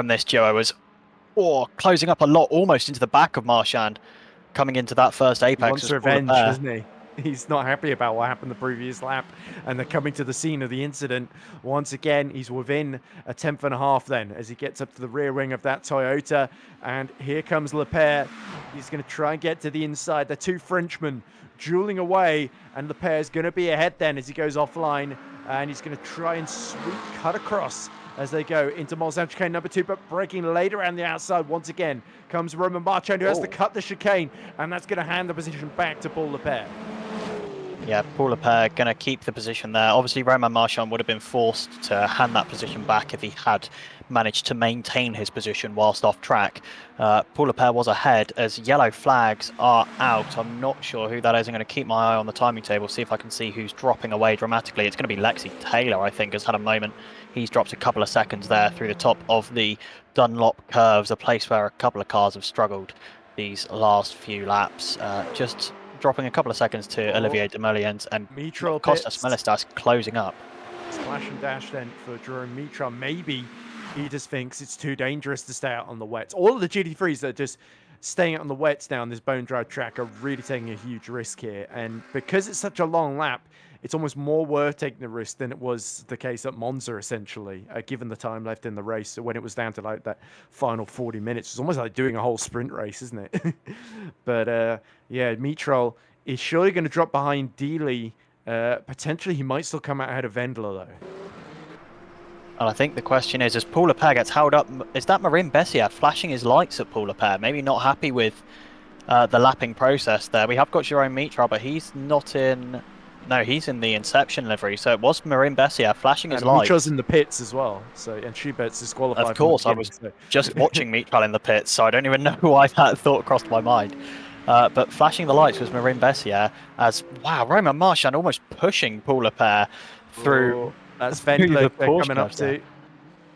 this duo as closing up a lot, almost into the back of Marchand, coming into that first apex. He wants revenge, doesn't he? He's not happy about what happened the previous lap, and they're coming to the scene of the incident. Once again, he's within a tenth and a half then as he gets up to the rear wing of that Toyota, and here comes Leclerc. He's going to try and get to the inside. The two Frenchmen dueling away, and Leclerc is going to be ahead then as he goes offline, and he's going to try and sweep cut across as they go into Mulsanne chicane number 2, but breaking later around the outside once again comes Romain Marchand, who has to cut the chicane, and that's going to hand the position back to Paul Leclerc. Yeah, Paul Leclerc going to keep the position there. Obviously, Romain Marchand would have been forced to hand that position back if he had managed to maintain his position whilst off track. Paul Leclerc was ahead as yellow flags are out. I'm not sure who that is. I'm going to keep my eye on the timing table, see if I can see who's dropping away dramatically. It's going to be Lexi Taylor, I think, has had a moment. He's dropped a couple of seconds there through the top of the Dunlop curves, a place where a couple of cars have struggled these last few laps. Just dropping a couple of seconds to Olivier Demoliens and Costas Melistas closing up. Splash and dash then for Jerome Mitra. Maybe he just thinks it's too dangerous to stay out on the wets. All of the GT3s that are just staying out on the wets now on this bone dry track are really taking a huge risk here. And because it's such a long lap, it's almost more worth taking the risk than it was the case at Monza, essentially, given the time left in the race. So when it was down to like that final 40 minutes, it's almost like doing a whole sprint race, isn't it? But yeah, Mitral is surely going to drop behind Dealey. Potentially, he might still come out ahead of Vendler, though. And I think the question is, as Paul Leclerc gets held up, is that Marin Bessier flashing his lights at Paul Leclerc? Maybe not happy with the lapping process there. We have got Jerome Mitra, but he's not in... No, he's in the Inception livery, so it was Marin Bessier flashing his lights. Mitra's in the pits as well, so and Schubert's disqualified. Of course, I was just watching Mitra in the pits, so I don't even know why that thought crossed my mind. But flashing the lights was Marin Bessier as, wow, Romain Marchand almost pushing Paul Leclerc through. That's Vendler coming up to.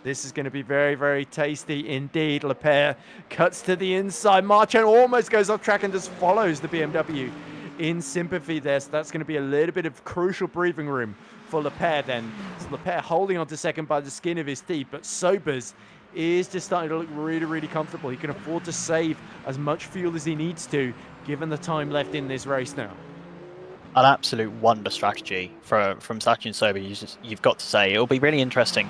This is going to be very, very tasty indeed. Leclerc cuts to the inside. Marchand almost goes off track and just follows the BMW in sympathy there. So that's going to be a little bit of crucial breathing room for Leclerc then. So Leclerc holding on to second by the skin of his teeth, but Sobers is just starting to look really, really comfortable. He can afford to save as much fuel as he needs to, given the time left in this race now. An absolute wonder strategy from Sachin Sobers, you've got to say. It'll be really interesting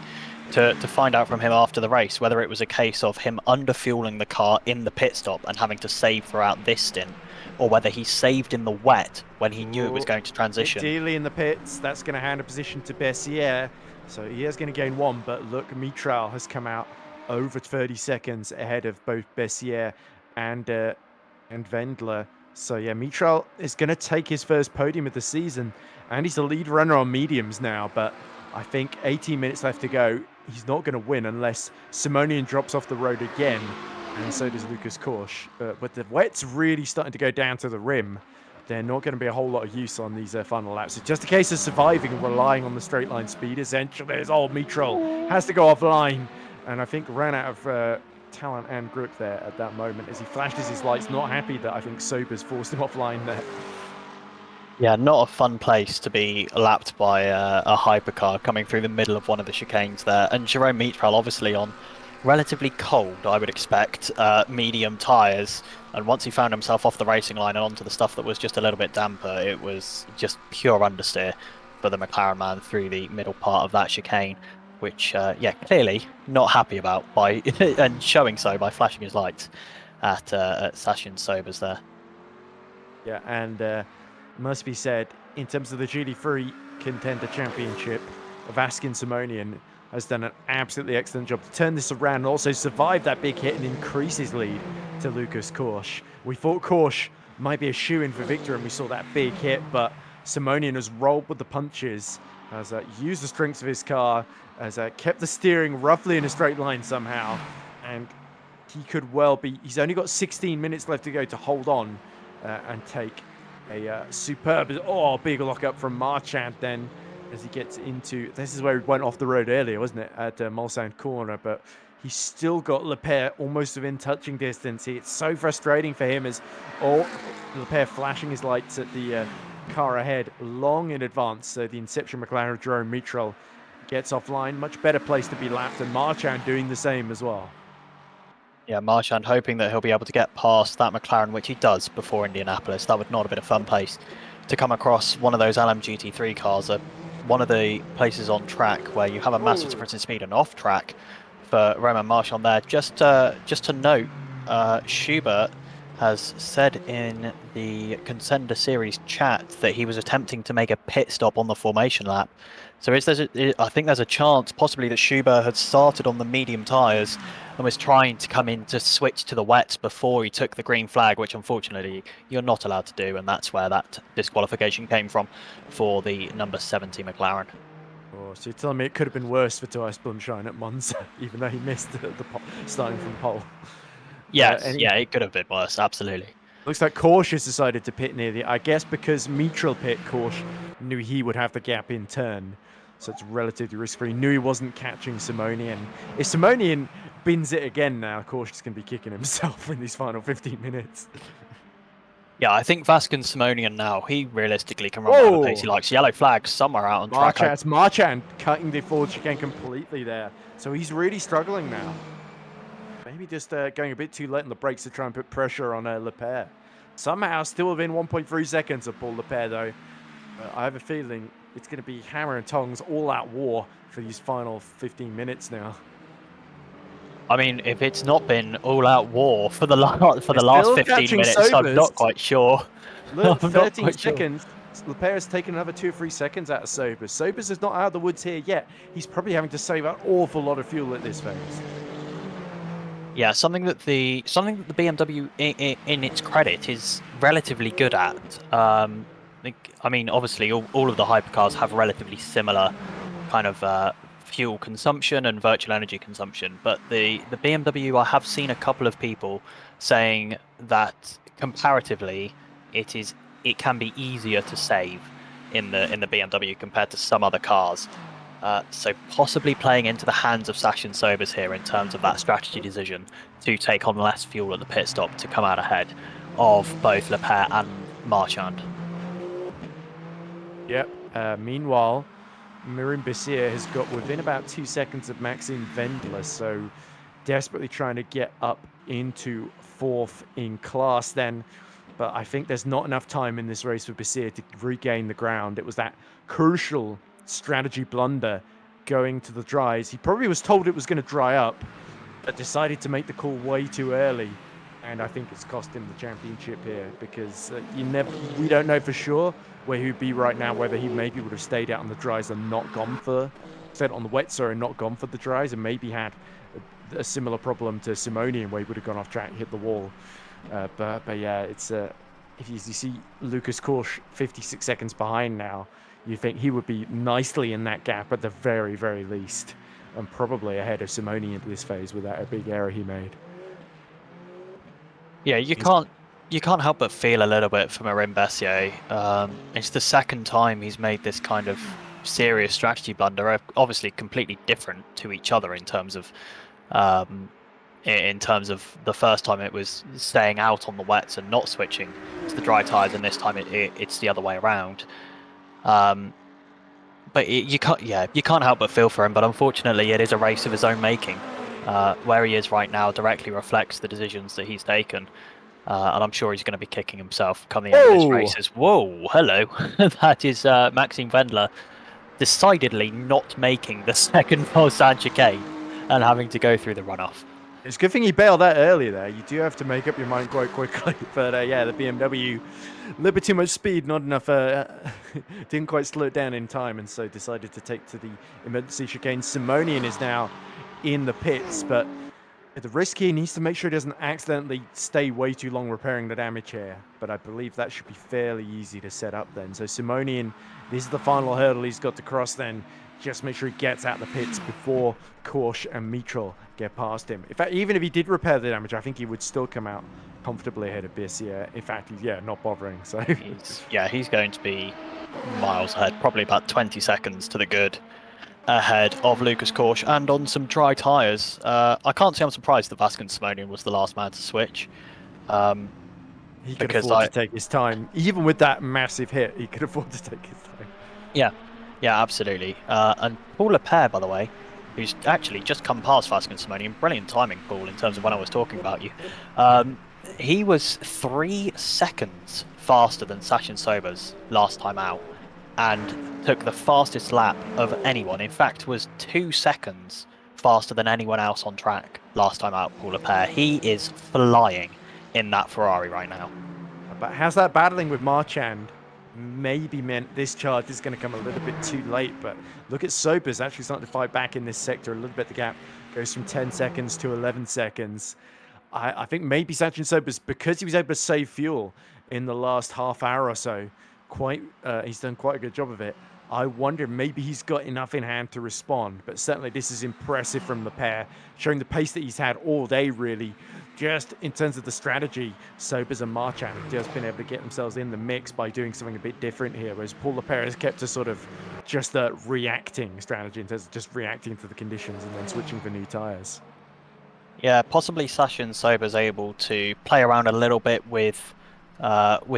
to find out from him after the race whether it was a case of him underfueling the car in the pit stop and having to save throughout this stint, or whether he saved in the wet when he knew it was going to transition. Ideally in the pits, that's going to hand a position to Bessier, so he is going to gain one, but look, Mitral has come out over 30 seconds ahead of both Bessier and Vendler. So yeah, Mitral is going to take his first podium of the season, and he's the lead runner on mediums now, but I think 18 minutes left to go. He's not going to win unless Simonian drops off the road again, and so does Lucas Korsch. But the wet's really starting to go down to the rim. They're not going to be a whole lot of use on these final laps. It's just a case of surviving and relying on the straight line speed, essentially. There's old Mitral has to go offline, and I think ran out of talent and grip there at that moment as he flashes his lights, not happy that I think Sobers forced him offline there. Yeah, not a fun place to be lapped by a hypercar coming through the middle of one of the chicanes there. And Jerome Mitral obviously on relatively cold, I would expect, medium tyres. And once he found himself off the racing line and onto the stuff that was just a little bit damper, it was just pure understeer for the McLaren man through the middle part of that chicane, which, yeah, clearly not happy about by and showing so by flashing his lights at Sashin Sobers there. Yeah, and must be said, in terms of the GT3 Contender Championship, Vaskin Simonian has done an absolutely excellent job to turn this around and also survive that big hit and increase his lead to Lucas Korsch. We thought Korsch might be a shoe-in for victory, and we saw that big hit, but Simonian has rolled with the punches, has used the strengths of his car, has kept the steering roughly in a straight line somehow, and he could well be... He's only got 16 minutes left to go to hold on and take a superb, big lock-up from Marchand then as he gets into... This is where he went off the road earlier, wasn't it, at Mulsanne Corner, but he's still got Lepere almost within touching distance. It's so frustrating for him as Lepere flashing his lights at the car ahead long in advance. So the Inception McLaren of Jerome Mitral gets offline. Much better place to be lapped, and Marchand doing the same as well. Yeah, Marchand hoping that he'll be able to get past that McLaren, which he does before Indianapolis. That would not have been a fun place to come across one of those LMGT3 cars. One of the places on track where you have a massive difference in speed and off track for Romain Marchand there. Just to note, Schubert has said in the Contender Series chat that he was attempting to make a pit stop on the formation lap. So I think there's a chance possibly that Schubert had started on the medium tyres and was trying to come in to switch to the wets before he took the green flag, which unfortunately you're not allowed to do, and that's where that disqualification came from for the number 70 McLaren. Oh, so you're telling me it could have been worse for Tobias Blumschein at Monza, even though he missed the starting from pole. Yes, yeah, it could have been worse, absolutely. Looks like Korsch has decided to pit near the... I guess because Mitral pit, Korsch knew he would have the gap in turn. So it's relatively risk-free. Knew he wasn't catching Simonian. If Simonian bins it again now, Korsch is going to be kicking himself in these final 15 minutes. Yeah, I think Vaskin Simonian now, he realistically can run whatever pace he likes. Yellow flag somewhere out on track. It's Marchand cutting the forward chicane completely there. So he's really struggling now. Maybe just going a bit too late on the brakes to try and put pressure on Lepere. Somehow still within 1.3 seconds of Paul Lepere, though. I have a feeling it's going to be hammer and tongs, all-out war for these final 15 minutes now. I mean, if it's not been all-out war for the last 15 minutes, Sobers. I'm not quite sure. Look, 13 seconds. Sure. Lepere has taken another 2 or 3 seconds out of Sobers. Sobers is not out of the woods here yet. He's probably having to save an awful lot of fuel at this phase. Yeah, something that the BMW, in its credit, is relatively good at. I mean, obviously, all of the hypercars have relatively similar kind of fuel consumption and virtual energy consumption, but the BMW, I have seen a couple of people saying that comparatively, it can be easier to save in the BMW compared to some other cars. So possibly playing into the hands of Sashin Sobers here in terms of that strategy decision to take on less fuel at the pit stop to come out ahead of both Lepere and Marchand. Yep. Meanwhile, Mirin Bessier has got within about 2 seconds of Maxime Wendler, so desperately trying to get up into 4th in class then. But I think there's not enough time in this race for Bessier to regain the ground. It was that crucial strategy blunder going to the dries. He probably was told it was going to dry up, but decided to make the call way too early. And I think it's cost him the championship here because we don't know for sure where he'd be right now, whether he maybe would have stayed out on the dries and not gone for, stayed on the wet, sorry, and not gone for the dries, and maybe had a similar problem to Simonian where he would have gone off track and hit the wall. But yeah, it's if you see Lucas Korsch 56 seconds behind now, you think he would be nicely in that gap at the very, very least, and probably ahead of Simonian into this phase without a big error he made. Yeah, you can't help but feel a little bit for Mirin Bessier. It's the second time he's made this kind of serious strategy blunder, obviously completely different to each other in terms of the first time it was staying out on the wets and not switching the dry tyres, and this time it's the other way around. But you can't help but feel for him. But unfortunately, it is a race of his own making. Where he is right now directly reflects the decisions that he's taken. And I'm sure he's going to be kicking himself come the end of this race. Whoa, hello. That is Maxime Wendler decidedly not making the second Mulsanne chicane and having to go through the runoff. It's a good thing he bailed out early there. You do have to make up your mind quite quickly. But yeah, the BMW, a little bit too much speed, not enough, didn't quite slow it down in time, and so decided to take to the emergency chicane. Simonian is now in the pits, but at the risk he needs to make sure he doesn't accidentally stay way too long repairing the damage here. But I believe that should be fairly easy to set up then. So Simonian, this is the final hurdle he's got to cross then. Just make sure he gets out the pits before Korsch and Mitchell get past him. In fact, even if he did repair the damage, I think he would still come out comfortably ahead of Bissier. In fact, he's, not bothering. So he's going to be miles ahead, probably about 20 seconds to the good ahead of Lucas Korsch, and on some dry tyres. I can't say I'm surprised that Vasquez Simonian was the last man to switch. He could afford to take his time. Even with that massive hit, he could afford to take his time. Yeah, absolutely. And Paul Lepere, by the way, who's actually just come past Vasquez Simonian, brilliant timing, Paul, in terms of when I was talking about you. He was 3 seconds faster than Sachin Sobers last time out, and took the fastest lap of anyone. In fact, was 2 seconds faster than anyone else on track last time out, Paul Lepere. He is flying in that Ferrari right now. But how's that battling with Marchand? Maybe meant this charge is going to come a little bit too late, but look at Sobers actually starting to fight back in this sector a little bit. The gap goes from 10 seconds to 11 seconds. I think maybe Sachin Sobers, because he was able to save fuel in the last half hour or so, he's done quite a good job of it. I wonder maybe he's got enough in hand to respond, but certainly this is impressive from the pair, showing the pace that he's had all day, really. Just in terms of the strategy, Sobers and Marchand have just been able to get themselves in the mix by doing something a bit different here, whereas Paul Lepere has kept a sort of just a reacting strategy in terms of just reacting to the conditions and then switching for new tyres. Yeah, possibly Sachin Sobers able to play around a little bit with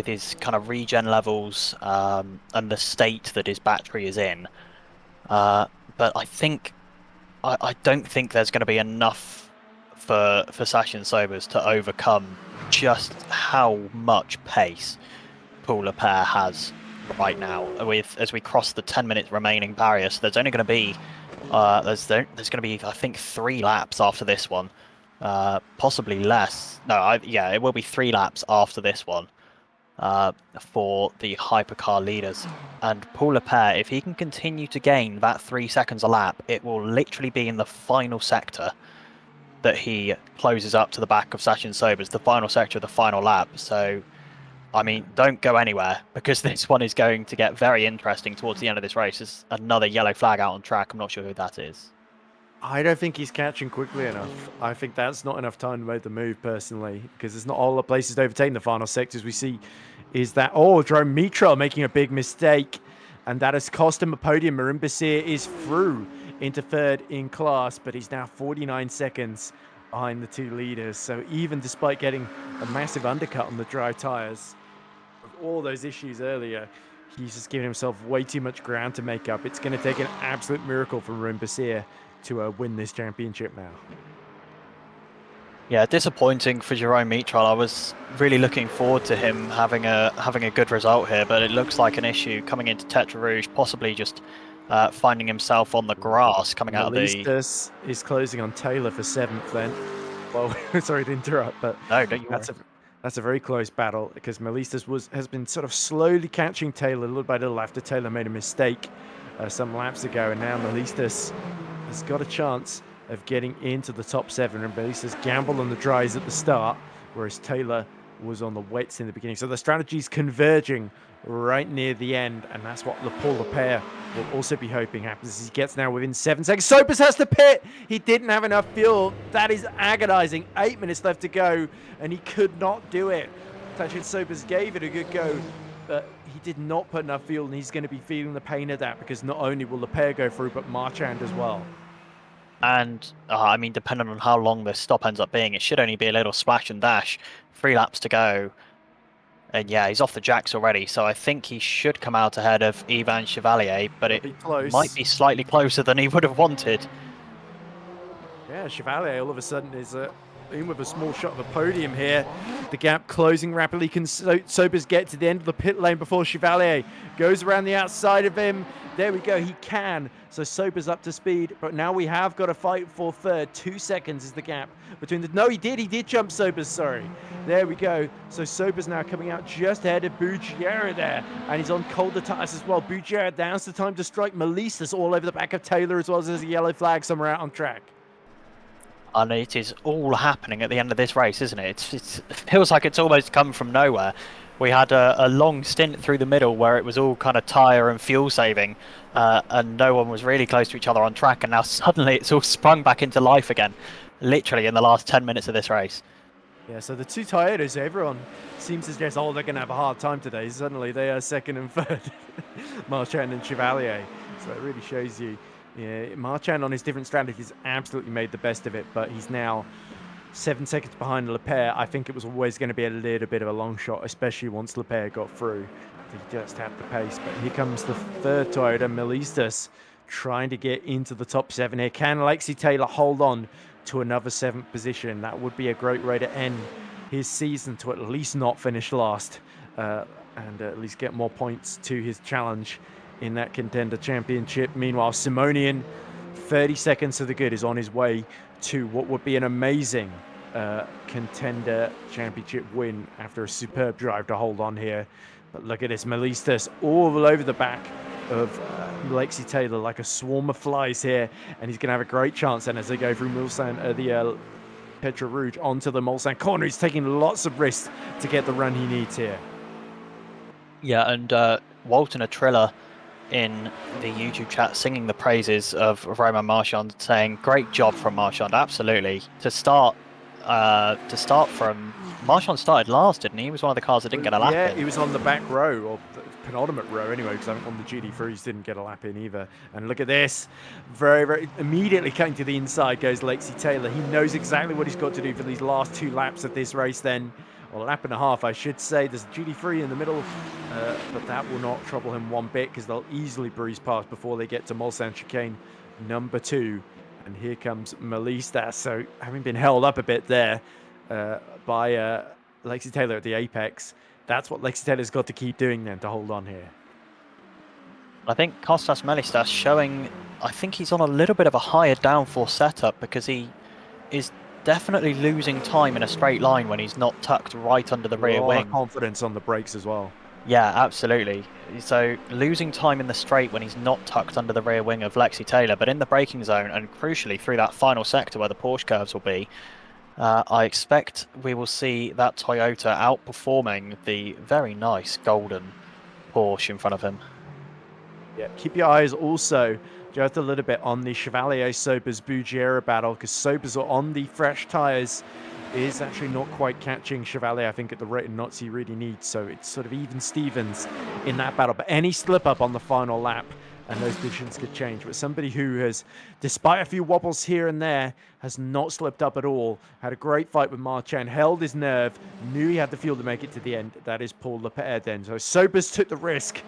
his kind of regen levels and the state that his battery is in. But I don't think there's going to be enough for Sachin Sobers to overcome just how much pace Paul Lepere has right now. As we cross the 10 minutes remaining barrier, so there's only going to be there's going to be, I think, 3 laps after this one, possibly less. No, it will be 3 laps after this one for the Hypercar leaders. And Paul Lepere, if he can continue to gain that 3 seconds a lap, it will literally be in the final sector that he closes up to the back of Sachin Sobers, the final sector of the final lap. So, I mean, don't go anywhere, because this one is going to get very interesting towards the end of this race. There's another yellow flag out on track. I'm not sure who that is. I don't think he's catching quickly enough. I think that's not enough time to make the move, personally, because there's not all the places to overtake in the final sectors. We see is that, Jerome Mitchell making a big mistake, and that has cost him a podium. Marin Basir is through into third in class, but he's now 49 seconds behind the 2 leaders. So even despite getting a massive undercut on the dry tyres, with all those issues earlier, he's just giving himself way too much ground to make up. It's going to take an absolute miracle for Marin Basir to win this championship now. Yeah, disappointing for Jerome Mitchell. I was really looking forward to him having a good result here, but it looks like an issue coming into Tetra Rouge, possibly just finding himself on the grass coming out of the... Melistus is closing on Taylor for 7th then. Well, sorry to interrupt, but no, don't you worry. That's a very close battle, because Melistus has been sort of slowly catching Taylor little by little after Taylor made a mistake some laps ago, and now Melistus has got a chance of getting into the top 7, and Melistus gambled on the dries at the start, whereas Taylor was on the wets in the beginning. So the strategy's converging right near the end, and that's what Paul Lepere will also be hoping happens as he gets now within 7 seconds. Sobers has to pit. He didn't have enough fuel. That is agonizing. 8 minutes left to go, and he could not do it. Sachin Sobers gave it a good go, but he did not put enough fuel, and he's going to be feeling the pain of that, because not only will Lepere go through, but Marchand as well. And, I mean, depending on how long this stop ends up being, it should only be a little splash and dash. 3 laps to go. And yeah, he's off the jacks already, so I think he should come out ahead of Ivan Chevalier, but it might be slightly closer than he would have wanted. Yeah, Chevalier all of a sudden is in with a small shot of a podium here. The gap closing rapidly. Can Sobers get to the end of the pit lane before Chevalier goes around the outside of him? There we go, he can. So Sobers up to speed, but now we have got to fight for third. 2 seconds is the gap between the... No, he did jump Sobers, sorry. There we go. So Sobers now coming out just ahead of Buggiera there, and he's on colder tires as well. Buggiera, now's the time to strike. Melissa's all over the back of Taylor as well as there's a yellow flag somewhere out on track. And it is all happening at the end of this race, isn't it? It feels like it's almost come from nowhere. We had a long stint through the middle where it was all kind of tyre and fuel saving, and no one was really close to each other on track, and now suddenly it's all sprung back into life again, literally in the last 10 minutes of this race. Yeah, so the two Toyotas, everyone seems to suggest, oh, they're going to have a hard time today. Suddenly they are second and third, Marchand and Chevalier. So it really shows you, yeah, Marchand on his different strategies absolutely made the best of it, but he's now 7 seconds behind Lepere. I think it was always going to be a little bit of a long shot, especially once Lepere got through. He just had the pace, but here comes the third Toyota, Melistas, trying to get into the top 7 here. Can Lexi Taylor hold on to another 7th position? That would be a great way to end his season, to at least not finish last and at least get more points to his challenge in that Contender Championship. Meanwhile, Simonian, 30 seconds to the good, is on his way to what would be an amazing Contender Championship win after a superb drive to hold on here. But look at this, Melistas all over the back of Lexi Taylor like a swarm of flies here, and he's going to have a great chance then as they go through the Petra Rouge onto the Mulsanne corner. He's taking lots of risks to get the run he needs here. Yeah, and Walton Atrilla in the YouTube chat singing the praises of Romain Marchand, saying great job from Marchand. Absolutely. To start from Marchand started last, didn't he? He was one of the cars that didn't get a lap in. Yeah, he was on the back row, or the penultimate row anyway, because I think on the GT3s didn't get a lap in either. And look at this, very immediately cutting to the inside goes Lexi Taylor. He knows exactly what he's got to do for these last 2 laps of this race then. Or a lap and a half, I should say. There's a GT3 in the middle, but that will not trouble him one bit because they'll easily breeze past before they get to Mulsanne chicane number 2. And here comes Melistas. So having been held up a bit there by Lexi Taylor at the apex, that's what Lexi Taylor's got to keep doing then to hold on here. I think Kostas Melistas showing, I think he's on a little bit of a higher downforce setup because he is definitely losing time in a straight line when he's not tucked right under the rear wing. Confidence on the brakes as well. Yeah, absolutely. So losing time in the straight when he's not tucked under the rear wing of Lexi Taylor, but in the braking zone and crucially through that final sector where the Porsche curves will be, I expect we will see that Toyota outperforming the very nice golden Porsche in front of him. Yeah, keep your eyes also just a little bit on the Chevalier Sobers Buggiera battle, because Sobers are on the fresh tyres is actually not quite catching Chevalier, I think, at the rate of knots he really needs. So it's sort of even Stevens in that battle. But any slip up on the final lap and those positions could change. But somebody who has, despite a few wobbles here and there, has not slipped up at all, had a great fight with Marchand, held his nerve, knew he had the fuel to make it to the end. That is Paul Lepere then. So Sobers took the risk,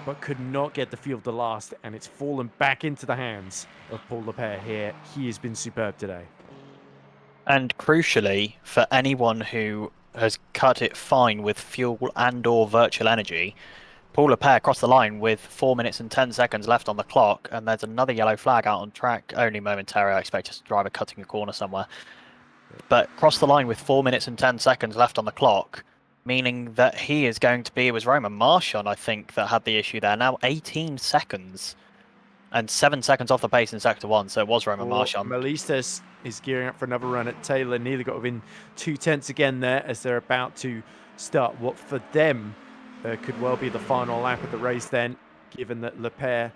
but could not get the field to last, and it's fallen back into the hands of Paul Lepere here. He has been superb today. And crucially, for anyone who has cut it fine with fuel and or virtual energy, Paul Lepere crossed the line with 4 minutes and 10 seconds left on the clock, and there's another yellow flag out on track, only momentarily. I expect a driver cutting a corner somewhere. But crossed the line with 4 minutes and 10 seconds left on the clock, meaning that he is going to be, it was Romain Marchand, I think, that had the issue there. Now 18 seconds and 7 seconds off the pace in Sector 1, so it was Romain Marchand. Melistas is gearing up for another run at Taylor. Nearly got within 2 tenths again there as they're about to start what for them could well be the final lap of the race then, given that Lepere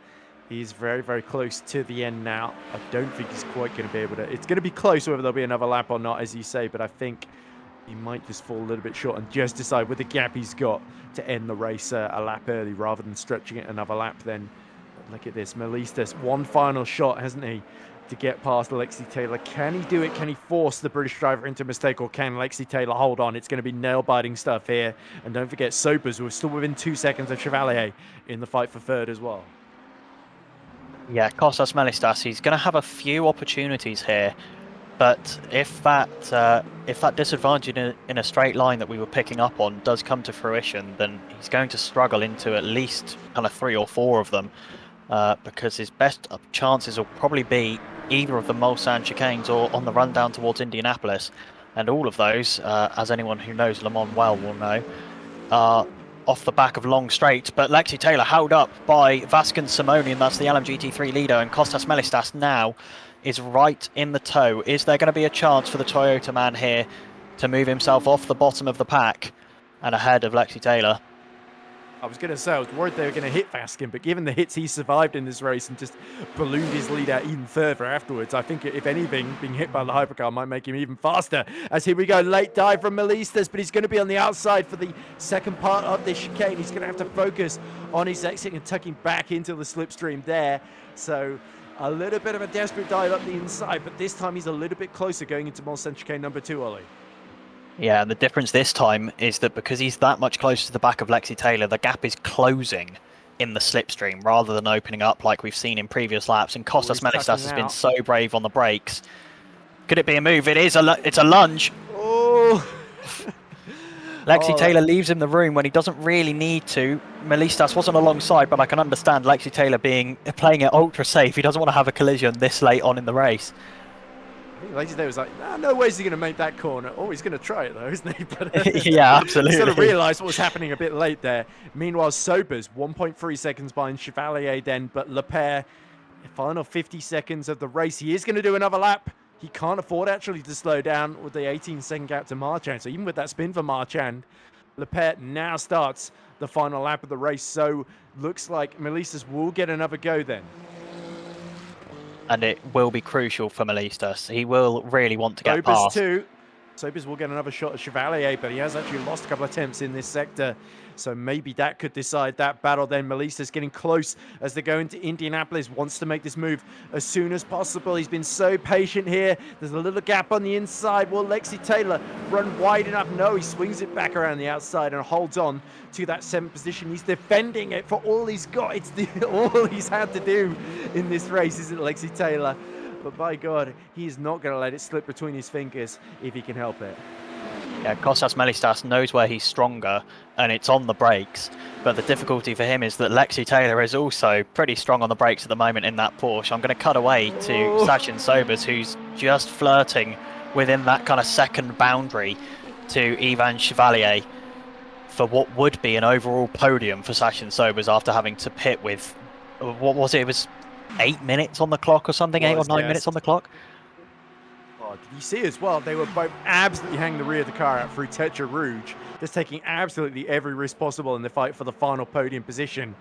is very, very close to the end now. I don't think he's quite going to be able to... It's going to be close whether there'll be another lap or not, as you say, but I think he might just fall a little bit short and just decide with the gap he's got to end the race a lap early rather than stretching it another lap then. But look at this, Melistas, one final shot, hasn't he? to get past Lexi Taylor. Can he do it? Can he force the British driver into a mistake, or can Lexi Taylor hold on? It's going to be nail-biting stuff here. And don't forget Sobers, we're still within 2 seconds of Chevalier in the fight for third as well. Yeah, Kostas Melistas, he's going to have a few opportunities here. But if that disadvantage in a straight line that we were picking up on does come to fruition, then he's going to struggle into at least kind of 3 or 4 of them, because his best chances will probably be either of the Mulsanne chicanes or on the run down towards Indianapolis. And all of those, as anyone who knows Le Mans well will know, are off the back of long straights. But Lexi Taylor held up by Vasconcelos Simonian, that's the LMGT3 leader, and Kostas Melistas now is right in the tow. Is there going to be a chance for the Toyota man here to move himself off the bottom of the pack and ahead of Lexi Taylor? I was going to say, I was worried they were going to hit Vaskin, but given the hits he survived in this race and just ballooned his lead out even further afterwards, I think, if anything, being hit by the Hypercar might make him even faster. As here we go, late dive from Melistas, but he's going to be on the outside for the second part of this chicane. He's going to have to focus on his exit and tucking back into the slipstream there. So a little bit of a desperate dive up the inside, but this time he's a little bit closer going into Mulsanne chicane number 2, Ollie. Yeah, and the difference this time is that because he's that much closer to the back of Lexi Taylor, the gap is closing in the slipstream rather than opening up like we've seen in previous laps. And Kostas Melistas has been so brave on the brakes. Could it be a move? It is. It's a lunge. Oh. Lexi Taylor leaves him the room when he doesn't really need to. Melistas wasn't alongside, but I can understand Lexi Taylor playing it ultra safe. He doesn't want to have a collision this late on in the race. I think Lexi Taylor was like, no way is he going to make that corner. Oh, he's going to try it though, isn't he? But, yeah, absolutely. He sort of realised what was happening a bit late there. Meanwhile, Sobers, 1.3 seconds behind Chevalier then, but Lepere, final 50 seconds of the race. He is going to do another lap. He can't afford actually to slow down with the 18-second gap to Marchand. So even with that spin for Marchand, Lepere now starts the final lap of the race. So looks like Melistas will get another go then. And it will be crucial for Melistas. He will really want to get past. Too. Sobers will get another shot at Chevalier, but he has actually lost a couple of attempts in this sector. So maybe that could decide that battle then. Melistas getting close as they go into Indianapolis. Wants to make this move as soon as possible. He's been so patient here. There's a little gap on the inside. Will Lexi Taylor run wide enough? No, he swings it back around the outside and holds on to that 7th position. He's defending it for all he's got. It's all he's had to do in this race, isn't it, Lexi Taylor? But by God, he is not going to let it slip between his fingers if he can help it. Yeah, Kostas Melistas knows where he's stronger, and it's on the brakes. But the difficulty for him is that Lexi Taylor is also pretty strong on the brakes at the moment in that Porsche. I'm going to cut away to Sachin Sobers, who's just flirting within that kind of second boundary to Ivan Chevalier for what would be an overall podium for Sachin Sobers after having to pit with, what was it? It was 8 minutes on the clock or something, 8 or 9 minutes on the clock. Oh, did you see as well? They were both absolutely hanging the rear of the car out through Tetra Rouge, just taking absolutely every risk possible in the fight for the final podium position.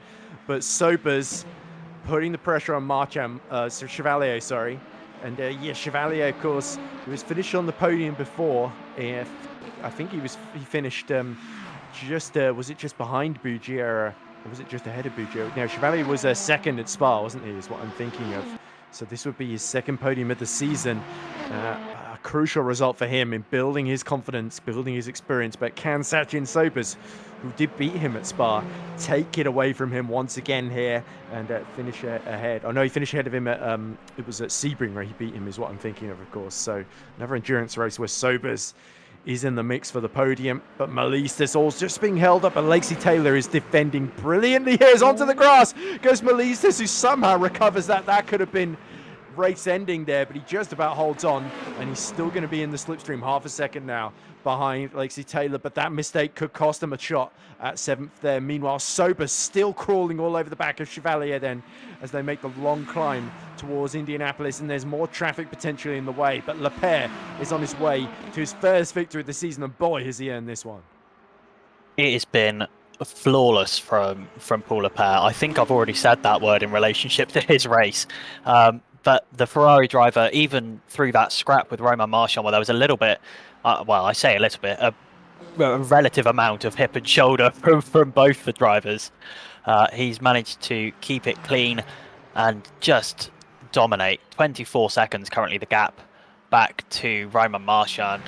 But Sobers putting the pressure on Marchand, Chevalier, sorry. And yeah, Chevalier, of course, he was finished on the podium before. I think he finished was it just behind Bugiera? Or was it just ahead of Bugiera? No, Chevalier was second at Spa, wasn't he, is what I'm thinking of. So this would be his second podium of the season. A crucial result for him in building his confidence, building his experience. But can Sachin Sobers, who did beat him at Spa, take it away from him once again here and finish ahead? Oh no, he finished ahead of him at, it was at Sebring where he beat him is what I'm thinking of course. So another endurance race where Sobers is in the mix for the podium, but Melistas all's just being held up, and Lexi Taylor is defending brilliantly. Here's onto the grass goes Melistas, who somehow recovers that. That could have been race ending there, but he just about holds on, and he's still going to be in the slipstream half a second now behind Lexi Taylor, but that mistake could cost him a shot at 7th there. Meanwhile, Sobers still crawling all over the back of Chevalier then as they make the long climb towards Indianapolis, and there's more traffic potentially in the way, but Lepere is on his way to his first victory of the season, and boy has he earned this one. It has been flawless from Paul Lepere. I think I've already said that word in relationship to his race. But the Ferrari driver, even through that scrap with Romain Marchand, where there was a little bit, well, I say a little bit, a relative amount of hip and shoulder from both the drivers, he's managed to keep it clean and just dominate. 24 seconds currently the gap back to Roman Marchand.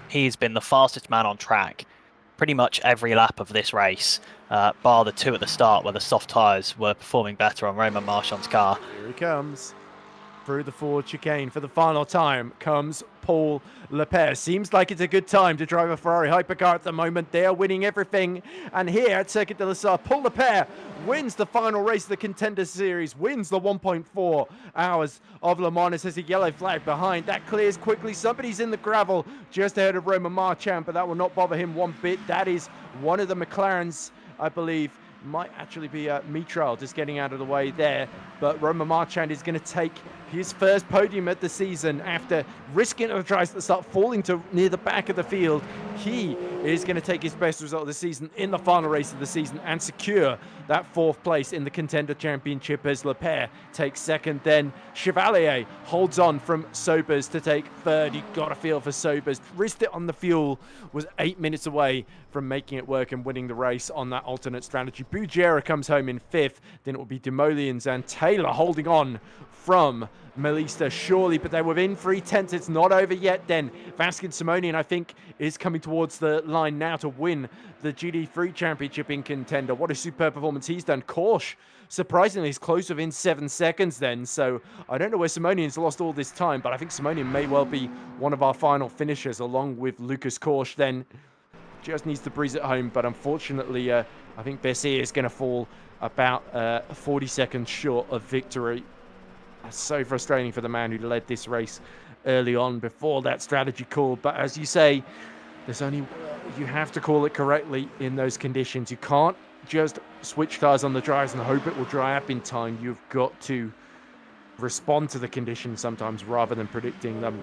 He's been the fastest man on track pretty much every lap of this race, bar the 2 at the start where the soft tyres were performing better on Roman Marchand's car. Here he comes. Through the forward chicane for the final time comes Paul Lepere. Seems like it's a good time to drive a Ferrari Hypercar at the moment. They are winning everything. And here at Circuit de la Sarre, Paul Lepere wins the final race of the Contender Series, wins the 1.4 hours of Le Mans. There's a yellow flag behind. That clears quickly. Somebody's in the gravel just ahead of Roman Marchand, but that will not bother him one bit. That is one of the McLarens, I believe. Might actually be Mitral just getting out of the way there, but Roman Marchand is going to take his first podium at the season after risking a tries to start falling to near the back of the field. He is going to take his best result of the season in the final race of the season and secure that 4th place in the Contender Championship as Lepere takes 2nd. Then Chevalier holds on from Sobers to take 3rd. You got a feel for Sobers. Risked it on the fuel, was 8 minutes away from making it work and winning the race on that alternate strategy. Bugera comes home in 5th. Then it will be Demolians and Taylor holding on from Melista surely, but they're within 3/10. It's not over yet. Then Vaskin Simonian, I think, is coming towards the line now to win the GD3 Championship in Contender. What a superb performance he's done. Korsch, surprisingly, is close within 7 seconds then. So I don't know where Simonian's lost all this time, but I think Simonian may well be one of our final finishers along with Lucas Korsch then. Just needs to breeze it home, but unfortunately, I think Bessier is going to fall about 40 seconds short of victory. That's so frustrating for the man who led this race early on before that strategy call. But as you say, there's only you have to call it correctly in those conditions. You can't just switch tires on the dryers and hope it will dry up in time. You've got to respond to the conditions sometimes rather than predicting them.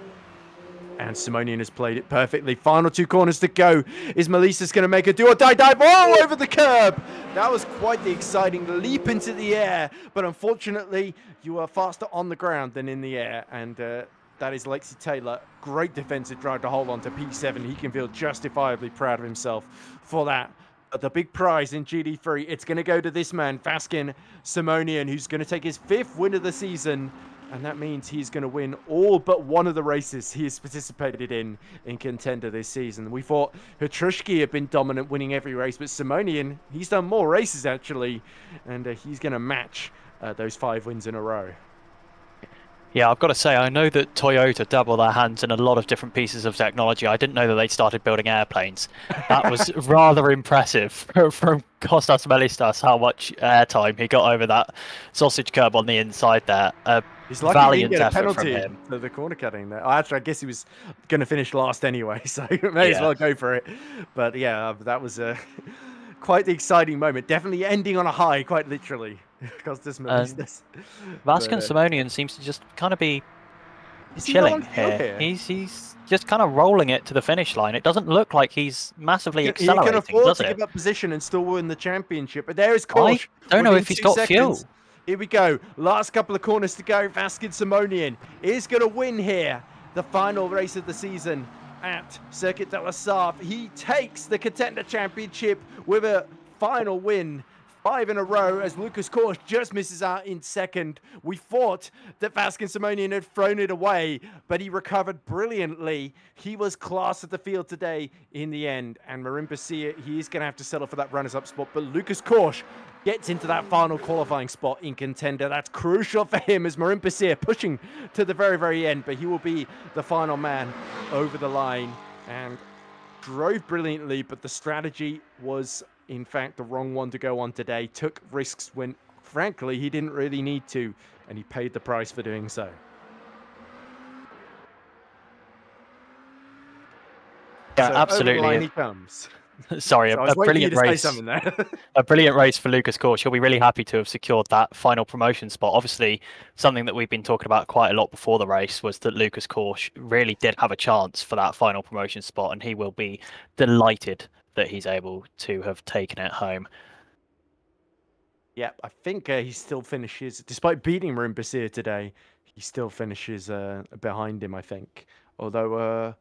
And Simonian has played it perfectly. Final 2 corners to go. Is Melissa's going to make a do-or-die dive all over the curb? That was quite the exciting leap into the air. But unfortunately, you are faster on the ground than in the air. And that is Lexi Taylor. Great defensive drive to hold on to P7. He can feel justifiably proud of himself for that. But the big prize in GD3, it's going to go to this man, Vaskin Simonian, who's going to take his 5th win of the season. And that means he's going to win all but one of the races he has participated in Contender this season. We thought Hatrushki had been dominant, winning every race, but Simonian, he's done more races actually, and he's going to match those 5 wins in a row. Yeah, I've got to say, I know that Toyota dabble their hands in a lot of different pieces of technology. I didn't know that they'd started building airplanes. That was rather impressive from Kostas Melistas, how much airtime he got over that sausage curb on the inside there. He's lucky valiant he didn't get a effort penalty from him. for the corner cutting there. Actually, I guess he was going to finish last anyway, so may as well go for it. But yeah, that was quite the exciting moment. Definitely ending on a high, quite literally. Vaskin Simonian seems to just kind of be chilling here. He's just kind of rolling it to the finish line. It doesn't look like he's massively accelerating, he can afford does to it? give up position and still win the championship. But there is Korsch. I don't know if he's got fuel. Here we go. Last couple of corners to go. Vaskin Simonian is going to win here. The final race of the season at Circuit de la Sarre. He takes the Contender Championship with a final win. 5 in a row as Lucas Korsch just misses out in 2nd. We thought that Vaskin Simonian had thrown it away, but he recovered brilliantly. He was class of the field today in the end. And Marin Basia, he is going to have to settle for that runners-up spot. But Lucas Korsch gets into that final qualifying spot in Contender. That's crucial for him as Marin Basia pushing to the very, very end. But he will be the final man over the line and drove brilliantly, but the strategy was in fact the wrong one to go on today. Took risks when frankly he didn't really need to, and he paid the price for doing so. Yeah, so absolutely. Over the line he comes. Sorry, so a brilliant race. A brilliant race for Lucas Korsch. He'll be really happy to have secured that final promotion spot. Obviously, something that we've been talking about quite a lot before the race was that Lucas Korsch really did have a chance for that final promotion spot, and he will be delighted that he's able to have taken it home. Yeah, I think he still finishes, despite beating Marin Basir today, he still finishes behind him, I think. Although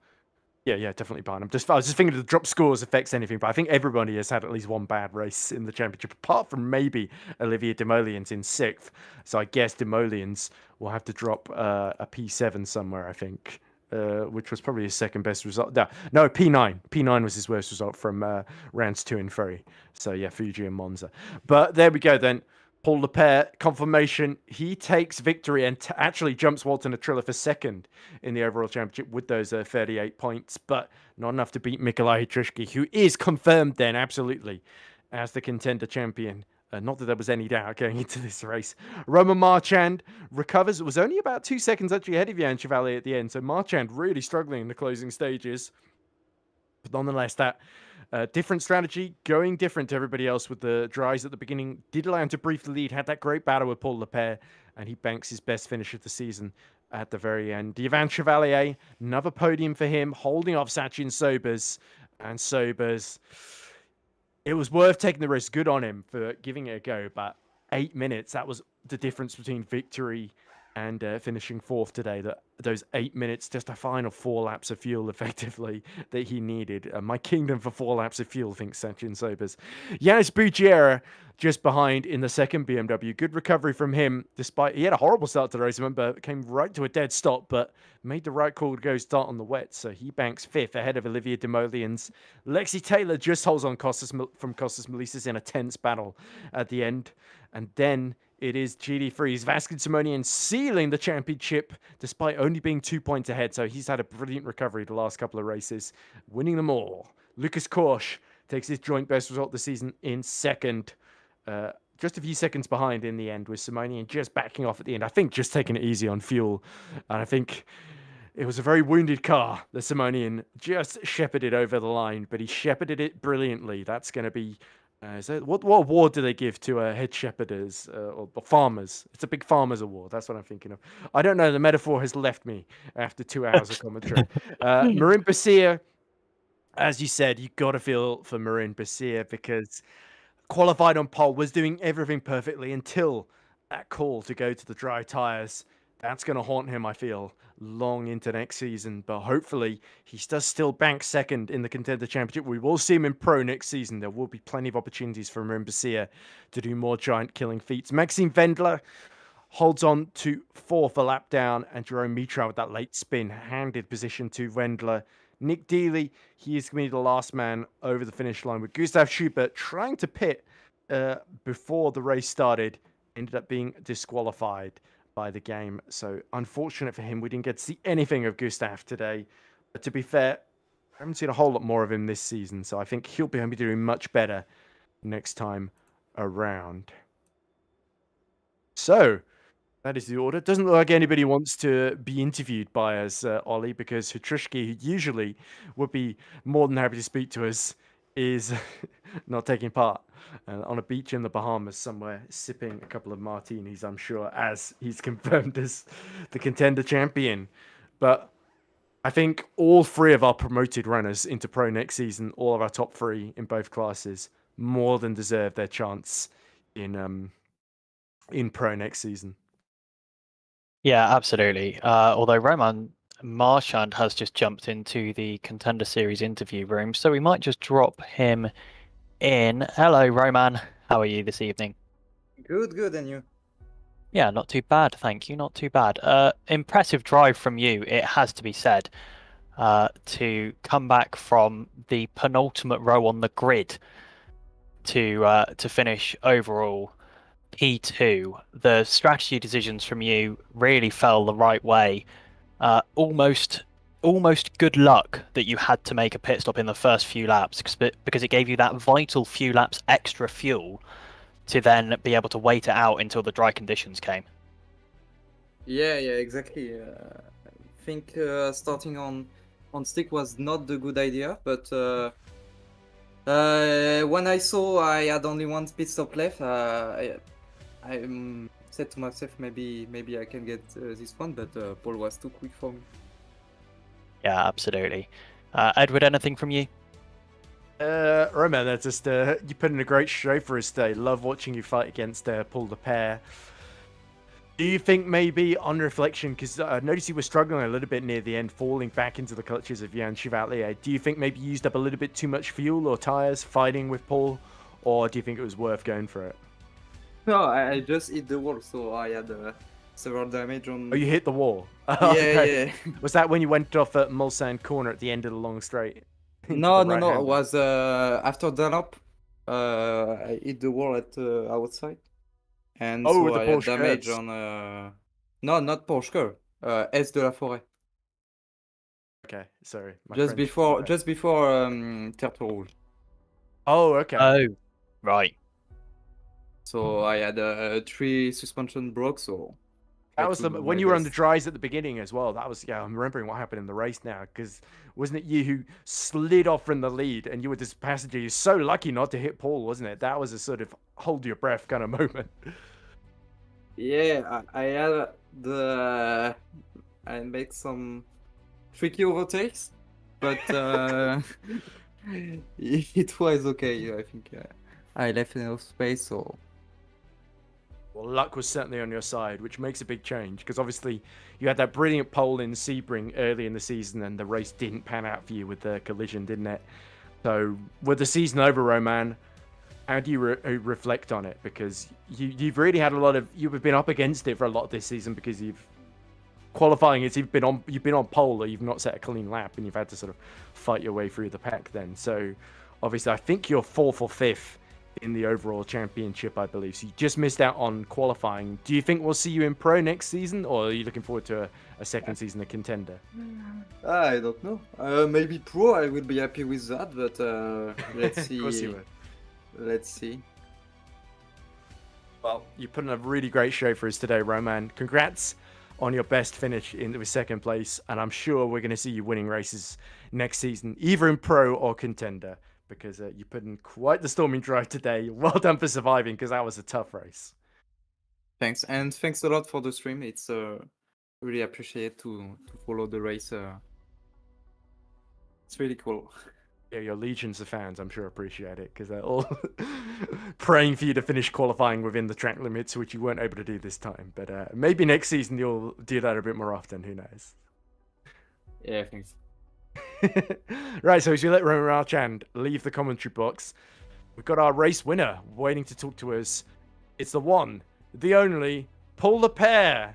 Yeah, definitely behind him. I was just thinking the drop scores affects anything, but I think everybody has had at least one bad race in the championship, apart from maybe Olivier Demoliens in 6th. So I guess Demoliens will have to drop a P7 somewhere, I think, which was probably his second best result. No, P9. P9 was his worst result from rounds 2 and 3. So yeah, Fuji and Monza. But there we go then. Paul Leclerc, confirmation, he takes victory and actually jumps Walter Trilla for second in the overall championship with those 38 points, but not enough to beat Mikolaj Hytrishki, who is confirmed then, absolutely, as the contender champion. Not that there was any doubt going into this race. Romain Marchand recovers. It was only about 2 seconds actually ahead of Yann Chevalier at the end, so Marchand really struggling in the closing stages. But nonetheless, that different strategy, going different to everybody else with the dries at the beginning, did allow him to briefly lead, had that great battle with Paul Leclerc, and he banks his best finish of the season at the very end. Yvan Chevalier, another podium for him, holding off Sachin Sobers. And Sobers, it was worth taking the risk. Good on him for giving it a go, but 8 minutes, that was the difference between victory and finishing 4th today. Those 8 minutes, just a final 4 laps of fuel, effectively, that he needed. My kingdom for 4 laps of fuel, thinks Sachin Sobers. Yanis Bugiera just behind in the second BMW. Good recovery from him, despite he had a horrible start to the race, remember, came right to a dead stop, but made the right call to go start on the wet. So he banks 5th ahead of Olivier Demoliens. Lexi Taylor just holds on from Costas Melisas in a tense battle at the end. And then it is GD3's Vasquez Simonian sealing the championship despite only being 2 points ahead. So he's had a brilliant recovery the last couple of races, winning them all. Lucas Korsch takes his joint best result this season in 2nd. Just a few seconds behind in the end, with Simonian just backing off at the end. I think just taking it easy on fuel. And I think it was a very wounded car. The Simonian just shepherded over the line, but he shepherded it brilliantly. That's going to be... what award do they give to head shepherders or farmers? It's a big farmers award. That's what I'm thinking of. I don't know. The metaphor has left me after 2 hours of commentary. Marin Basia, as you said, you got to feel for Marin Basia because qualified on pole, was doing everything perfectly until that call to go to the dry tires. That's going to haunt him, I feel, long into next season. But hopefully, he does still bank 2nd in the Contender Championship. We will see him in Pro next season. There will be plenty of opportunities for Marin Basia to do more giant killing feats. Maxime Wendler holds on to 4th a lap down, and Jerome Mitra with that late spin handed position to Wendler. Nick Dealey, he is going to be the last man over the finish line with Gustav Schubert trying to pit before the race started, ended up being disqualified by the game. So unfortunate for him. We didn't get to see anything of Gustav today. But to be fair, I haven't seen a whole lot more of him this season. So I think he'll be doing much better next time around. So that is the order. Doesn't look like anybody wants to be interviewed by us, Ollie, because Hytrishki, who usually would be more than happy to speak to us, is not taking part on a beach in the Bahamas somewhere, sipping a couple of martinis, I'm sure, as he's confirmed as the Contender champion. But I think all 3 of our promoted runners into Pro next season, all of our top 3 in both classes, more than deserve their chance in Pro next season. Yeah, absolutely. Although Romain Marchand has just jumped into the Contender Series interview room, so we might just drop him in. Hello, Roman. How are you this evening? Good, and you? Yeah, not too bad, thank you. Not too bad. Impressive drive from you, it has to be said, to come back from the penultimate row on the grid to finish overall P2. The strategy decisions from you really fell the right way. Almost good luck that you had to make a pit stop in the first few laps because it gave you that vital few laps extra fuel to then be able to wait it out until the dry conditions came. Yeah, exactly. I think starting on stick was not the good idea, but when I saw I had only 1 pit stop left, I said to myself maybe I can get this one, but Paul was too quick for me. Yeah, absolutely. Edward, anything from you? Roman, that's just you put in a great show for us today. Love watching you fight against Paul Leclerc. Do you think maybe on reflection, because I noticed you were struggling a little bit near the end, falling back into the clutches of Jan Chevalier. Do you think maybe you used up a little bit too much fuel or tires fighting with Paul, or do you think it was worth going for it? No, I just hit the wall, so I had several damage on. Oh, you hit the wall. Yeah, yeah. Was that when you went off at Mulsanne corner at the end of the long straight? No. It was after Dunlop. I hit the wall at outside, and Oh, so the I had Porsche damage curbs. on. No, not Porsche curve. S de la Forêt. Okay, sorry. My Just French isn't the before, best. Tertre Rouge. Oh, okay. Oh, right. So I had 3 suspension broke. So That try was to the do when my you were on the best. dries at the beginning as well. That was, yeah, I'm remembering what happened in the race now, because wasn't it you who slid off from the lead and you were this passenger? You're so lucky not to hit Paul, wasn't it? That was a sort of hold your breath kind of moment. Yeah, I had I make some tricky overtakes, but it was okay. I think I left enough space, so Well, luck was certainly on your side, which makes a big change, because obviously you had that brilliant pole in Sebring early in the season, and the race didn't pan out for you with the collision, didn't it? So with the season over, Roman, how do you reflect on it? Because you've really had a lot of, you've been up against it for a lot this season, because you've qualifying is you've been on pole, or you've not set a clean lap, and you've had to sort of fight your way through the pack then. So obviously I think you're 4th or 5th in the overall championship, I believe. So you just missed out on qualifying. Do you think we'll see you in pro next season, or are you looking forward to a second season of Contender? I don't know. Maybe pro, I will be happy with that, but let's see. Of course you would. Let's see. Well, you put in a really great show for us today, Roman. Congrats on your best finish in the second place, and I'm sure we're going to see you winning races next season, either in pro or Contender, because you put in quite the storming drive today. Well done for surviving, because that was a tough race. Thanks, and thanks a lot for the stream. It's really appreciate to follow the race. It's really cool. Yeah, your legions of fans, I'm sure, appreciate it, because they're all praying for you to finish qualifying within the track limits, which you weren't able to do this time. But maybe next season you'll do that a bit more often. Who knows? Yeah, thanks. Right, so as you let Roman Marchand leave the commentary box, we've got our race winner waiting to talk to us. It's the one, the only, Paul Lepere.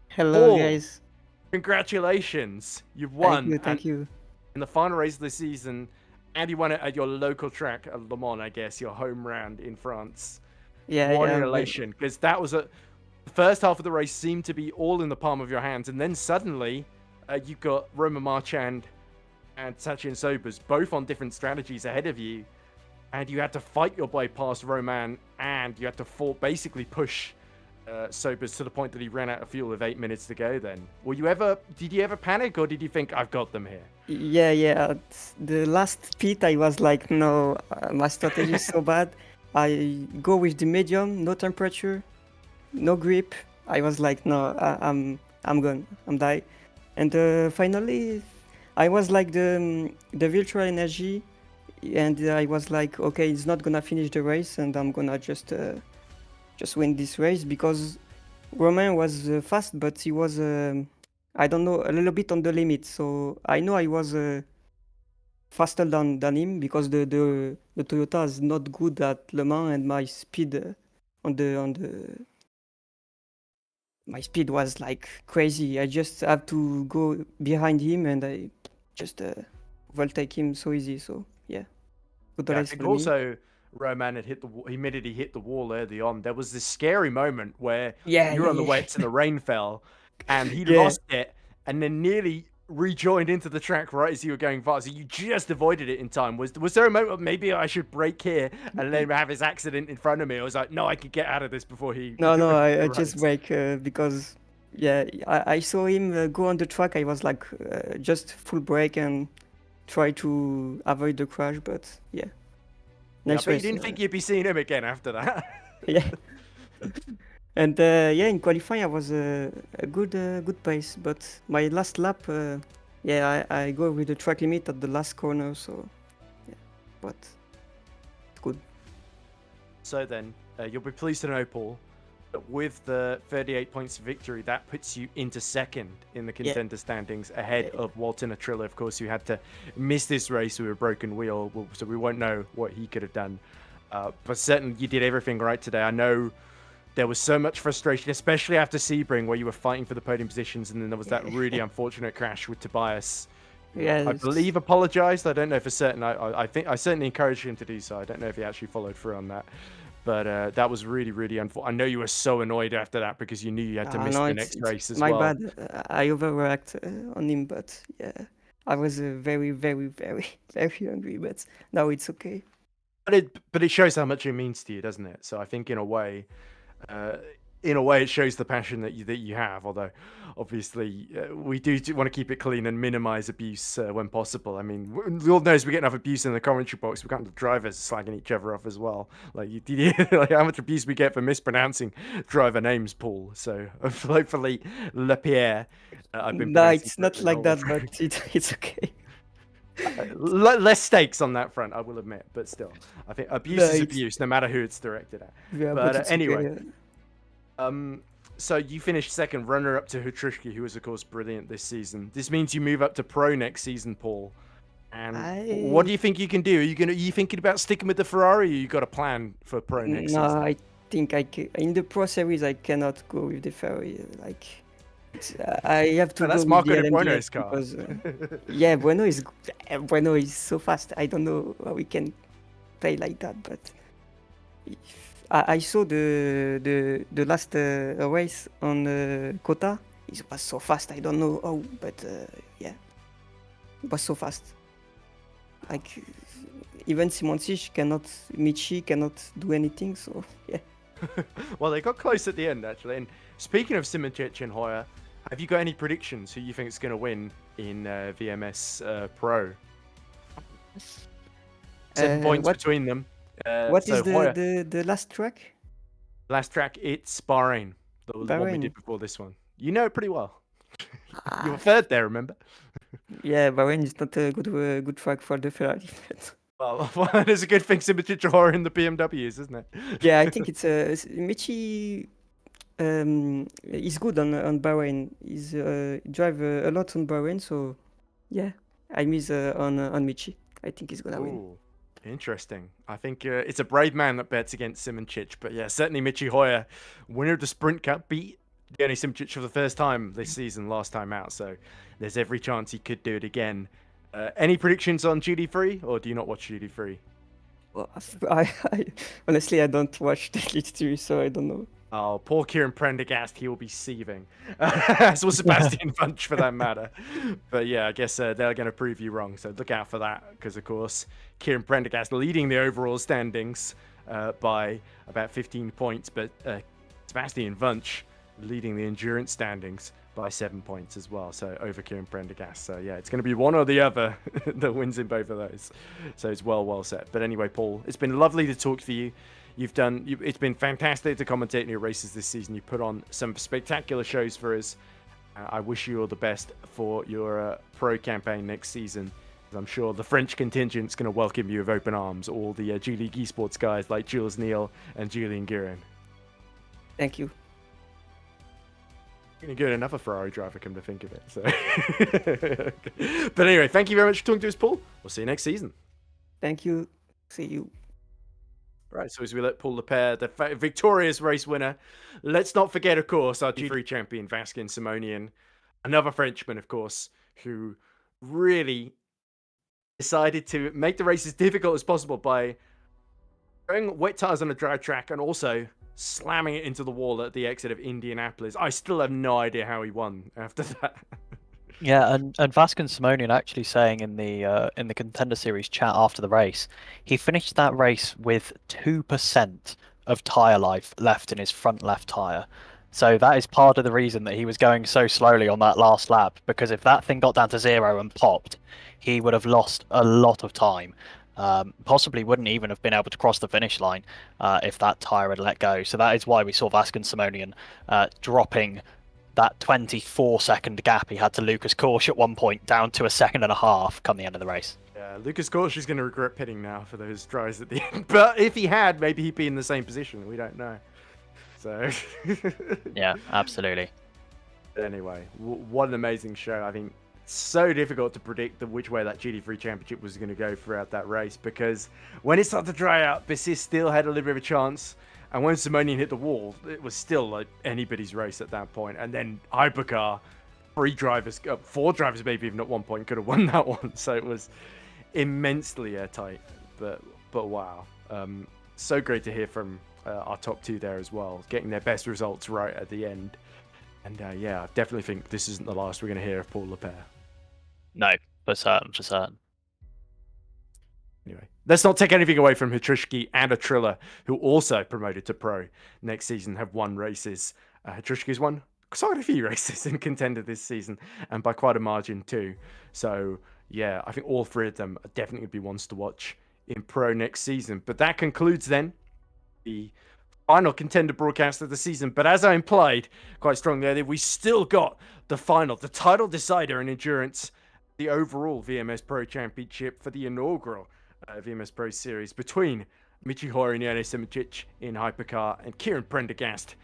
Hello, Paul, guys. Congratulations. You've won. Thank you. In the final race of the season, and you won it at your local track at Le Mans, I guess, your home round in France. Yeah, What yeah. an elation, because that was the first half of the race seemed to be all in the palm of your hands, and then suddenly you got Roman Marchand and Sachin Sobers both on different strategies ahead of you, and you had to fight your way past Roman, and you had to basically push Sobers to the point that he ran out of fuel with 8 minutes to go. Then, did you ever panic, or did you think, I've got them here? Yeah. The last pit, I was like, no, my strategy is so bad. I go with the medium, no temperature, no grip. I was like, no, I'm gone, I'm die. And finally, I was like the virtual energy, and I was like, okay, it's not gonna finish the race, and I'm gonna just win this race, because Romain was fast, but he was, I don't know, a little bit on the limit. So I know I was faster than him, because the Toyota is not good at Le Mans, and my speed my speed was like crazy. I just have to go behind him, and I just overtake him so easy. So yeah, good Yeah, I race think for me. also Roman had he admitted he hit the wall early on. There was this scary moment where Yeah, you were on the yeah. wets and the rain fell, and he Yeah. lost it, and then nearly rejoined into the track right as you were going fast. So you just avoided it in time. Was there a moment of maybe I should brake here and let him have his accident in front of me? I was like, no, I could get out of this before he. No, I Right. just brake because, yeah, I saw him go on the track. I was like, just full brake and try to avoid the crash. But yeah, Yeah, nice but you race. didn't think you'd be seeing him again after that. Yeah. And yeah, in qualifying I was a good pace, but my last lap, yeah, I go with the track limit at the last corner. So yeah, but it's good. So then, you'll be pleased to know, Paul, with the 38 points of victory, that puts you into second in the contender standings, ahead of Walton Atrilla, of course, who had to miss this race with a broken wheel, so we won't know what he could have done. But certainly you did everything right today. I know there was so much frustration, especially after Sebring, where you were fighting for the podium positions, and then there was that really unfortunate crash with Tobias. Yes. I believe apologized. I don't know for certain. I think I certainly encouraged him to do so. I don't know if he actually followed through on that. But that was really, really unfortunate. I know you were so annoyed after that because you knew you had to miss the next race as my well. bad. I overreact on him, but yeah, I was very, very, very, very angry. But now it's okay. But it shows how much it means to you, doesn't it? So I think in a way, it shows the passion that you have. Although, obviously, we do want to keep it clean and minimize abuse when possible. I mean, Lord knows we get enough abuse in the commentary box. We got the drivers slagging each other off as well. Like, like how much abuse we get for mispronouncing driver names, Paul. So hopefully, Lepierre. No, it's not like that, but it's okay. Less stakes on that front, I will admit, but still, I think abuse is abuse, no matter who it's directed at. Yeah, but anyway, okay. So you finished second, runner-up to Hutrushki, who was, of course, brilliant this season. This means you move up to pro next season, Paul. And what do you think you can do? Are you thinking about sticking with the Ferrari, or you got a plan for pro next season? No, I think in the pro series I cannot go with the Ferrari. Like, I have to go that's with Marco the de Bueno's LMDS car. because yeah, Bueno is so fast. I don't know how we can play like that, but I saw the last race on Kota. It was so fast. I don't know how, but yeah, it was so fast. Like even Michi cannot do anything. So yeah. Well, they got close at the end, actually. And speaking of Simoncic and Hoyer, have you got any predictions who you think is going to win in VMS Pro? 7 points between them. What is the last track? Last track, it's Bahrain. The one we did before this one. You know it pretty well. You were third there, remember? Yeah, Bahrain is not a good track for the Ferrari. Well, it's a good thing Simoncic and Hoyer in the BMWs, isn't it? Yeah, I think it's Michi is good on Bahrain. He's drive a lot on Bahrain, so yeah, I miss on Michi. I think he's gonna win. Interesting. I think it's a brave man that bets against Simoncic, but yeah, certainly Michi Hoyer, winner of the Sprint Cup, beat Denis Simoncic for the first time this season, last time out. So there's every chance he could do it again. Any predictions on GD3, or do you not watch GD3? Well, I honestly I don't watch the GD3, so I don't know. Oh, poor Kieran Prendergast, he will be seething. As will Sebastian Funch, for that matter. But yeah, I guess they're going to prove you wrong, so look out for that, because of course, Kieran Prendergast leading the overall standings by about 15 points, but Sebastian Funch leading the endurance standings by 7 points as well, so over Kieran Prendergast. So yeah, it's going to be one or the other that wins in both of those. So it's well set. But anyway, Paul, it's been lovely to talk to you. It's been fantastic to commentate in your races this season. You put on some spectacular shows for us. I wish you all the best for your pro campaign next season. I'm sure the French contingent's going to welcome you with open arms. All the G League Esports guys like Jules Neal and Julian Guerin. Thank you. You're good enough a Ferrari driver, come to think of it. So, but anyway, thank you very much for talking to us, Paul. We'll see you next season. Thank you. See you. Right, so as we let Paul Lepere, the victorious race winner, let's not forget, of course, our G3 champion, Vaskin Simonian, another Frenchman, of course, who really decided to make the race as difficult as possible by throwing wet tires on a dry track and also slamming it into the wall at the exit of Indianapolis. I still have no idea how he won after that. Yeah, and Vaskin Simonian actually saying in the Contender Series chat after the race, he finished that race with 2% of tyre life left in his front left tyre. So that is part of the reason that he was going so slowly on that last lap, because if that thing got down to 0 and popped, he would have lost a lot of time. Possibly wouldn't even have been able to cross the finish line if that tyre had let go. So that is why we saw Vaskin Simonian dropping that 24-second gap he had to Lucas Korsch at one point down to 1.5 seconds come the end of the race. Yeah, Lucas Korsch is going to regret pitting now for those tries at the end. But if he had, maybe he'd be in the same position. We don't know. So Yeah, absolutely. anyway, what an amazing show. I think so difficult to predict which way that GT3 championship was going to go throughout that race, because when it started to dry out, Bissis still had a little bit of a chance. And when Simonian hit the wall, it was still like anybody's race at that point. And then Hypercar, four drivers maybe even at one point could have won that one. So it was immensely airtight. But wow. So great to hear from our top two there as well, getting their best results right at the end. And yeah, I definitely think this isn't the last we're going to hear of Paul Lepere. No, for certain, for certain. Anyway, let's not take anything away from Hatrushki and Atrilla, who also promoted to pro next season, have won races. Hatrushki's won quite a few races in Contender this season, and by quite a margin too. So yeah, I think all three of them are definitely going to be ones to watch in pro next season. But that concludes then the final Contender broadcast of the season. But as I implied quite strongly earlier, we still got the final, the title decider in endurance, the overall VMS Pro Championship for the inaugural VMS Pro Series between Michihori and Yannis Simicic in Hypercar and Kieran Prendergast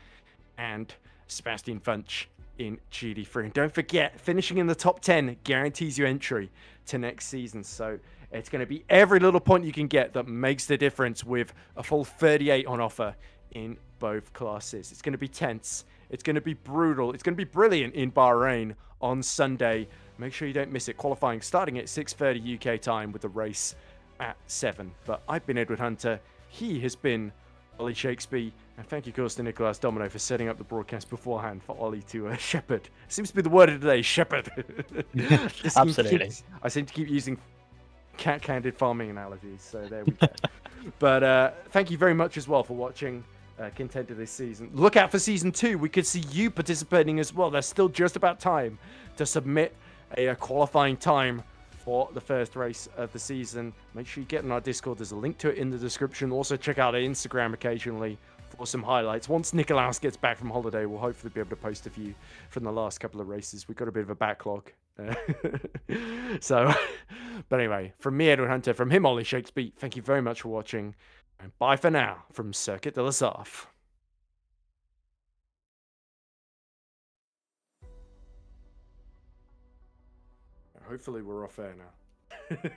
and Sebastian Funch in GT3. And don't forget, finishing in the top 10 guarantees you entry to next season. So it's going to be every little point you can get that makes the difference, with a full 38 on offer in both classes. It's going to be tense. It's going to be brutal. It's going to be brilliant in Bahrain on Sunday. Make sure you don't miss it. Qualifying starting at 6:30 UK time with the race at 7. But I've been Edward Hunter. He has been Ollie Shakespeare. And thank you, of course, to Nicolas Domino for setting up the broadcast beforehand for Ollie to shepherd. Seems to be the word of the day, shepherd. Absolutely. I seem to keep using cat-candid farming analogies, so there we go. But thank you very much as well for watching Contender this season. Look out for season 2. We could see you participating as well. There's still just about time to submit a qualifying time for the first race of the season. Make sure you get in our Discord. There's a link to it in the description. Also check out our Instagram occasionally for some highlights. Once Nicolas gets back from holiday, we'll hopefully be able to post a few from the last couple of races. We've got a bit of a backlog. So, but anyway, from me, Edward Hunter, from him, Ollie Shakespeare, thank you very much for watching. And bye for now from Circuit de la Sarf. Hopefully we're off air now.